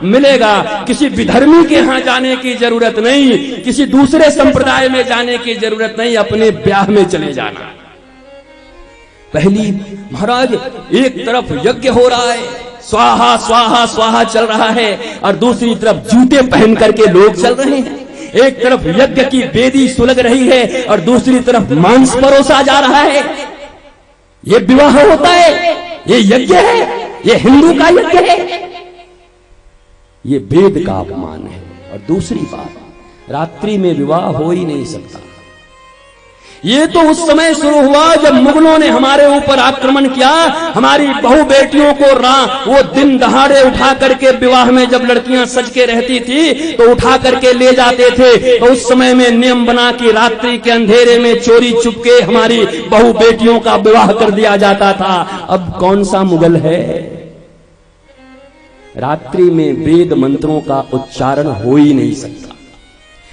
मिलेगा। किसी विधर्मी के यहां जाने की जरूरत नहीं, किसी दूसरे संप्रदाय में जाने की जरूरत नहीं, अपने ब्याह में चले जाना। पहली महाराज एक तरफ यज्ञ हो रहा है, स्वाहा स्वाहा स्वाहा चल रहा है, और दूसरी तरफ जूते पहन करके लोग चल रहे हैं। एक तरफ यज्ञ की वेदी सुलग रही है और दूसरी तरफ मांस परोसा जा रहा है। ये विवाह होता है, ये यज्ञ है, ये हिंदू का यज्ञ है, ये वेद का अपमान है। और दूसरी बात, रात्रि में विवाह हो ही नहीं सकता। ये तो उस समय शुरू हुआ जब मुगलों ने हमारे ऊपर आक्रमण किया। हमारी बहू बेटियों को वो दिन दहाड़े उठा करके विवाह में जब लड़कियां सज के रहती थी तो उठा करके ले जाते थे। तो उस समय में नियम बना कि रात्रि के अंधेरे में चोरी चुपके हमारी बहू बेटियों का विवाह कर दिया जाता था। अब कौन सा मुगल है? रात्रि में वेद मंत्रों का उच्चारण हो ही नहीं सकता,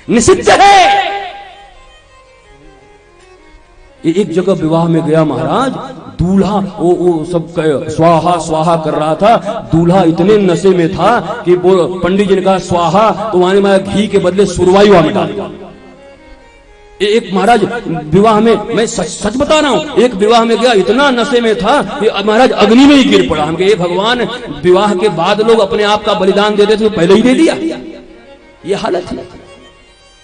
निषिद्ध है। एक जगह विवाह में गया महाराज, दूल्हा वो सब स्वाहा स्वाहा कर रहा था। दूल्हा इतने नशे में था कि वो पंडित जी ने कहा स्वाहा, तो वहां मैं घी के बदले सुरवाई में डाल दिया। एक महाराज विवाह में, मैं सच बता रहा हूं, एक विवाह में गया, इतना नशे में था कि महाराज अग्नि में ही गिर पड़ा। हम कहे भगवान, विवाह के बाद लोग अपने आप का बलिदान देते थे, पहले ही दे दिया। ये हालत है।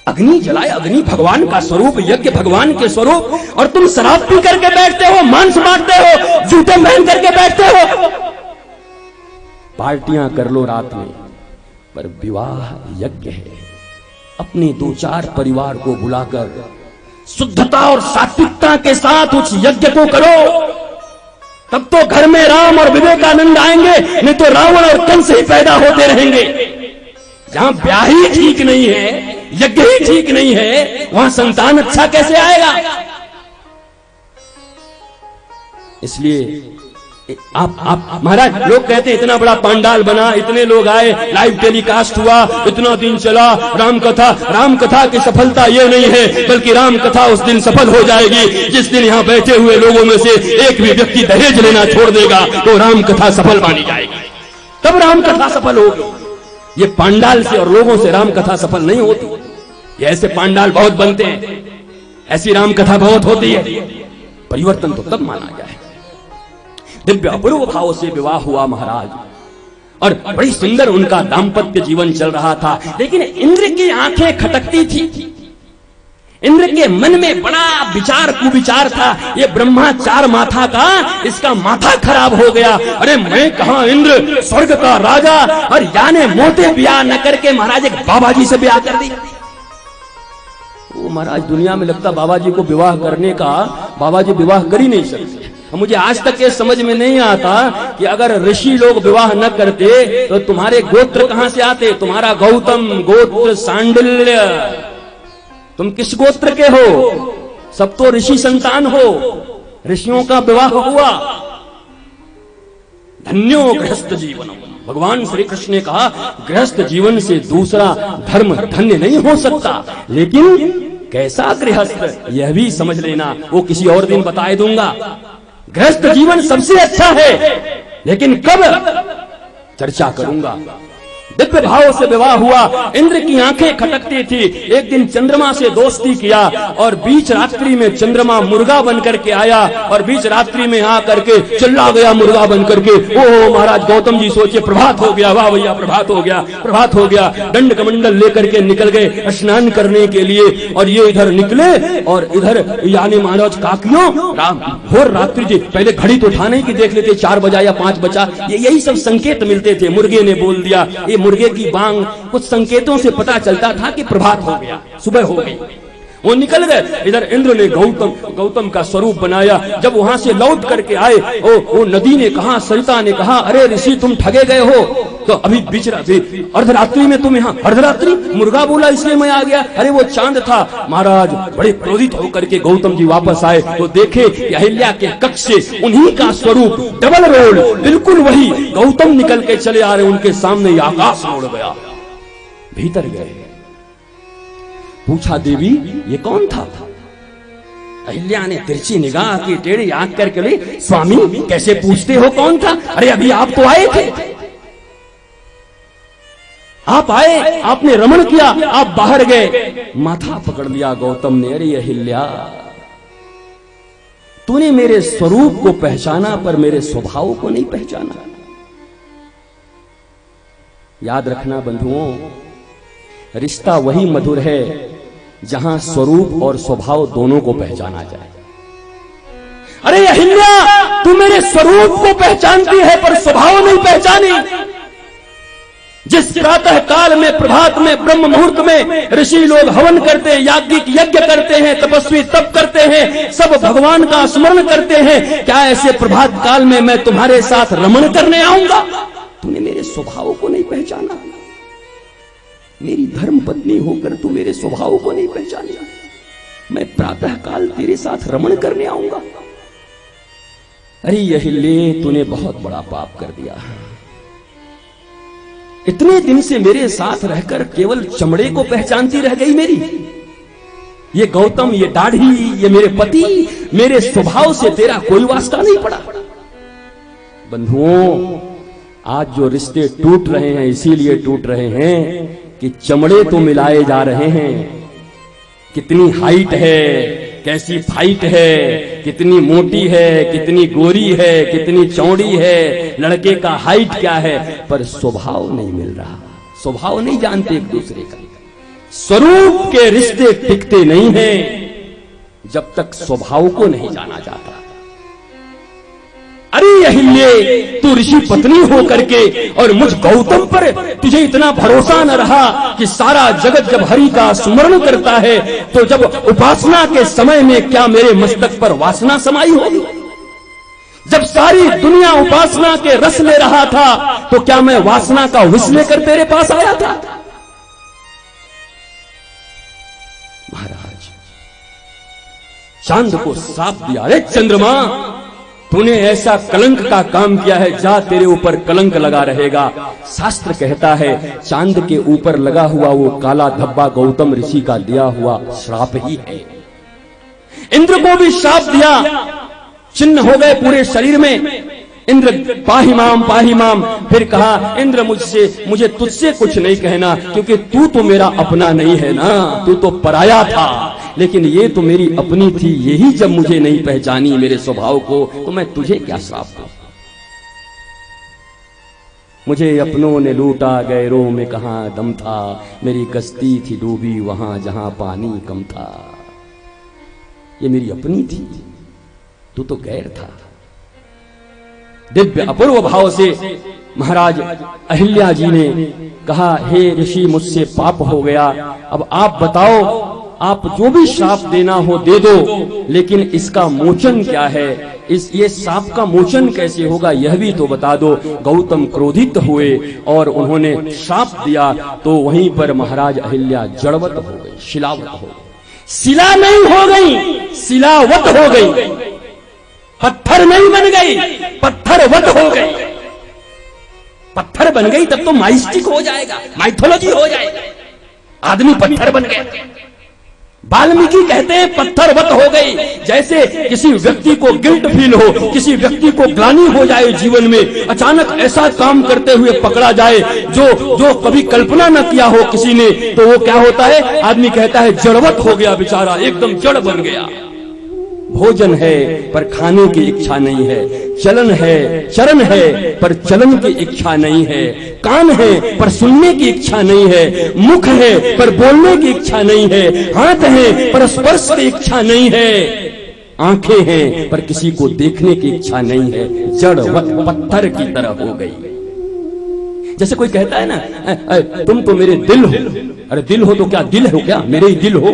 अग्नि जलाए, अग्नि भगवान का स्वरूप, यज्ञ भगवान के स्वरूप, और तुम शराब पी करके बैठते हो, मांस बांटते हो, जूते पहन करके बैठते हो। पार्टियां कर लो रात में, पर विवाह यज्ञ है। अपने 2-4 परिवार को बुलाकर शुद्धता और सात्विकता के साथ उस यज्ञ को करो, तब तो घर में राम और विवेकानंद आएंगे, नहीं तो रावण और कंस ही पैदा होते रहेंगे। जहां ब्याह ही ठीक नहीं है, यज्ञ ही ठीक नहीं है, वहां संतान अच्छा कैसे आएगा? इसलिए आप महाराज, लोग कहते हैं इतना बड़ा पंडाल बना, इतने लोग आए, लाइव टेलीकास्ट हुआ, इतना दिन चला राम कथा की सफलता ये नहीं है, बल्कि राम कथा उस दिन सफल हो जाएगी जिस दिन यहाँ बैठे हुए लोगों में से एक भी व्यक्ति दहेज लेना छोड़ देगा तो राम कथा सफल मानी जाएगी, तब राम कथा सफल होगी। ये पंडाल से और लोगों से राम कथा सफल नहीं होती। ये ऐसे पंडाल बहुत बनते हैं, ऐसी राम कथा बहुत होती है। परिवर्तन तो तब माना जाए। दिव्य अपूर्व भाव से विवाह हुआ महाराज, और बड़ी सुंदर उनका दाम्पत्य जीवन चल रहा था। लेकिन इंद्र की आंखें खटकती थी, इंद्र के मन में बड़ा विचार कुविचार था। ये ब्रह्मा 4 माथा का, इसका माथा खराब हो गया। अरे मैं कहा इंद्र स्वर्ग का राजा, और याने मोटे ब्याह न करके महाराज एक बाबा जी से ब्याह कर दिया। वो महाराज दुनिया में लगता बाबा जी को विवाह करने का, बाबा जी विवाह कर ही नहीं सकते। मुझे आज तक ये समझ में नहीं आता कि अगर ऋषि लोग विवाह न करते तो तुम्हारे गोत्र कहां से आते? तुम्हारा गौतम गोत्र, सांडिल्य, तुम किस गोत्र के हो? सब तो ऋषि संतान हो, ऋषियों का विवाह हुआ। धन्यो गृहस्थ जीवन। भगवान श्री कृष्ण ने कहा गृहस्थ जीवन से दूसरा धर्म धन्य नहीं हो सकता। लेकिन कैसा गृहस्थ, यह भी समझ लेना, वो किसी और दिन बताए दूंगा। गृहस्थ जीवन सबसे अच्छा है, लेकिन कब, चर्चा करूंगा। दिव्य भाव से विवाह हुआ। इंद्र की आंखें खटकती थी। एक दिन चंद्रमा से दोस्ती किया और बीच रात्रि में चंद्रमा मुर्गा बन करके आया और बीच रात्रि में आ करके चिल्ला गया मुर्गा बन करके, ओ महाराज गौतम जी सोचे प्रभात हो गया, वाह भैया प्रभात हो गया, प्रभात हो गया। दंड कमंडल लेकर के निकल गए स्नान करने के लिए और ये इधर निकले और इधर यानी महाराज काकियों घोर रात्रि थी। पहले घड़ी तो उठाने की देख लेते 4 बजा या 5 बजा, यही सब संकेत मिलते थे। मुर्गे ने बोल दिया, ये मुर्गे की बांग, कुछ संकेतों से पता चलता था कि प्रभात हो गया, सुबह हो गई। वो निकल गए। इधर इंद्र ने गौतम का स्वरूप बनाया। जब वहां से लौट करके आए, वो नदी ने कहा, सरिता ने कहा, अरे ऋषि तुम ठगे गए हो, तो अभी अर्धरात्रि में तुम यहाँ, अर्धरात्रि मुर्गा बोला इसलिए मैं आ गया, अरे वो चांद था। महाराज बड़े क्रोधित होकर के गौतम जी वापस आए तो देखे कि अहिल्या के कक्ष से उन्हीं का स्वरूप डबल रोल बिल्कुल वही गौतम निकल के चले आ रहे। उनके सामने आकाश उड़ गया। भीतर गए, पूछा देवी ये कौन था? अहिल्या ने तिरछी निगाह की, टेढ़ी आंख करके बोली, स्वामी कैसे पूछते हो कौन था? अरे अभी आप तो आए थे, आप आए, आपने रमण किया, आप बाहर गए। माथा पकड़ लिया गौतम ने, अरे अहिल्या तूने मेरे स्वरूप को पहचाना पर मेरे स्वभाव को नहीं पहचाना। याद रखना बंधुओं, रिश्ता वही मधुर है जहां स्वरूप और स्वभाव दोनों को पहचाना जाए। अरे अहिल्या तू मेरे स्वरूप को पहचानती है पर स्वभाव नहीं पहचानी। जिस प्रातः काल में, प्रभात में, ब्रह्म मुहूर्त में ऋषि लोग हवन करते हैं, याज्ञिक यज्ञ करते हैं, तपस्वी तप करते हैं, सब भगवान का स्मरण करते हैं, क्या ऐसे प्रभात काल में मैं तुम्हारे साथ रमण करने आऊंगा? तूने मेरे स्वभाव को नहीं पहचाना। मेरी धर्म पत्नी होकर तू मेरे स्वभाव को नहीं पहचाना। मैं प्रातः काल तेरे साथ रमण करने आऊंगा। अरे अहिल्ये तूने बहुत बड़ा पाप कर दिया। इतने दिन से मेरे साथ रहकर केवल चमड़े को पहचानती रह गई मेरी। ये गौतम, ये दाढ़ी, ये मेरे पति, मेरे स्वभाव से तेरा कोई वास्ता नहीं पड़ा। बंधुओं आज जो रिश्ते टूट रहे हैं इसीलिए टूट रहे हैं कि चमड़े तो मिलाए जा रहे हैं। कितनी हाइट है, कैसी फाइट है, कितनी मोटी है, कितनी गोरी है, कितनी चौड़ी है, लड़के का हाइट क्या है, पर स्वभाव नहीं मिल रहा। स्वभाव नहीं जानते एक दूसरे का। स्वरूप के रिश्ते टिकते नहीं हैं जब तक स्वभाव को नहीं जाना जाता। अरे अहिल्ये तू ऋषि पत्नी हो करके और मुझ गौतम पर तुझे इतना भरोसा न रहा कि सारा जगत जब हरि का स्मरण करता है तो जब उपासना के समय में क्या मेरे मस्तक पर वासना समाई होगी? जब सारी दुनिया उपासना के रस ले रहा था तो क्या मैं वासना का विष लेकर तेरे पास आया था? महाराज चांद को साफ दिया, अरे चंद्रमा तूने ऐसा कलंक का काम किया है, जा तेरे ऊपर कलंक लगा रहेगा। शास्त्र कहता है चांद के ऊपर लगा हुआ वो काला धब्बा गौतम ऋषि का दिया हुआ श्राप ही है। इंद्र को भी श्राप दिया, चिन्ह हो गए पूरे शरीर में। इंद्र पाहि माम, फिर कहा इंद्र मुझे तुझसे कुछ नहीं कहना क्योंकि तू तो मेरा अपना नहीं है ना, तू तो पराया था, लेकिन ये तो मेरी अपनी थी। यही जब मुझे नहीं पहचानी मेरे स्वभाव को तो मैं तुझे क्या श्राप दूं? मुझे अपनों ने लूटा, गैरों में कहां दम था, मेरी कश्ती थी डूबी वहां जहां पानी कम था। ये मेरी अपनी थी, तू तो गैर था। दिव्य अपूर्व भाव से महाराज अहिल्या जी ने कहा, हे ऋषि मुझसे पाप हो गया, अब आप बताओ, आप जो भी श्राप देना हो दे दो, लेकिन इसका मोचन क्या है? ये श्राप का मोचन कैसे होगा यह भी तो बता दो। गौतम क्रोधित हुए और उन्होंने श्राप दिया तो वहीं पर महाराज अहिल्या जड़वत हो गई, शिलावत हो गई। शिला नहीं हो गई, शिलावत हो गई। पत्थर नहीं बन गई, पत्थरवत हो गई। पत्थर बन गई तब तो माइस्टिक हो जाएगा, माइथोलॉजी हो जाएगा। आदमी पत्थर बन गया। वाल्मीकि कहते हैं पत्थरवत हो गई। जैसे किसी व्यक्ति को गिल्ट फील हो, किसी व्यक्ति को ग्लानि हो जाए जीवन में, अचानक ऐसा काम करते हुए पकड़ा जाए जो कभी कल्पना न किया हो किसी ने, तो वो क्या होता है, आदमी कहता है जड़वत हो गया, बेचारा एकदम जड़ बन गया। भोजन है पर खाने की इच्छा नहीं है, चलन है पर चलन की इच्छा नहीं है, कान है पर सुनने की इच्छा नहीं है, मुख है पर बोलने की इच्छा नहीं है, हाथ है पर स्पर्श की इच्छा नहीं है, आंखें हैं पर किसी को देखने की इच्छा नहीं है, जड़वत पत्थर की तरह हो गई। जैसे कोई कहता है ना, तुम तो मेरे दिल हो। अरे दिल हो तो क्या दिल हो, क्या मेरे ही दिल हो?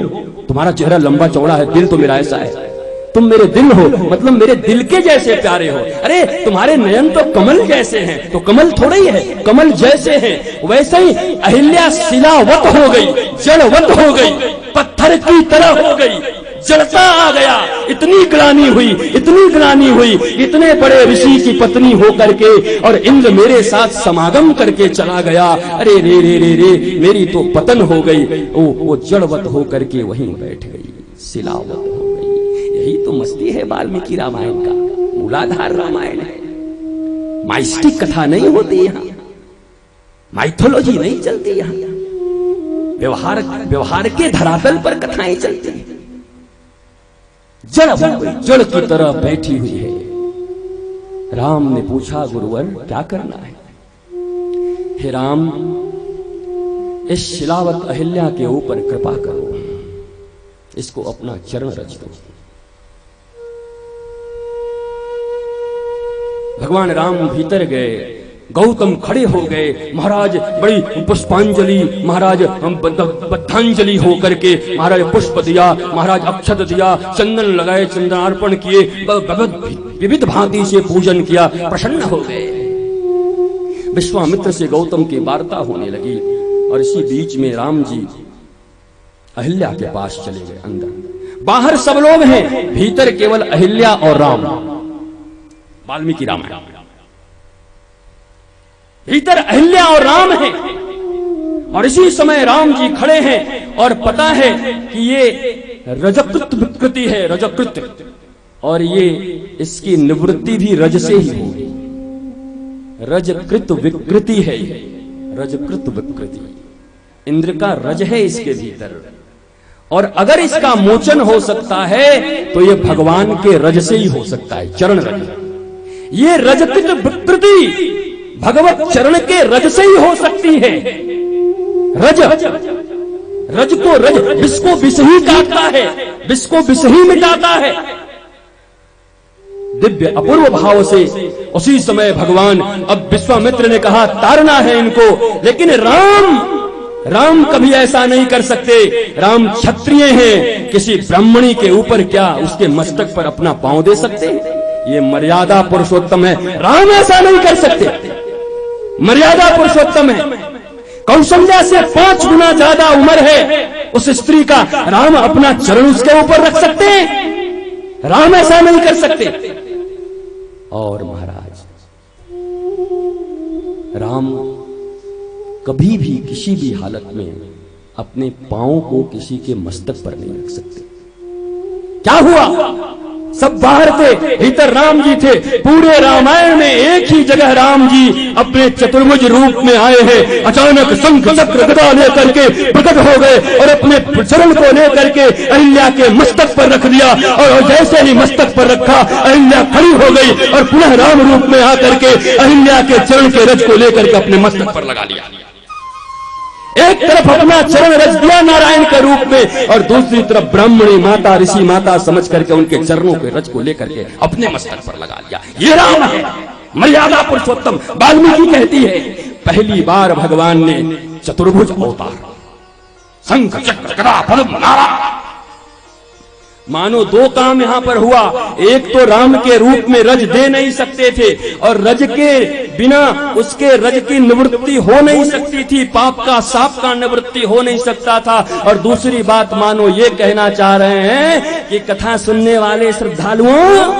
तुम्हारा चेहरा लंबा चौड़ा है, दिल तो मेरा ऐसा है। तुम मेरे दिल हो मतलब मेरे दिल के जैसे प्यारे हो। अरे तुम्हारे नयन तो कमल जैसे हैं, तो कमल थोड़ा ही है, कमल जैसे हैं। वैसे ही अहिल्या शिलावत हो गई, जड़वत हो गई, पत्थर की तरह हो गई, जड़ता आ गया। इतनी ग्लानि हुई, इतने बड़े ऋषि की पत्नी होकर के, और इंद्र मेरे साथ समागम करके चला गया। अरे रे रे रे रे, मेरी तो पतन हो गई। वो जड़वत होकर के वहीं बैठ गई, शिलावत हो गई। यही तो मस्ती है वाल्मीकि रामायण का, मूलाधार रामायण है। माइस्टिक कथा नहीं होती यहाँ, माइथोलॉजी नहीं चलती यहाँ, व्यवहार के धरातल पर कथाएं चलती हैं। जड़ की तरह बैठी हुई है। राम ने पूछा, गुरुवर क्या करना है? हे राम, इस शिलावत अहिल्या के ऊपर कृपा करो, इसको अपना चरण रच दो। भगवान राम भीतर गए, गौतम खड़े हो गए। महाराज बड़ी पुष्पांजलि, महाराज बद्धांजलि होकर के महाराज पुष्प दिया, महाराज अक्षत दिया, चंदन लगाए, चंदनार्पण किए, विविध भांति से पूजन किया, प्रसन्न हो गए। विश्वामित्र से गौतम की वार्ता होने लगी, और इसी बीच में राम जी अहिल्या के पास चले गए। अंदर बाहर सब लोग हैं, भीतर केवल अहिल्या और राम। वाल्मीकि रामायण, भीतर अहिल्या और राम है, और इसी समय राम जी खड़े हैं, और पता है कि ये रजकृत विकृति है, रजकृत, और ये इसकी निवृत्ति भी रज से ही होगी। रजकृत विकृति है, रजकृत विकृति इंद्र का रज है इसके भीतर, और अगर इसका मोचन हो सकता है तो ये भगवान के रज से ही हो सकता है, चरण रज। ये रजकृत विकृति भगवत चरण के रज से ही हो सकती है। रज को रज, विष को विष ही काटता है, विष को विष ही मिटाता है। दिव्य अपूर्व भाव से उसी समय भगवान, अब विश्वामित्र ने कहा तारना है इनको, लेकिन राम कभी ऐसा नहीं कर सकते। राम क्षत्रिय हैं, किसी ब्राह्मणी के ऊपर क्या उसके मस्तक पर अपना पांव दे सकते हैं? ये मर्यादा पुरुषोत्तम है, राम ऐसा नहीं कर सकते। मर्यादा पुरुषोत्तम है, कौशल्या से 5 गुना ज्यादा उम्र है उस स्त्री का, राम अपना चरण उसके ऊपर रख सकते हैं? राम ऐसा नहीं कर सकते। और महाराज राम कभी भी किसी भी हालत में अपने पांव को किसी के मस्तक पर नहीं रख सकते। क्या हुआ? सब बाहर थे, भीतर राम जी थे। पूरे रामायण में एक ही जगह राम जी अपने चतुर्भुज रूप में आए हैं। अचानक शंख चक्र गदा लेकर के प्रकट हो गए और अपने चरण को लेकर के अहिल्या के मस्तक पर रख दिया, और जैसे ही मस्तक पर रखा अहिल्या खड़ी हो गई और पुनः राम रूप में आकर के अहिल्या के चरण के रज को लेकर के अपने मस्तक पर लगा लिया। एक तरफ अपना चरण रच दिया नारायण के रूप में, और दूसरी तरफ ब्राह्मणी माता, ऋषि माता समझ करके उनके चरणों के रच को लेकर के अपने मस्तक पर लगा लिया। ये राम है, मर्यादा पुरुषोत्तम। वाल्मीकि कहती है पहली बार भगवान ने चतुर्भुज अवतार, शंख चक्र गदा पद्म नारा, मानो 2 काम यहां पर हुआ। एक तो राम के रूप में रज दे नहीं सकते थे, और रज के बिना उसके रज की निवृत्ति हो नहीं सकती थी, पाप का साप का निवृत्ति हो नहीं सकता था। और दूसरी बात मानो ये कहना चाह रहे हैं कि कथा सुनने वाले श्रद्धालुओं,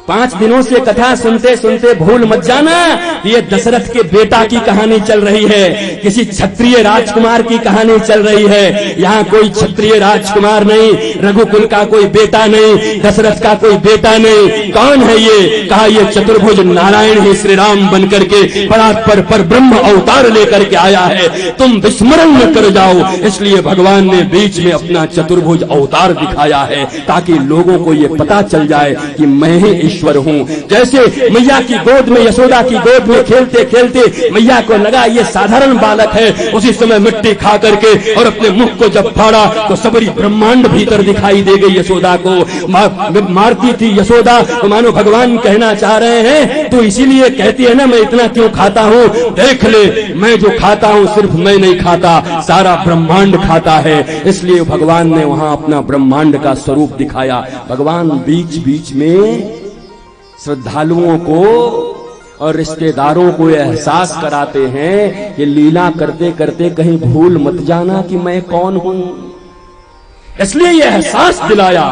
5 दिनों से कथा सुनते सुनते भूल मत जाना कि ये दशरथ के बेटा की कहानी चल रही है, किसी क्षत्रिय राजकुमार की कहानी चल रही है। यहाँ कोई क्षत्रिय राजकुमार नहीं, रघुकुल का कोई बेटा नहीं, दशरथ का कोई बेटा नहीं। कौन है ये? कहा ये चतुर्भुज नारायण ही श्री राम बन करके पर ब्रह्म अवतार लेकर के आया है, तुम विस्मरण न कर जाओ। इसलिए भगवान ने बीच में अपना चतुर्भुज अवतार दिखाया है ताकि लोगों को ये पता चल जाए कि मैं ही ईश्वर हूँ। जैसे मैया की गोद में, यशोदा की गोद में खेलते खेलते मैया को लगा ये साधारण बालक है, उसी समय मिट्टी खा करके और अपने मुख को जब फाड़ा तो सबरी ब्रह्मांड भीतर दिखाई दे गई। यशोदा को मारती थी यशोदा, तो मानो भगवान कहना चाह रहे हैं तो इसीलिए कहती है ना मैं इतना क्यों खाता हूँ, देख ले मैं जो खाता हूँ सिर्फ मैं नहीं खाता, सारा ब्रह्मांड खाता है। इसलिए भगवान ने वहां अपना ब्रह्मांड का स्वरूप दिखाया। भगवान बीच बीच में श्रद्धालुओं को और रिश्तेदारों को एहसास कराते हैं कि लीला करते करते कहीं भूल मत जाना कि मैं कौन हूं। इसलिए यह एहसास दिलाया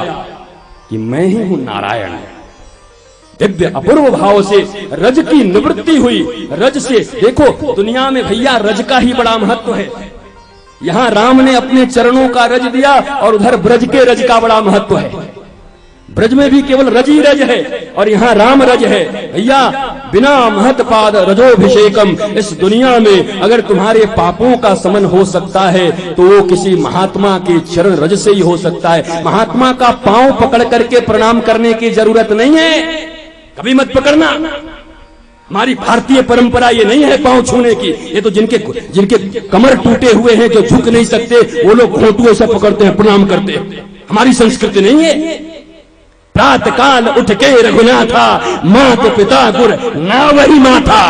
कि मैं ही हूं नारायण। दिव्य अपूर्व भाव से रज की निवृत्ति हुई। रज से देखो दुनिया में भैया रज का ही बड़ा महत्व है। यहां राम ने अपने चरणों का रज दिया और उधर ब्रज के रज का बड़ा महत्व है। ब्रज में भी केवल रज ही रज है और यहाँ राम रज है। भैया बिना महत्पाद रजोभिषेकम, इस दुनिया में अगर तुम्हारे पापों का समन हो सकता है तो वो किसी महात्मा के चरण रज से ही हो सकता है। महात्मा का पांव पकड़ करके प्रणाम करने की जरूरत नहीं है, कभी मत पकड़ना। हमारी भारतीय परंपरा ये नहीं है पांव छूने की। ये तो जिनके कमर टूटे हुए हैं, जो झुक नहीं सकते, वो लोग घोंटू ऐसा पकड़ते हैं, प्रणाम करते हैं। हमारी संस्कृति नहीं है। प्रातः काल उठ के रघुनाथा, मात पिता गुर ना वही माथा।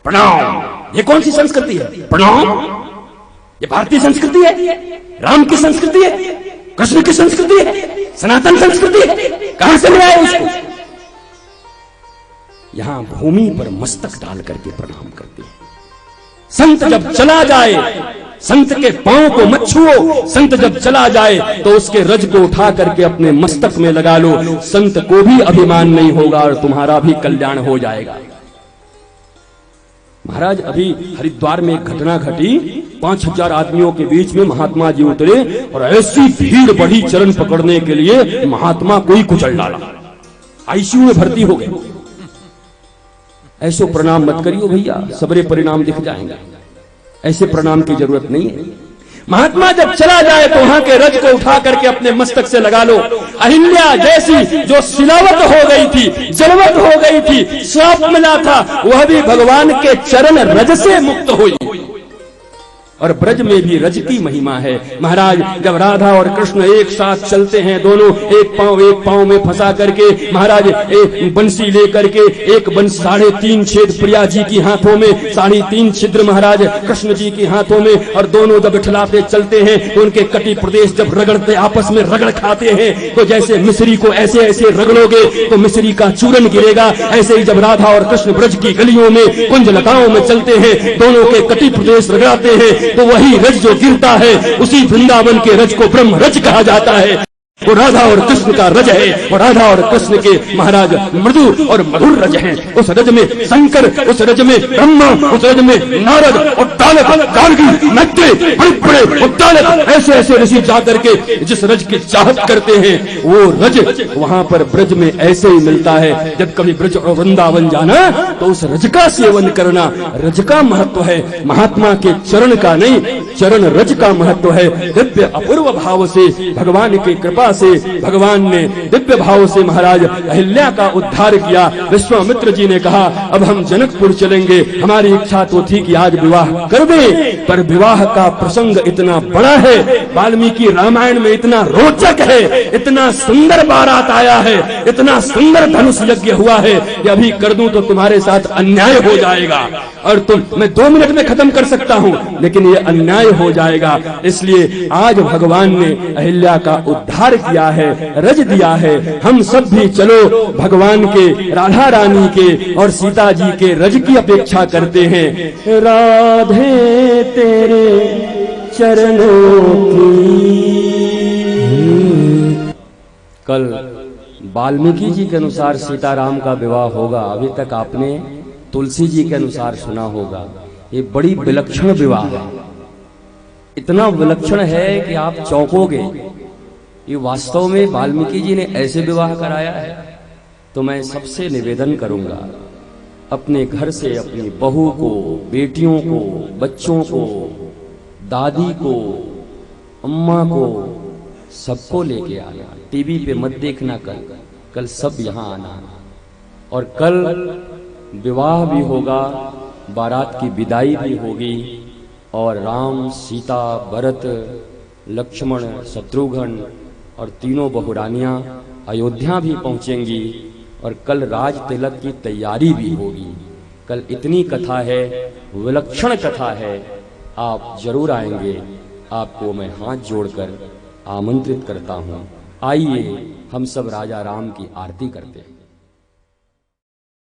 प्रणाम, ये कौन सी संस्कृति है? प्रणाम, ये भारतीय संस्कृति है, राम की संस्कृति है, कृष्ण की संस्कृति है, सनातन संस्कृति है। कहां से मिला है उसको? यहां भूमि पर मस्तक डाल करके प्रणाम करते हैं। संत जब चला जाए, संत के पांव को मत छुओ। संत जब चला जाए तो उसके रज को उठा करके अपने मस्तक में लगा लो। संत को भी अभिमान नहीं होगा और तुम्हारा भी कल्याण हो जाएगा। महाराज अभी हरिद्वार में एक घटना घटी। 5000 आदमियों के बीच में महात्मा जी उतरे और ऐसी भीड़ बढ़ी चरण पकड़ने के लिए, महात्मा को ही कुचल डाला, आईसीयू में भर्ती हो गए। ऐसो प्रणाम मत करियो भैया, सबरे परिणाम दिख जाएंगे। ऐसे प्रणाम की जरूरत नहीं है। महात्मा जब चला जाए तो वहां के रज को उठा करके अपने मस्तक से लगा लो। अहिल्या जैसी जो सिलावट हो गई थी, जलवट हो गई थी, श्राप मिला था, वह भी भगवान के चरण रज से मुक्त हुई। और ब्रज में भी रज की महिमा है। महाराज जब राधा और कृष्ण एक साथ चलते हैं, दोनों एक पांव में फंसा करके, महाराज एक बंसी लेकर के, एक बंसी 3.5 छेद प्रिया जी की हाथों में, 3.5 छिद्र महाराज कृष्ण जी की हाथों में, और दोनों जब इठलाते चलते हैं तो उनके कटी प्रदेश जब रगड़ते, आपस में रगड़ खाते हैं, तो जैसे मिश्री को ऐसे ऐसे रगड़ोगे तो मिश्री का चूरन गिरेगा, ऐसे ही जब राधा और कृष्ण ब्रज की गलियों में, कुंज लताओं में चलते हैं, दोनों के कटी प्रदेश रगड़ाते हैं, तो वही रज जो गिरता है, उसी वृंदावन के रज को ब्रह्म रज कहा जाता है। वो राधा और कृष्ण का रज है। और राधा और कृष्ण के महाराज मृदु और मधुर रज हैं। उस रज में शंकर, उस रज में ब्रह्मा, उस रज में नारद और गार्गी, मैत्रेय, बड़े उद्दालक, ऐसे ऐसे ऋषि जाकर के जिस रज की चाहत करते हैं, वो रज वहां पर ब्रज में ऐसे ही मिलता है। जब कभी ब्रज और वृंदावन जाना तो उस रज का सेवन करना। रज का महत्व है, महात्मा के चरण का नहीं, चरण रज का महत्व है। दिव्य अपूर्व भाव से भगवान की कृपा से भगवान ने दिव्य भाव से महाराज अहिल्या का उद्धार किया। विश्वामित्र जी ने कहा अब हम जनकपुर चलेंगे। हमारी इच्छा तो थी कि आज विवाह कर दें, पर विवाह का प्रसंग इतना बड़ा है, वाल्मीकि रामायण में इतना रोचक है, इतना सुंदर बारात आया है, इतना सुंदर धनुष यज्ञ हुआ है कि अभी कर दूं तो तुम्हारे साथ अन्याय हो जाएगा। और मैं 2 मिनट में खत्म कर सकता हूं, लेकिन ये अन्याय हो जाएगा। इसलिए आज भगवान ने अहिल्या का उद्धार किया है, रज दिया है। हम सब भी चलो भगवान के, राधा रानी के और सीता जी के रज की अपेक्षा करते हैं। राधे तेरे चरणों की। कल वाल्मीकि जी के अनुसार सीताराम का विवाह होगा, अभी तक आपने तुलसी जी के अनुसार सुना होगा। ये बड़ी विलक्षण विवाह है, इतना विलक्षण है कि आप चौंकोगे। ये वास्तव में वाल्मीकि जी ने ऐसे विवाह कराया है। तो मैं सबसे निवेदन करूंगा, अपने घर से अपनी बहू को, बेटियों को, बच्चों को, दादी को, अम्मा को, सबको लेके आना। टीवी पे मत देखना, कल सब यहां आना। और कल विवाह भी होगा, बारात की विदाई भी होगी, और राम, सीता, भरत, लक्ष्मण, शत्रुघ्न और तीनों बहुरानियां अयोध्या भी पहुंचेंगी। और कल राज तिलक की तैयारी भी होगी। कल इतनी कथा है, विलक्षण कथा है, आप जरूर आएंगे। आपको मैं हाथ जोड़कर आमंत्रित करता हूं। आइए हम सब राजा राम की आरती करते हैं।